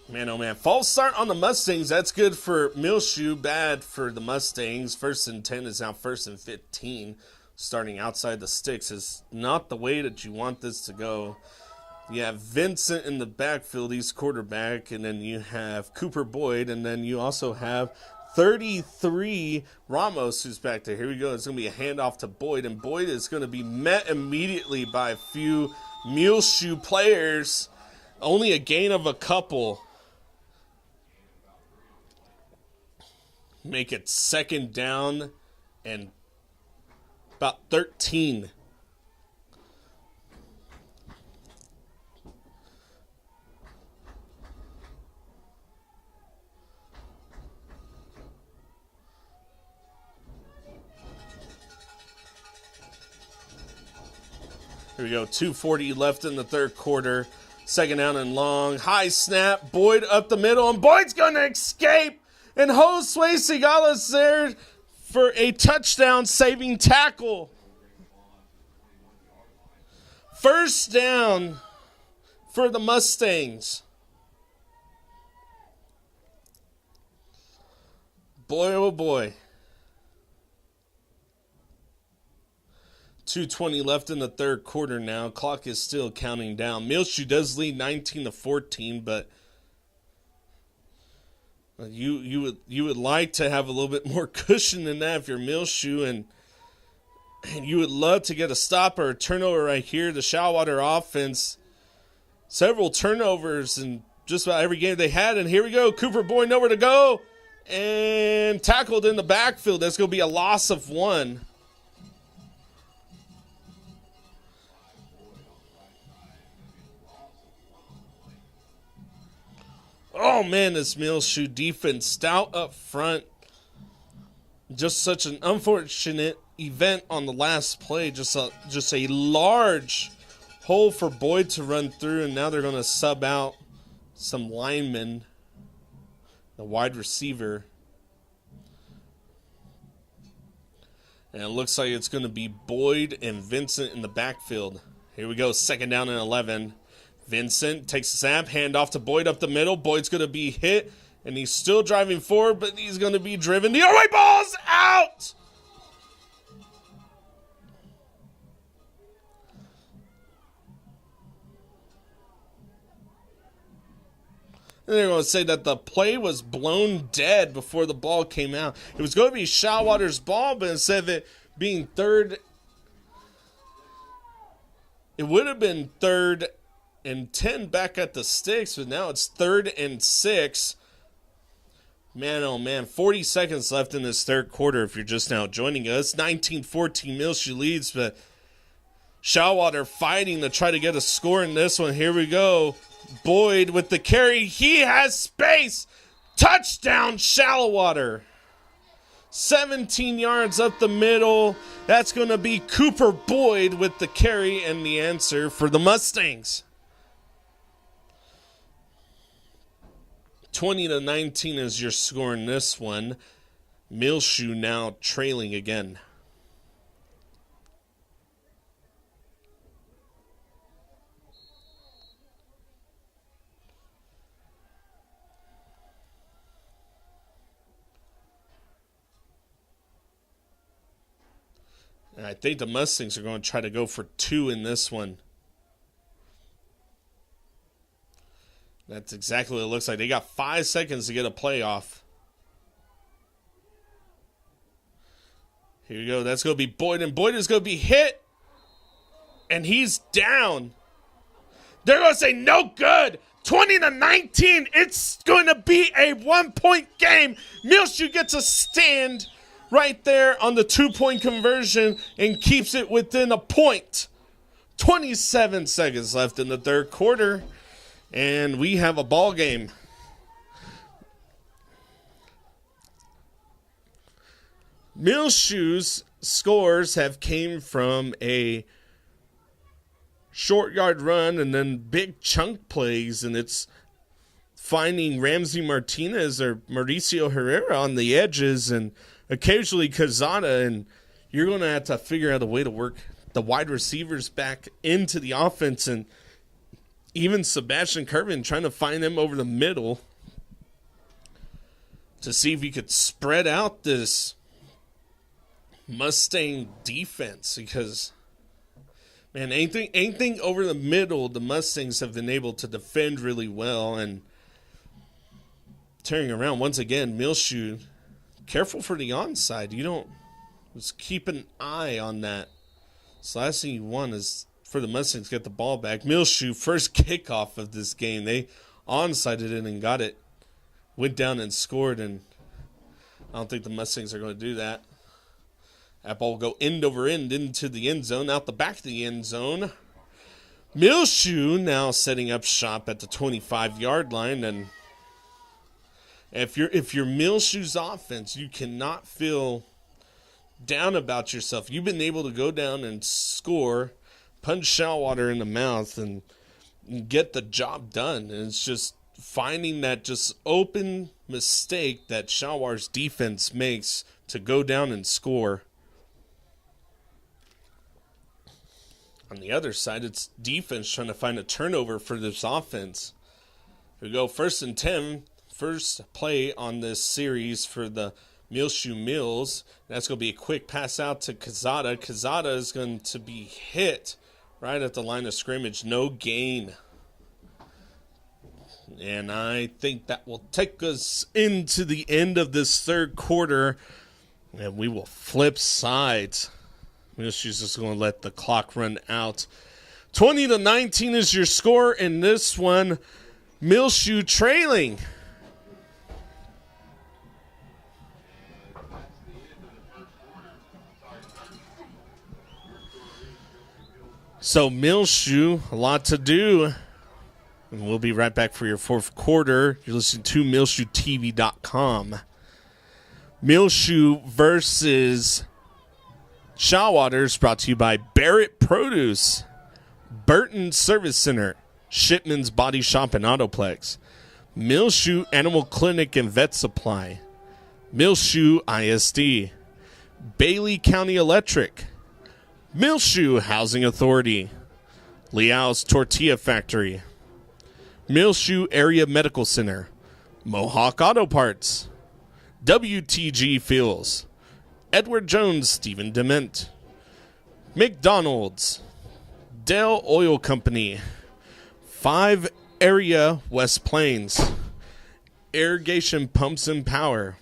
Man, oh man. False start on the Mustangs. That's good for Muleshoe, bad for the Mustangs. 1st and 10 is now 1st and 15. Starting outside the sticks is not the way that you want this to go. You have Vincent in the backfield, he's quarterback, and then you have Cooper Boyd, and then you also have 33 Ramos who's back there. Here we go. It's going to be a handoff to Boyd, and Boyd is going to be met immediately by a few Muleshoe players. Only a gain of a couple. Make it second down and about 13. Here we go, 2:40 left in the third quarter. Second down and long. High snap, Boyd up the middle, and Boyd's going to escape. And Josue Sigala's there for a touchdown-saving tackle. First down for the Mustangs. Boy, oh boy. 2:20 left in the third quarter now. Clock is still counting down. Muleshoe does lead 19-14, but you would like to have a little bit more cushion than that if you're Muleshoe, and you would love to get a stop or a turnover right here. The Shallowater offense, several turnovers in just about every game they had, and here we go. Cooper Boyd nowhere to go, and tackled in the backfield. That's going to be a loss of 1. Oh, man, this Muleshoe defense stout up front. Just such an unfortunate event on the last play. Just a large hole for Boyd to run through, and now they're going to sub out some linemen, the wide receiver. And it looks like it's going to be Boyd and Vincent in the backfield. Here we go, second down and 11. Vincent takes a snap, hand off to Boyd up the middle. Boyd's going to be hit, and he's still driving forward, but he's going to be driven. The away ball's out! And they're going to say that the play was blown dead before the ball came out. It was going to be Shallowater's ball, but instead of it being third, it would have been 3rd and 10 back at the sticks, but now it's 3rd and 6. Man, oh man, 40 seconds left in this third quarter if you're just now joining us. 19-14 Muleshoe leads, but Shallowater fighting to try to get a score in this one. Here we go. Boyd with the carry. He has space. Touchdown, Shallowater. 17 yards up the middle. That's going to be Cooper Boyd with the carry and the answer for the Mustangs. 20-19 is your score in this one. Muleshoe now trailing again. And I think the Mustangs are going to try to go for 2 in this one. That's exactly what it looks like. They got 5 seconds to get a playoff. Here we go. That's going to be Boyd, and Boyd is going to be hit. And he's down. They're going to say no good. 20-19. It's going to be a 1-point game. Muleshoe gets a stand right there on the 2-point conversion and keeps it within a point. 27 seconds left in the third quarter. And we have a ball game. Muleshoe's scores have came from a short yard run and then big chunk plays, and it's finding Ramsey Martinez or Mauricio Herrera on the edges and occasionally Quezada, and you're going to have to figure out a way to work the wide receivers back into the offense, and even Sebastian Kervin trying to find them over the middle to see if he could spread out this Mustang defense, because Man, anything over the middle, the Mustangs have been able to defend really well. And turning around once again, Muleshoe, careful for the onside. You don't just keep an eye on that. So last thing you want is for the Mustangs to get the ball back. Muleshoe, first kickoff of this game. They onsided it and got it. Went down and scored, and I don't think the Mustangs are going to do that. That ball will go end over end into the end zone, out the back of the end zone. Muleshoe now setting up shop at the 25-yard line, and if you're Muleshoe's offense, you cannot feel down about yourself. You've been able to go down and score, punch Shallowater in the mouth, and get the job done. And it's just finding that just open mistake that Shallowater's defense makes to go down and score. On the other side, it's defense trying to find a turnover for this offense. Here we go, 1st and 10. First play on this series for the Muleshoe Mules. That's going to be a quick pass out to Quezada. Quezada is going to be hit right at the line of scrimmage. No gain. And I think that will take us into the end of this third quarter. And we will flip sides. Muleshoe's just going to let the clock run out. 20-19 is your score in this one. Muleshoe trailing. So Muleshoe, a lot to do. And we'll be right back for your fourth quarter. You're listening to MuleshoeTV.com. Muleshoe versus Shallowater is brought to you by Barrett Produce, Burton Service Center, Shipman's Body Shop and Autoplex, Muleshoe Animal Clinic and Vet Supply, Muleshoe ISD, Bailey County Electric, Muleshoe Housing Authority, Leal's Tortilla Factory, Muleshoe Area Medical Center, Mohawk Auto Parts, WTG Fuels, Edward Jones, Stephen Dement, McDonald's, Dell Oil Company, 5 Area West Plains, Irrigation Pumps and Power.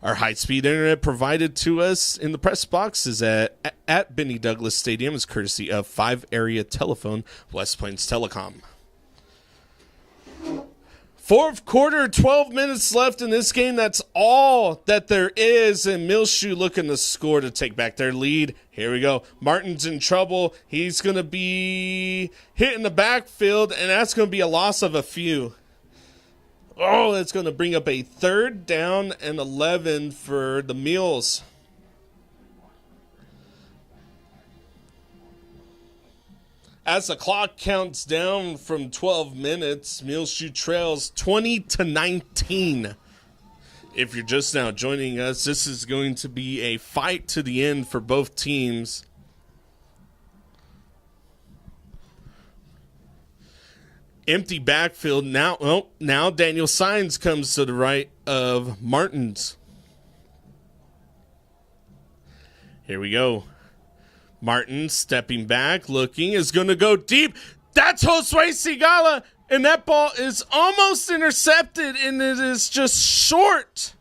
Our high-speed internet provided to us in the press box is at Benny Douglas Stadium is courtesy of 5 Area Telephone, West Plains Telecom. Fourth quarter, 12 minutes left in this game. That's all that there is. And Muleshoe looking to score to take back their lead. Here we go. Martin's in trouble. He's going to be hit in the backfield, and that's going to be a loss of a few. Oh, that's going to bring up a 3rd down and 11 for the Mules. As the clock counts down from 12 minutes, Muleshoe trails 20-19. If you're just now joining us, this is going to be a fight to the end for both teams. Empty backfield. Now Daniel Sines comes to the right of Martins. Here we go. Martin stepping back, looking, is going to go deep. That's Josue Sigala, and that ball is almost intercepted, and it is just short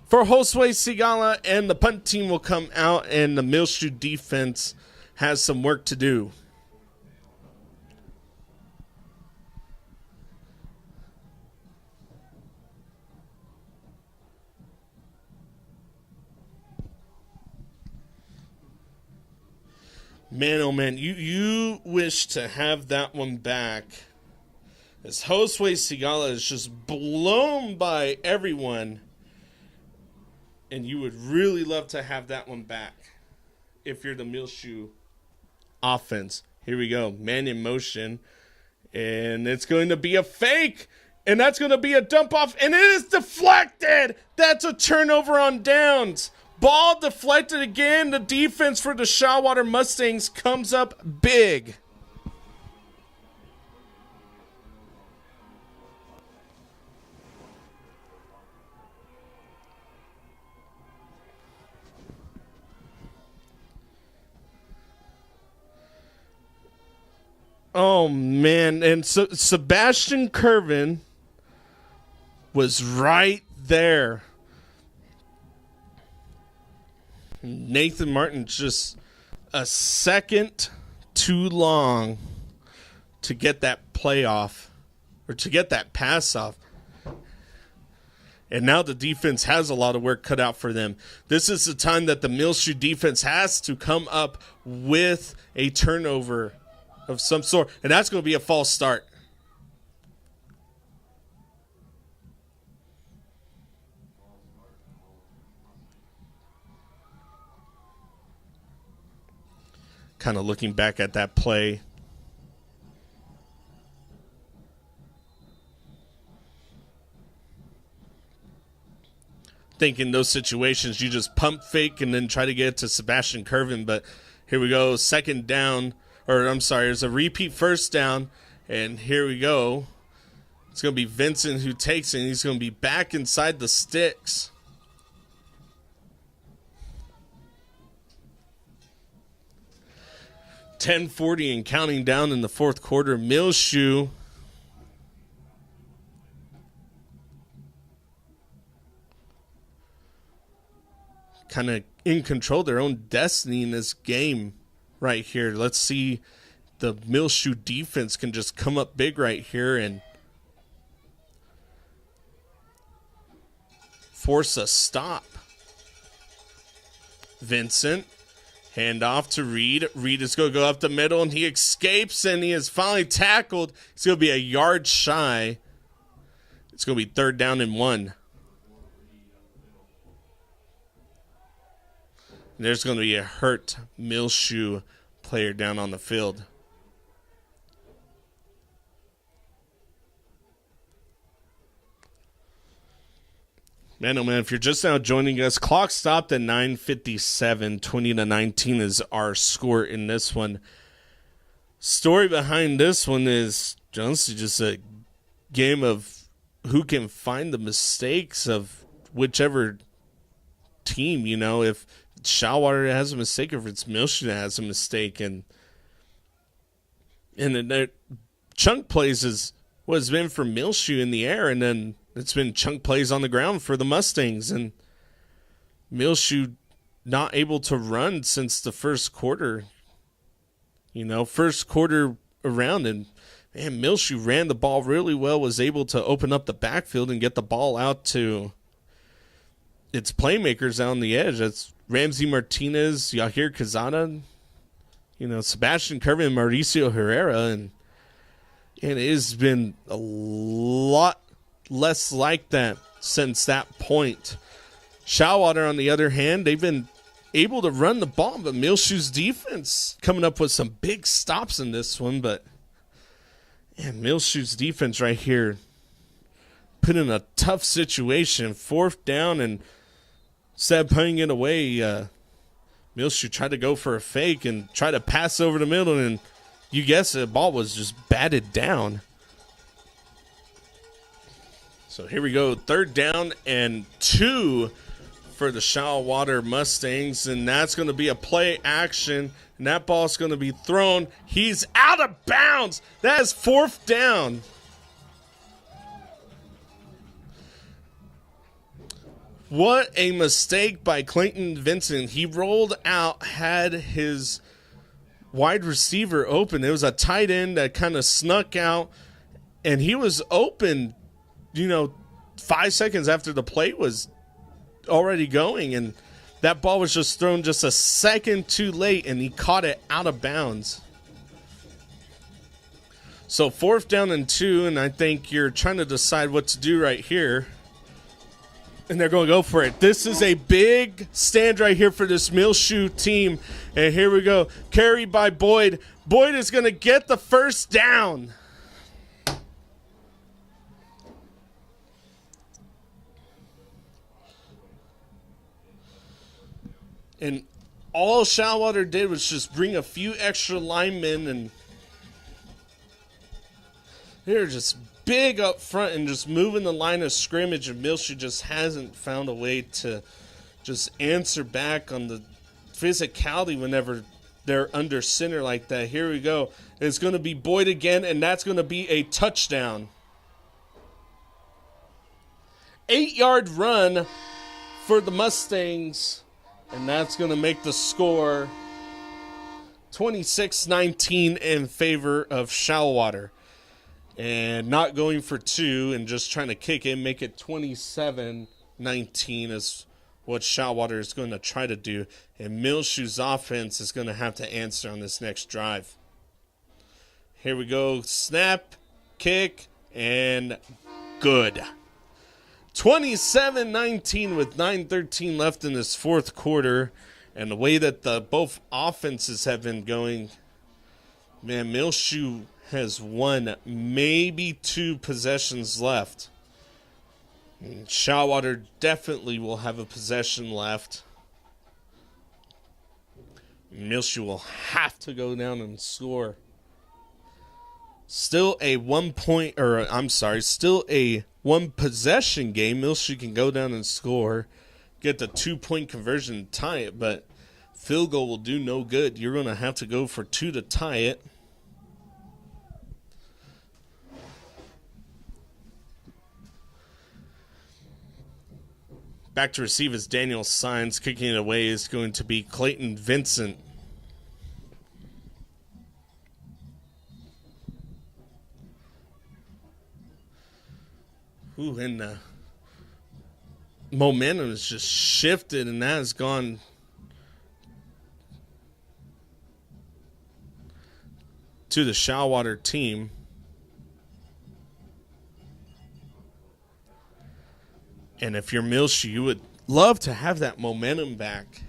for Josue Sigala, and the punt team will come out, and the Muleshoe defense has some work to do. Man, oh man, you wish to have that one back. As Josue Sigala is just blown by everyone. And you would really love to have that one back if you're the Muleshoe offense. Here we go, man in motion. And it's going to be a fake. And that's going to be a dump off. And it is deflected. That's a turnover on downs. Ball deflected again. The defense for the Shallowater Mustangs comes up big. Oh, man. And so Sebastian Curvin was right there. Nathan Martin just a second too long to get that play off, or to get that pass off. And now the defense has a lot of work cut out for them. This is the time that the Muleshoe defense has to come up with a turnover of some sort. And that's going to be a false start. Kind of looking back at that play. Think in those situations you just pump fake and then try to get it to Sebastian Curvin, but here we go, second down, or I'm sorry, there's a repeat first down, and here we go. It's going to be Vincent who takes it, and he's going to be back inside the sticks. .10:40 and counting down in the fourth quarter. Muleshoe kind of in control of their own destiny in this game right here. Let's see the Muleshoe defense can just come up big right here and force a stop. Vincent, hand off to Reed. Reed is going to go up the middle, and he escapes, and he is finally tackled. It's going to be a yard shy. It's going to be 3rd down and 1. There's going to be a hurt Muleshoe player down on the field. Man, oh man, if you're just now joining us, clock stopped at 9:57. 20-19 is our score in this one. Story behind this one is honestly just a game of who can find the mistakes of whichever team, you know, if Shallowater has a mistake, or if it's Muleshoe that has a mistake, and the chunk plays is what has been for Muleshoe in the air, and then it's been chunk plays on the ground for the Mustangs, and Muleshoe not able to run since the first quarter. You know, first quarter around, and man, Muleshoe ran the ball really well, was able to open up the backfield and get the ball out to its playmakers out on the edge. That's Ramsey Martinez, Yahir Kazana, you know, Sebastian Curvin, and Mauricio Herrera, and it has been a lot less like that since that point. Shallowater, on the other hand, they've been able to run the ball, but Muleshoe's defense coming up with some big stops in this one. But man, Muleshoe's defense right here put in a tough situation. 4th down, and instead of putting it away, Muleshoe tried to go for a fake and try to pass over the middle, and you guessed it, the ball was just batted down. So here we go, 3rd down and 2 for the Shallowater Mustangs, and that's going to be a play action, and that ball's going to be thrown. He's out of bounds. That is 4th down. What a mistake by Clayton Vincent. He rolled out, had his wide receiver open. It was a tight end that kind of snuck out, and he was open, 5 seconds after the play was already going, and that ball was just thrown just a second too late, and he caught it out of bounds. So 4th down and 2, and I think you're trying to decide what to do right here. And they're going to go for it. This is a big stand right here for this Muleshoe team. And here we go. Carried by Boyd. Boyd is going to get the 1st down. And all Shallowater did was just bring a few extra linemen, and they're just big up front and just moving the line of scrimmage, and Muleshoe just hasn't found a way to just answer back on the physicality whenever they're under center like that. Here we go. It's going to be Boyd again, and that's going to be a touchdown. 8-yard run for the Mustangs, and that's going to make the score 26-19 in favor of Shallowater. And not going for 2 and just trying to kick it, make it 27-19 is what Shallowater is going to try to do. And Muleshoe's offense is going to have to answer on this next drive. Here we go. Snap, kick, and good. 27-19 with 9:13 left in this fourth quarter. And the way that both offenses have been going, man, Muleshoe has won maybe 2 possessions left. And Shallowater definitely will have a possession left. Muleshoe will have to go down and score. Still a 1 possession game. Muleshoe can go down and score, get the 2-point conversion and tie it, but field goal will do no good. You're going to have to go for 2 to tie it. Back to receive is Daniel Sines. Kicking it away is going to be Clayton Vincent. Ooh, and the momentum has just shifted, and that has gone to the Shallowater team. And if you're Muleshoe, you would love to have that momentum back.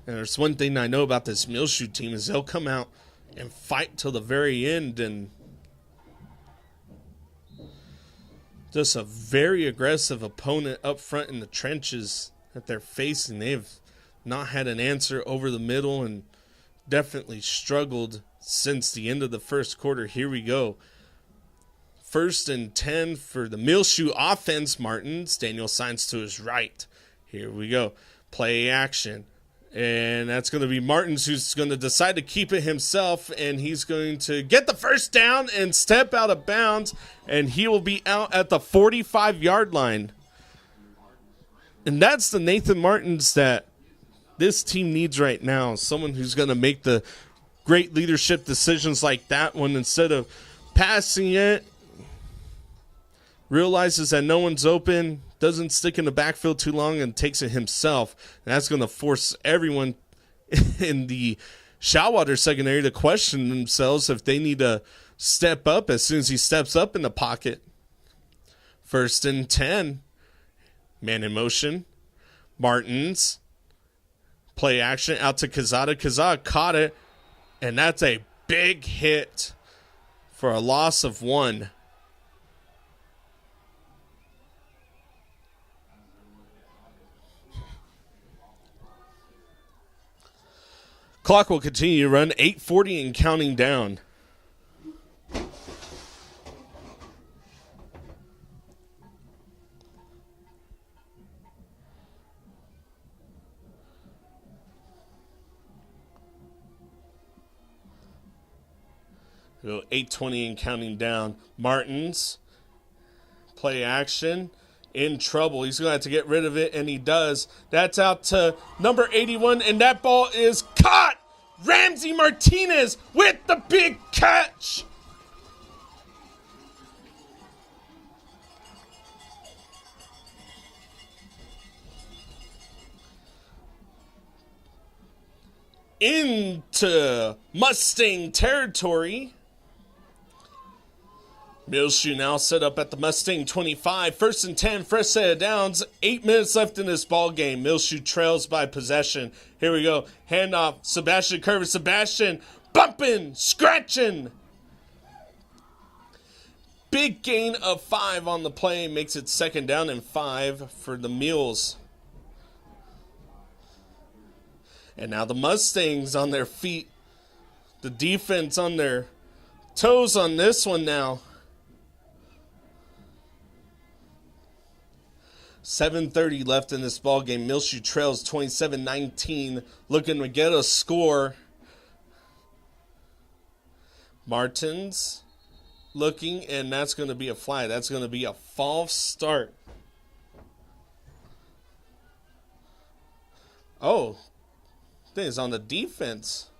And there's one thing I know about this Muleshoe team is they'll come out and fight till the very end, and just a very aggressive opponent up front in the trenches that they're facing. They've not had an answer over the middle and definitely struggled since the end of the first quarter. Here we go. 1st and 10 for the Muleshoe offense. Martins, Daniel Sines to his right. Here we go. Play action. And that's going to be Martins, who's going to decide to keep it himself, and he's going to get the first down and step out of bounds, and he will be out at the 45-yard line. And that's the Nathan Martins that this team needs right now, someone who's going to make the great leadership decisions like that one. Instead of passing it, realizes that no one's open, doesn't stick in the backfield too long, and takes it himself. And that's going to force everyone in the Shallowater secondary to question themselves if they need to step up as soon as he steps up in the pocket. 1st and 10. Man in motion. Martins. Play action out to Kazada. Kazada caught it, and that's a big hit for a loss of 1. Clock will continue to run, 8:40 and counting down. Go 8:20 and counting down. Martins, play action, in trouble. He's going to have to get rid of it, and he does. That's out to number 81, and that ball is caught. Ramsey Martinez with the big catch. Into Mustang territory. Muleshoe now set up at the Mustang 25. 1st and 10, fresh set of downs. 8 minutes left in this ball game. Muleshoe trails by possession. Here we go. Handoff. Sebastian Curvis. Sebastian bumping, scratching. Big gain of 5 on the play. Makes it 2nd down and 5 for the Mules. And now the Mustangs on their feet. The defense on their toes on this one now. 7:30 left in this ball game. Muleshoe trails 27-19, looking to get a score. Martins looking, and that's going to be a flag. That's going to be a false start. Oh, I think it's on the defense.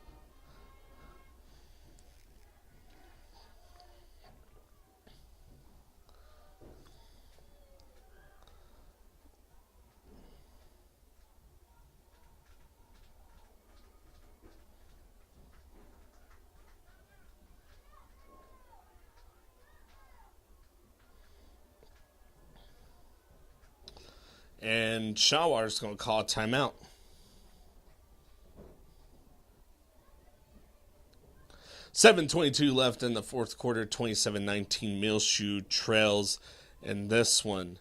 And Shallowater's going to call a timeout. $7:22 left in the fourth quarter. 27-19. Muleshoe trails in this one.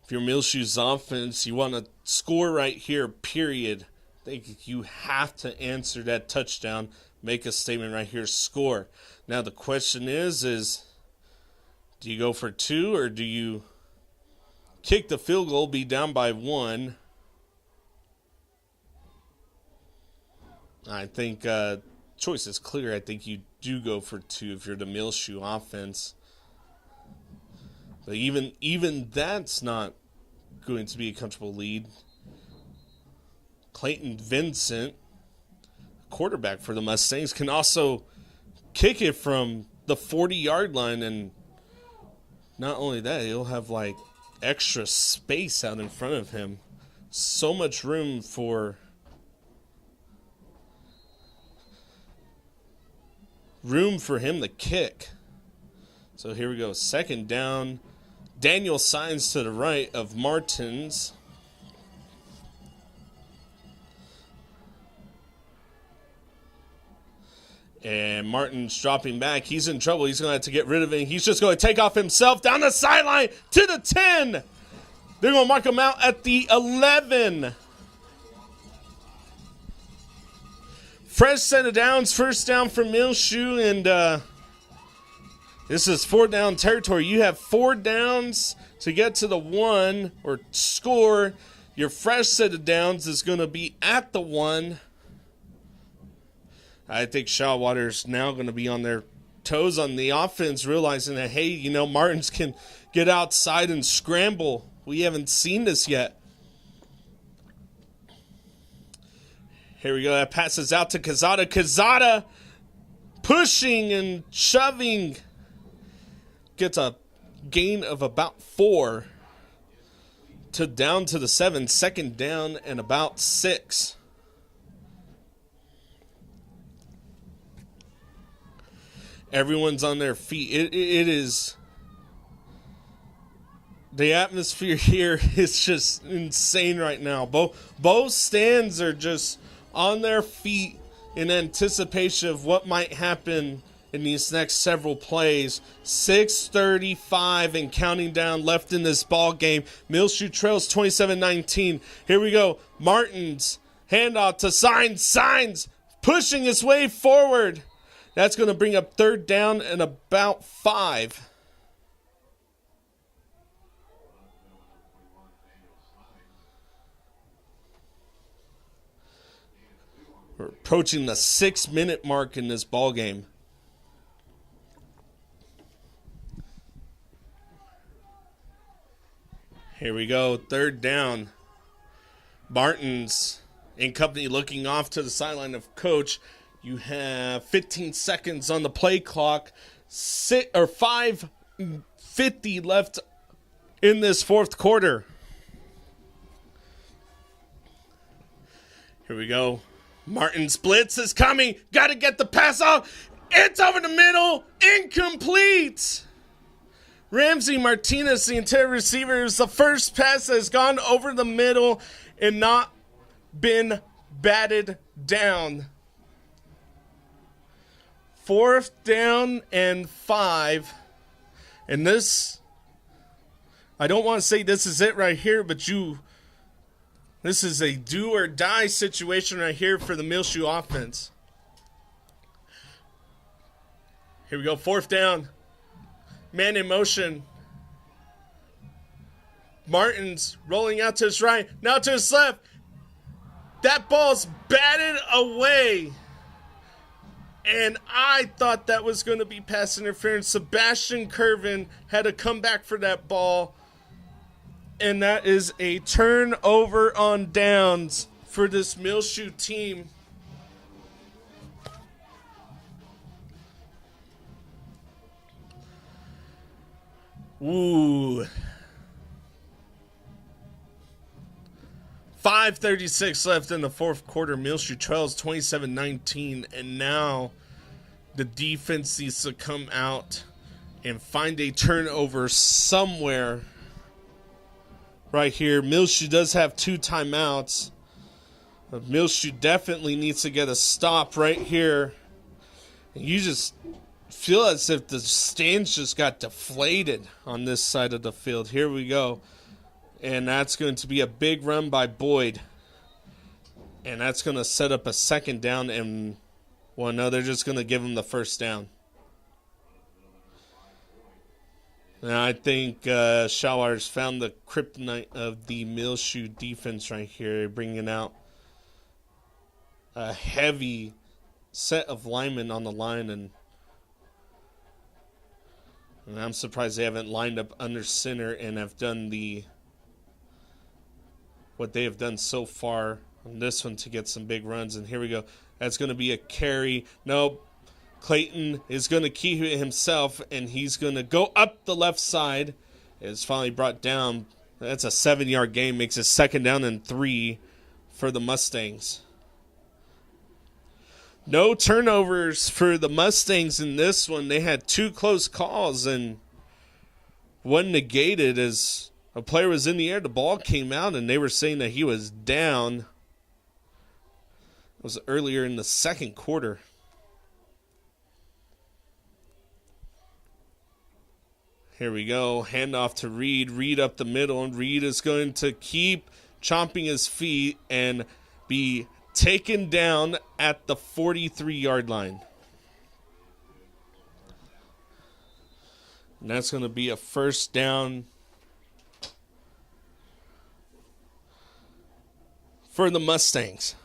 If you're Muleshoe's offense, you want to score right here, period. I think you have to answer that touchdown. Make a statement right here, score. Now the question is do you go for 2 or do you kick the field goal, be down by 1? I think choice is clear. I think you do go for 2 if you're the Muleshoe offense. But even that's not going to be a comfortable lead. Clayton Vincent, quarterback for the Mustangs, can also kick it from the 40-yard line, and not only that, he'll have like extra space out in front of him. So much room for him to kick. So here we go. Second down. Daniel signs to the right of Martins. And Martin's dropping back. He's in trouble. He's going to have to get rid of it. He's just going to take off himself down the sideline to the 10. They're going to mark him out at the 11. Fresh set of downs. First down for Muleshoe. And this is 4 down territory. You have 4 downs to get to the 1 or score. Your fresh set of downs is going to be at the 1. I think Shallowater's now going to be on their toes on the offense, realizing that, hey, Martins can get outside and scramble. We haven't seen this yet. Here we go. That passes out to Quezada. Quezada pushing and shoving. Gets a gain of about 4 to down to the 7. Second down and about 6. Everyone's on their feet. It is, the atmosphere here is just insane right now. Both stands are just on their feet in anticipation of what might happen in these next several plays. 6:35 and counting down left in this ball game. Muleshoe trails 27-19. Here we go. Martins handoff to Signs pushing his way forward. That's going to bring up third down and about 5. We're approaching the 6-minute mark in this ball game. Here we go, third down. Martins and company looking off to the sideline of coach. You have 15 seconds on the play clock. 5:50 left in this fourth quarter. Here we go. Martin's blitz is coming. Got to get the pass off. It's over the middle. Incomplete. Ramsey Martinez, the interior receiver, is the first pass that has gone over the middle and not been batted down. 4th down and 5. And this, I don't want to say this is it right here, but this is a do or die situation right here for the Muleshoe offense. Here we go, 4th down. Man in motion. Martin's rolling out to his right, now to his left. That ball's batted away. And I thought that was going to be pass interference. Sebastian Curvin had to come back for that ball. And that is a turnover on downs for this Muleshoe team. Ooh. 5:36 left in the fourth quarter. Muleshoe trails 27-19, and now the defense needs to come out and find a turnover somewhere. Right here, Muleshoe does have 2 timeouts. But Muleshoe definitely needs to get a stop right here. And you just feel as if the stands just got deflated on this side of the field. Here we go. And that's going to be a big run by Boyd. And that's going to set up a second down. And, well, no, they're just going to give him the first down. Now, I think Shallowater's found the kryptonite of the Muleshoe defense right here, bringing out a heavy set of linemen on the line. And I'm surprised they haven't lined up under center and have done what they have done so far on this one to get some big runs. And here we go. That's going to be a carry. Nope. Clayton is going to keep it himself, and he's going to go up the left side. It's finally brought down. That's a 7-yard gain. Makes it second down and 3 for the Mustangs. No turnovers for the Mustangs in this one. They had 2 close calls, and one negated as a player was in the air. The ball came out, and they were saying that he was down. It was earlier in the second quarter. Here we go. Handoff to Reed. Reed up the middle, and Reed is going to keep chomping his feet and be taken down at the 43-yard line. And that's going to be a first down for the Mustangs.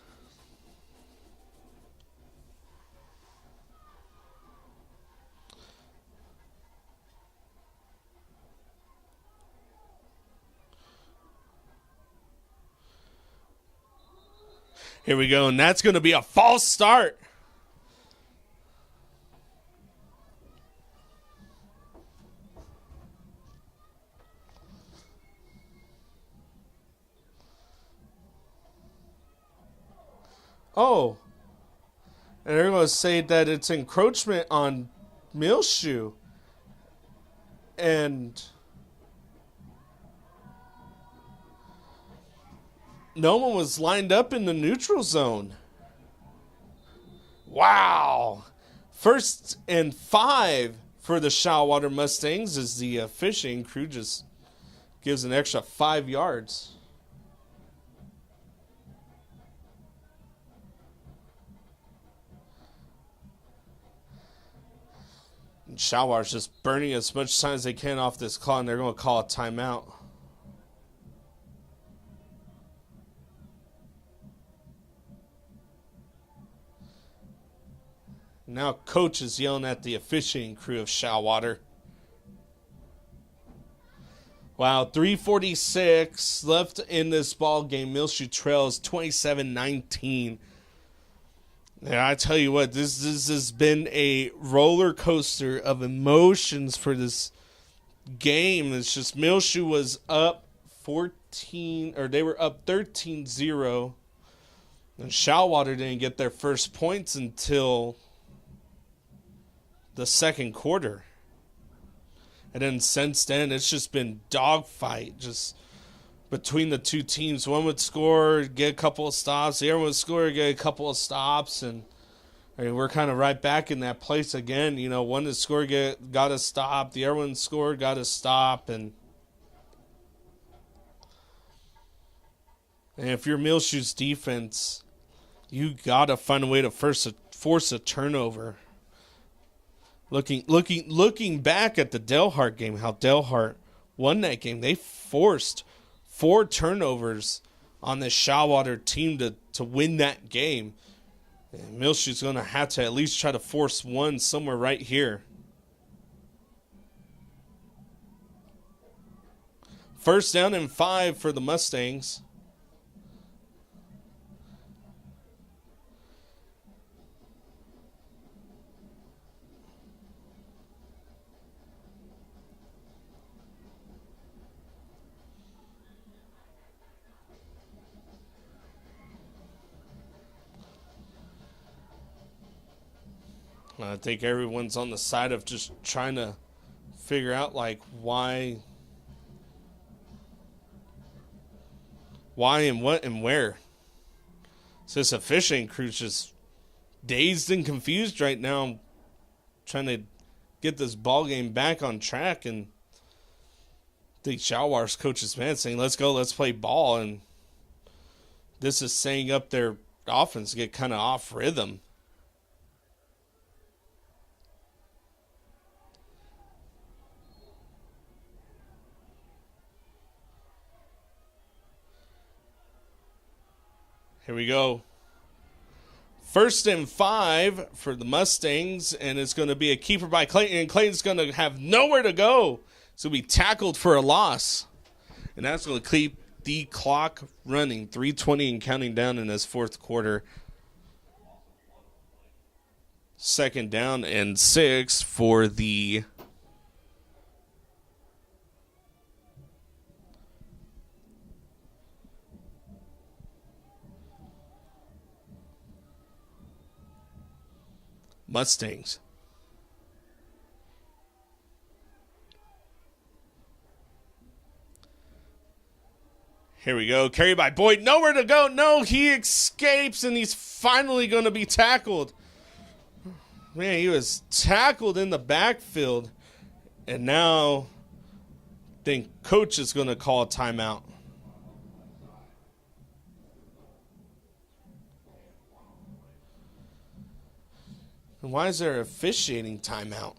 Here we go, and that's going to be a false start. Oh, and they're going to say that it's encroachment on Muleshoe. And no one was lined up in the neutral zone. Wow. 1st and 5 for the Shallowater Mustangs as the fishing crew just gives an extra 5 yards. And Shallowater's just burning as much time as they can off this clock, and they're going to call a timeout. Now coach is yelling at the officiating crew of Shallowater. Wow, 3:46 left in this ball game. Muleshoe trails 27-19. And I tell you what, this has been a roller coaster of emotions for this game. It's just Muleshoe was up 13-0, and Shallowater didn't get their first points until the second quarter. And then since then, it's just been dogfight just between the two teams. One would score, get a couple of stops. The other one would score, get a couple of stops. And I mean, we're kind of right back in that place again. You know, one that scored got a stop. The other one scored, got a stop. And if you're Muleshoe's defense, you got to find a way to force a turnover. Looking back at the Delhart game, how Delhart won that game, they forced 4 turnovers on this Shallowater team to win that game. And Muleshoe's going to have to at least try to force one somewhere right here. First down and 5 for the Mustangs. I think everyone's on the side of just trying to figure out, like, why and what and where. So this officiating crew's just dazed and confused right now, trying to get this ball game back on track. And I think Shallowater's coach is mad, saying, let's go, let's play ball. And this is setting up their offense to get kind of off rhythm. Here we go. First and 5 for the Mustangs, and it's going to be a keeper by Clayton, and Clayton's going to have nowhere to go. So he'll be tackled for a loss. And that's going to keep the clock running. 3:20 and counting down in this fourth quarter. Second down and 6 for the Mustangs. Here we go. Carried by Boyd. Nowhere to go. No, he escapes, and he's finally going to be tackled. Man, he was tackled in the backfield. And now I think coach is going to call a timeout. And why is there a officiating timeout?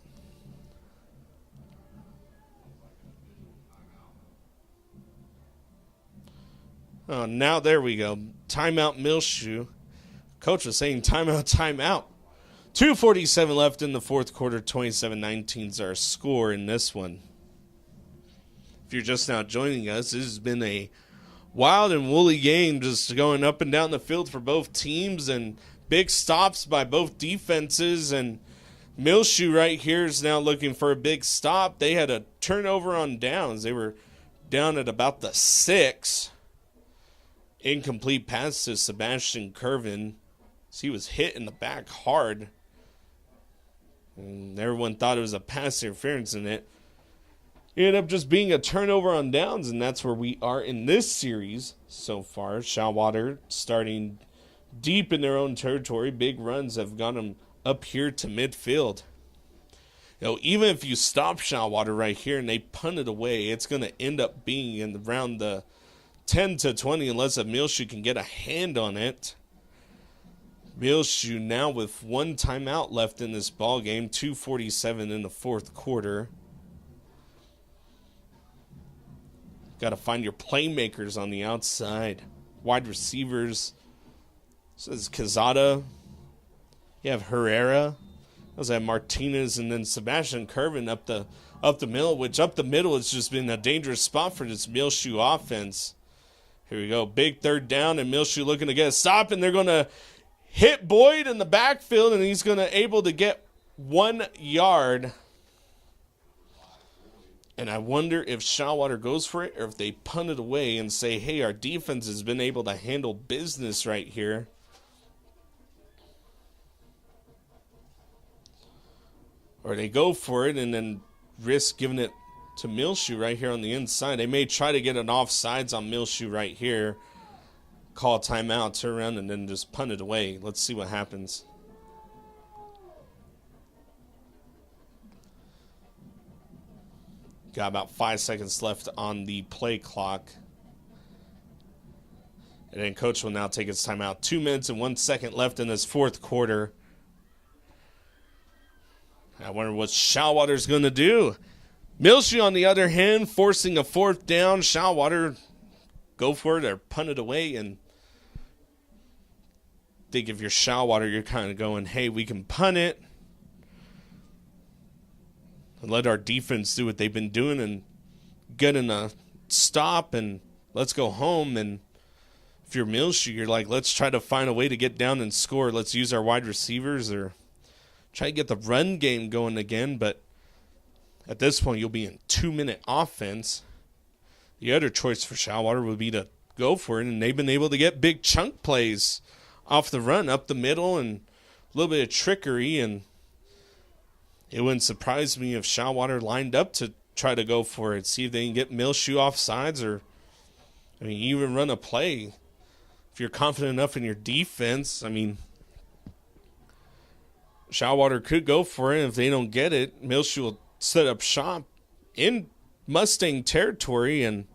Oh, now there we go. Timeout Muleshoe. Coach was saying timeout, timeout. 2:47 left in the fourth quarter. 27-19 is our score in this one. If you're just now joining us, this has been a wild and woolly game, just going up and down the field for both teams, and big stops by both defenses. And Muleshoe right here is now looking for a big stop. They had a turnover on downs. They were down at about the 6. Incomplete pass to Sebastian Curvin. So he was hit in the back hard. And everyone thought it was a pass interference in it. It ended up just being a turnover on downs, and that's where we are in this series so far. Shallowater starting deep in their own territory. Big runs have got them up here to midfield. You know, even if you stop Shallowater right here and they punt it away, it's going to end up being in around the 10 to 20 unless a Muleshoe can get a hand on it. Muleshoe now with one timeout left in this ball game. 2:47 in the fourth quarter. Got to find your playmakers on the outside. Wide receivers. Says Quezada. You have Herrera. Those have Martinez, and then Sebastian Curvin up the middle, which up the middle has just been a dangerous spot for this Muleshoe offense. Here we go. Big third down, and Muleshoe looking to get a stop, and they're going to hit Boyd in the backfield, and he's going to able to get 1 yard. And I wonder if Shallowater goes for it or if they punt it away and say, hey, our defense has been able to handle business right here. Or they go for it and then risk giving it to Muleshoe right here on the inside. They may try to get an offsides on Muleshoe right here. Call a timeout, turn around, and then just punt it away. Let's see what happens. Got about 5 seconds left on the play clock. And then coach will now take his timeout. 2 minutes and 1 second left in this fourth quarter. I wonder what Shallowater's going to do. Muleshoe, on the other hand, forcing a fourth down. Shallowater go for it or punt it away. And I think if you're Shallowater, you're kind of going, hey, we can punt it and let our defense do what they've been doing and get in a stop and let's go home. And if you're Muleshoe, you're like, let's try to find a way to get down and score. Let's use our wide receivers or try to get the run game going again. But at this point, you'll be in 2-minute offense. The other choice for Shallowater would be to go for it, and they've been able to get big chunk plays off the run, up the middle, and a little bit of trickery. And it wouldn't surprise me if Shallowater lined up to try to go for it, see if they can get Muleshoe off sides, or, I mean, even run a play. If you're confident enough in your defense, I mean, Shallowater could go for it. If they don't get it, Muleshoe will set up shop in Mustang territory, and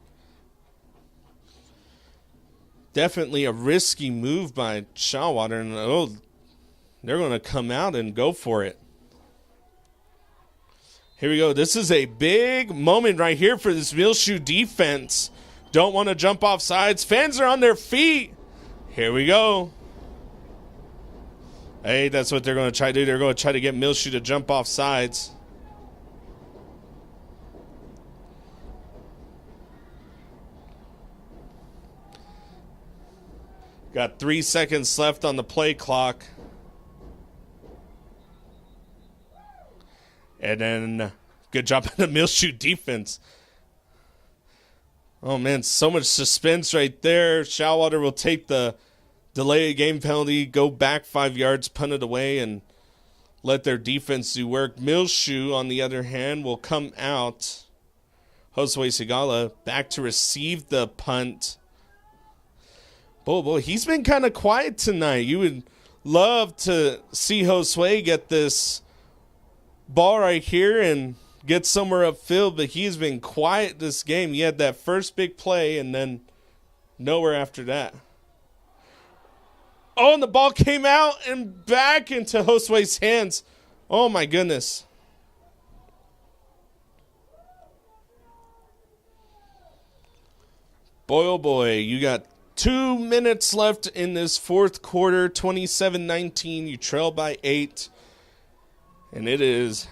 definitely a risky move by Shallowater. And they're going to come out and go for it. Here we go. This is a big moment right here for this Muleshoe defense. Don't want to jump off sides. Fans are on their feet. Here we go. Hey, that's what they're going to try to do. They're going to try to get Muleshoe to jump off sides. Got 3 seconds left on the play clock. And then good job on the Muleshoe defense. Oh, man, so much suspense right there. Shallowater will take the delay game penalty, go back 5 yards, punt it away, and let their defense do work. Muleshoe, on the other hand, will come out. Josue Sigala back to receive the punt. Boy, he's been kind of quiet tonight. You would love to see Josue get this ball right here and get somewhere upfield, but he's been quiet this game. He had that first big play and then nowhere after that. Oh, and the ball came out and back into Josue's hands. Oh, my goodness. Boy, oh boy, you got 2 minutes left in this fourth quarter, 27-19. You trail by 8. And it is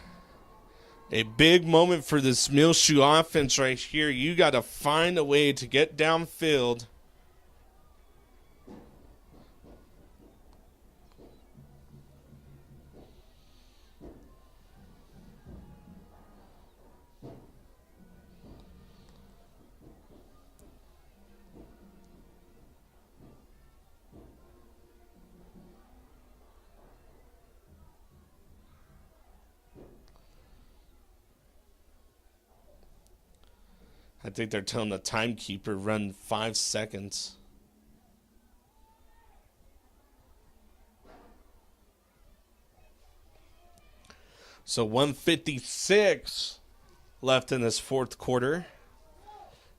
a big moment for this Muleshoe offense right here. You got to find a way to get downfield. I think they're telling the timekeeper run 5 seconds. So 1:56 left in this fourth quarter.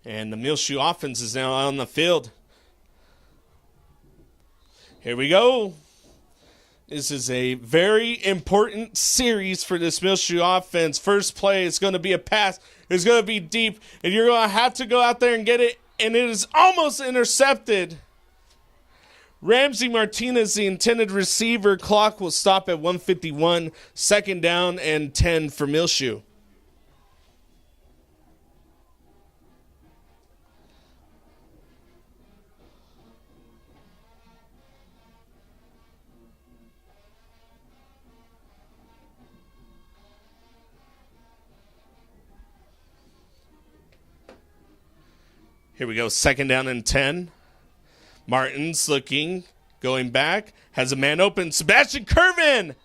And the Muleshoe offense is now on the field. Here we go. This is a very important series for this Muleshoe offense. First play is going to be a pass. It's going to be deep, and you're going to have to go out there and get it, and it is almost intercepted. Ramsey Martinez, the intended receiver. Clock will stop at 1:51. Second down and 10 for Muleshoe. Here we go, second down and 10. Martin's looking, going back, has a man open. Sebastian Curvin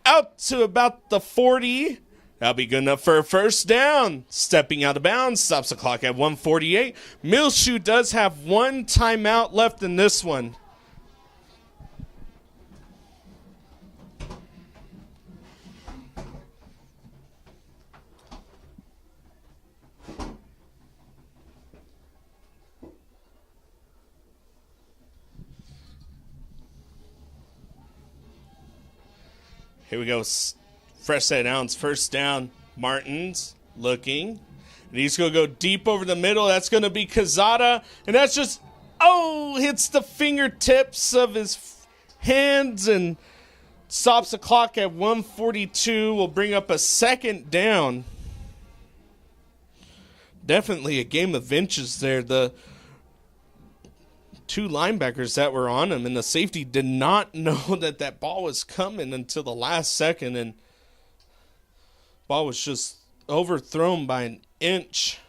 out to about the 40. That'll be good enough for a first down. Stepping out of bounds, stops the clock at 1:48. Muleshoe does have one timeout left in this one. Here we go. Fresh set ounce. First down. Martin's looking. And he's going to go deep over the middle. That's going to be Quezada. And that's just, hits the fingertips of his hands and stops the clock at 1:42. Will bring up a second down. Definitely a game of inches there. The two linebackers that were on him and the safety did not know that ball was coming until the last second, and ball was just overthrown by an inch.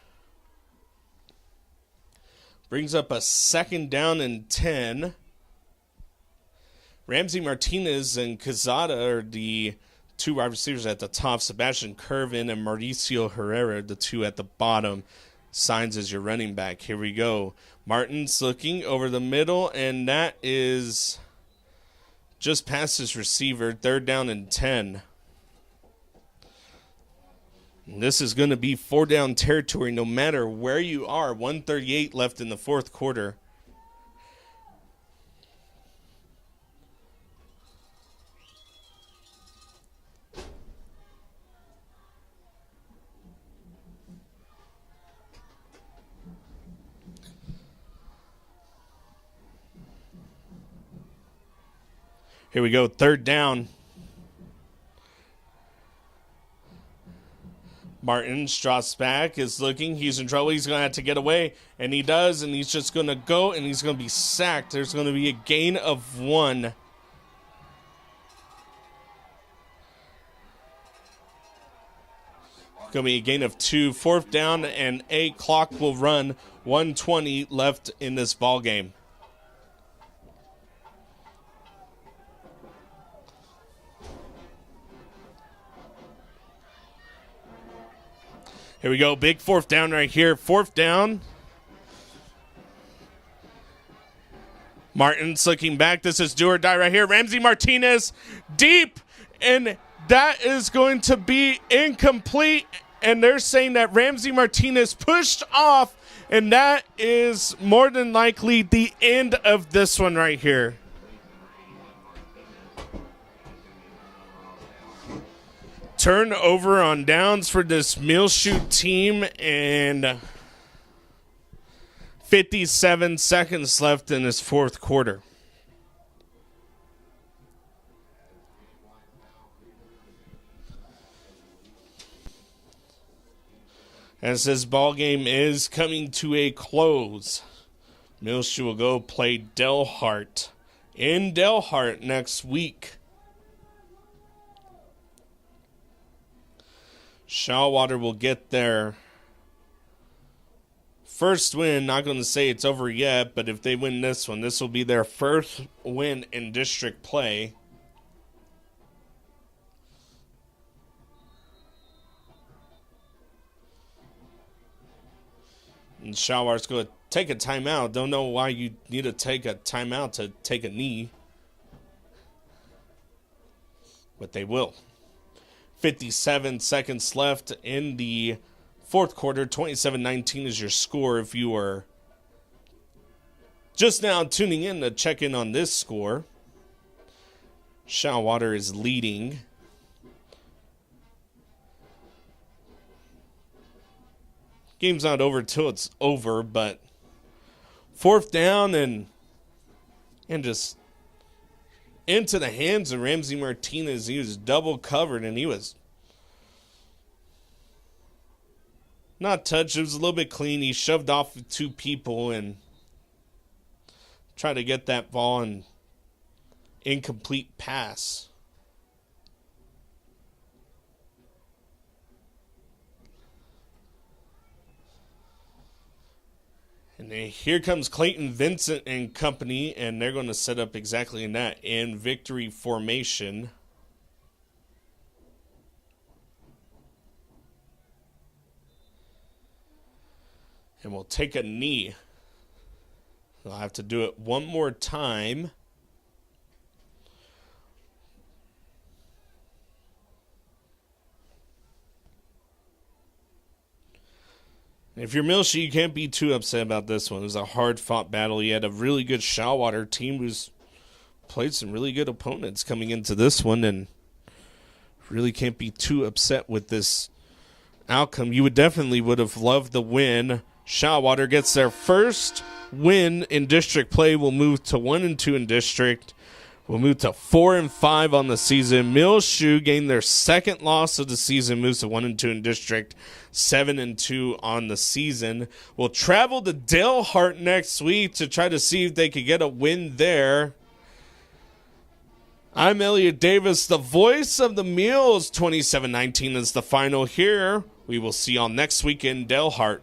Brings up a second down and 10. Ramsey Martinez and Quezada are the two wide receivers at the top. Sebastian Curvin and Mauricio Herrera, the two at the bottom. Signs as your running back. Here we go. Martin's looking over the middle, and that is just past his receiver. Third down and 10. And this is going to be 4-down territory no matter where you are. 1:38 left in the fourth quarter. Here we go, third down. Martin drops back, is looking. He's in trouble. He's going to have to get away, and he does, and he's just going to go, and he's going to be sacked. There's going to be a gain of 1. Going to be a gain of 2. Fourth down, and a clock will run. 1:20 left in this ball game. Here we go. Big fourth down right here. Fourth down. Martin's looking back. This is do or die right here. Ramsey Martinez deep. And that is going to be incomplete. And they're saying that Ramsey Martinez pushed off. And that is more than likely the end of this one right here. Turnover on downs for this Muleshoe team, and 57 seconds left in this fourth quarter. As this ball game is coming to a close, Muleshoe will go play Delhart in Delhart next week. Shallowater will get their first win. Not going to say it's over yet, but if they win this one, this will be their first win in district play. And Shallowater's going to take a timeout. Don't know why you need to take a timeout to take a knee, but they will. 57 seconds left in the fourth quarter. 27-19 is your score. If you are just now tuning in to check in on this score, Shallowater is leading. Game's not over till it's over, but fourth down and just into the hands of Ramsey Martinez. He was double covered, and he was not touched. It was a little bit clean. He shoved off with two people and tried to get that ball and incomplete pass. And here comes Clayton Vincent and company, and they're going to set up exactly in that, in victory formation. And we'll take a knee. I'll have to do it one more time. If you're Muleshoe, you can't be too upset about this one. It was a hard-fought battle. You had a really good Shallowater team who's played some really good opponents coming into this one, and really can't be too upset with this outcome. You would have loved the win. Shallowater gets their first win in district play. Will move to 1-2 in district. We'll move to 4-5 on the season. Muleshoe gained their second loss of the season, moves to 1-2 in district, 7-2 on the season. We'll travel to Dalehart next week to try to see if they could get a win there. I'm Elliott Davis, the voice of the Mules. 27-19 is the final here. We will see y'all next week in Dalehart.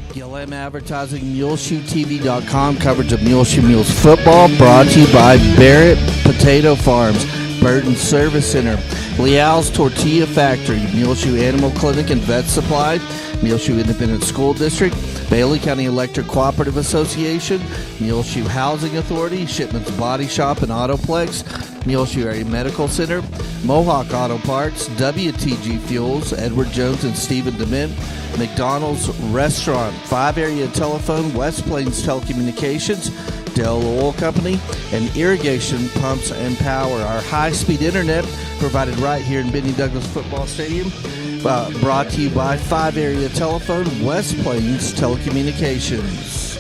GLM Advertising, MuleshoeTV.com, coverage of Muleshoe Mules football, brought to you by Barrett Potato Farms, Burton Service Center, Leal's Tortilla Factory, Muleshoe Animal Clinic and Vet Supply, Muleshoe Independent School District, Bailey County Electric Cooperative Association, Muleshoe Housing Authority, Shipman's Body Shop and Autoplex, Muleshoe Area Medical Center, Mohawk Auto Parts, WTG Fuels, Edward Jones and Stephen Dement, McDonald's Restaurant, 5 Area Telephone, West Plains Telecommunications, Dell Oil Company, and Irrigation Pumps and Power. Our high-speed internet provided right here in Benny Douglas Football Stadium, brought to you by 5 Area Telephone, West Plains Telecommunications.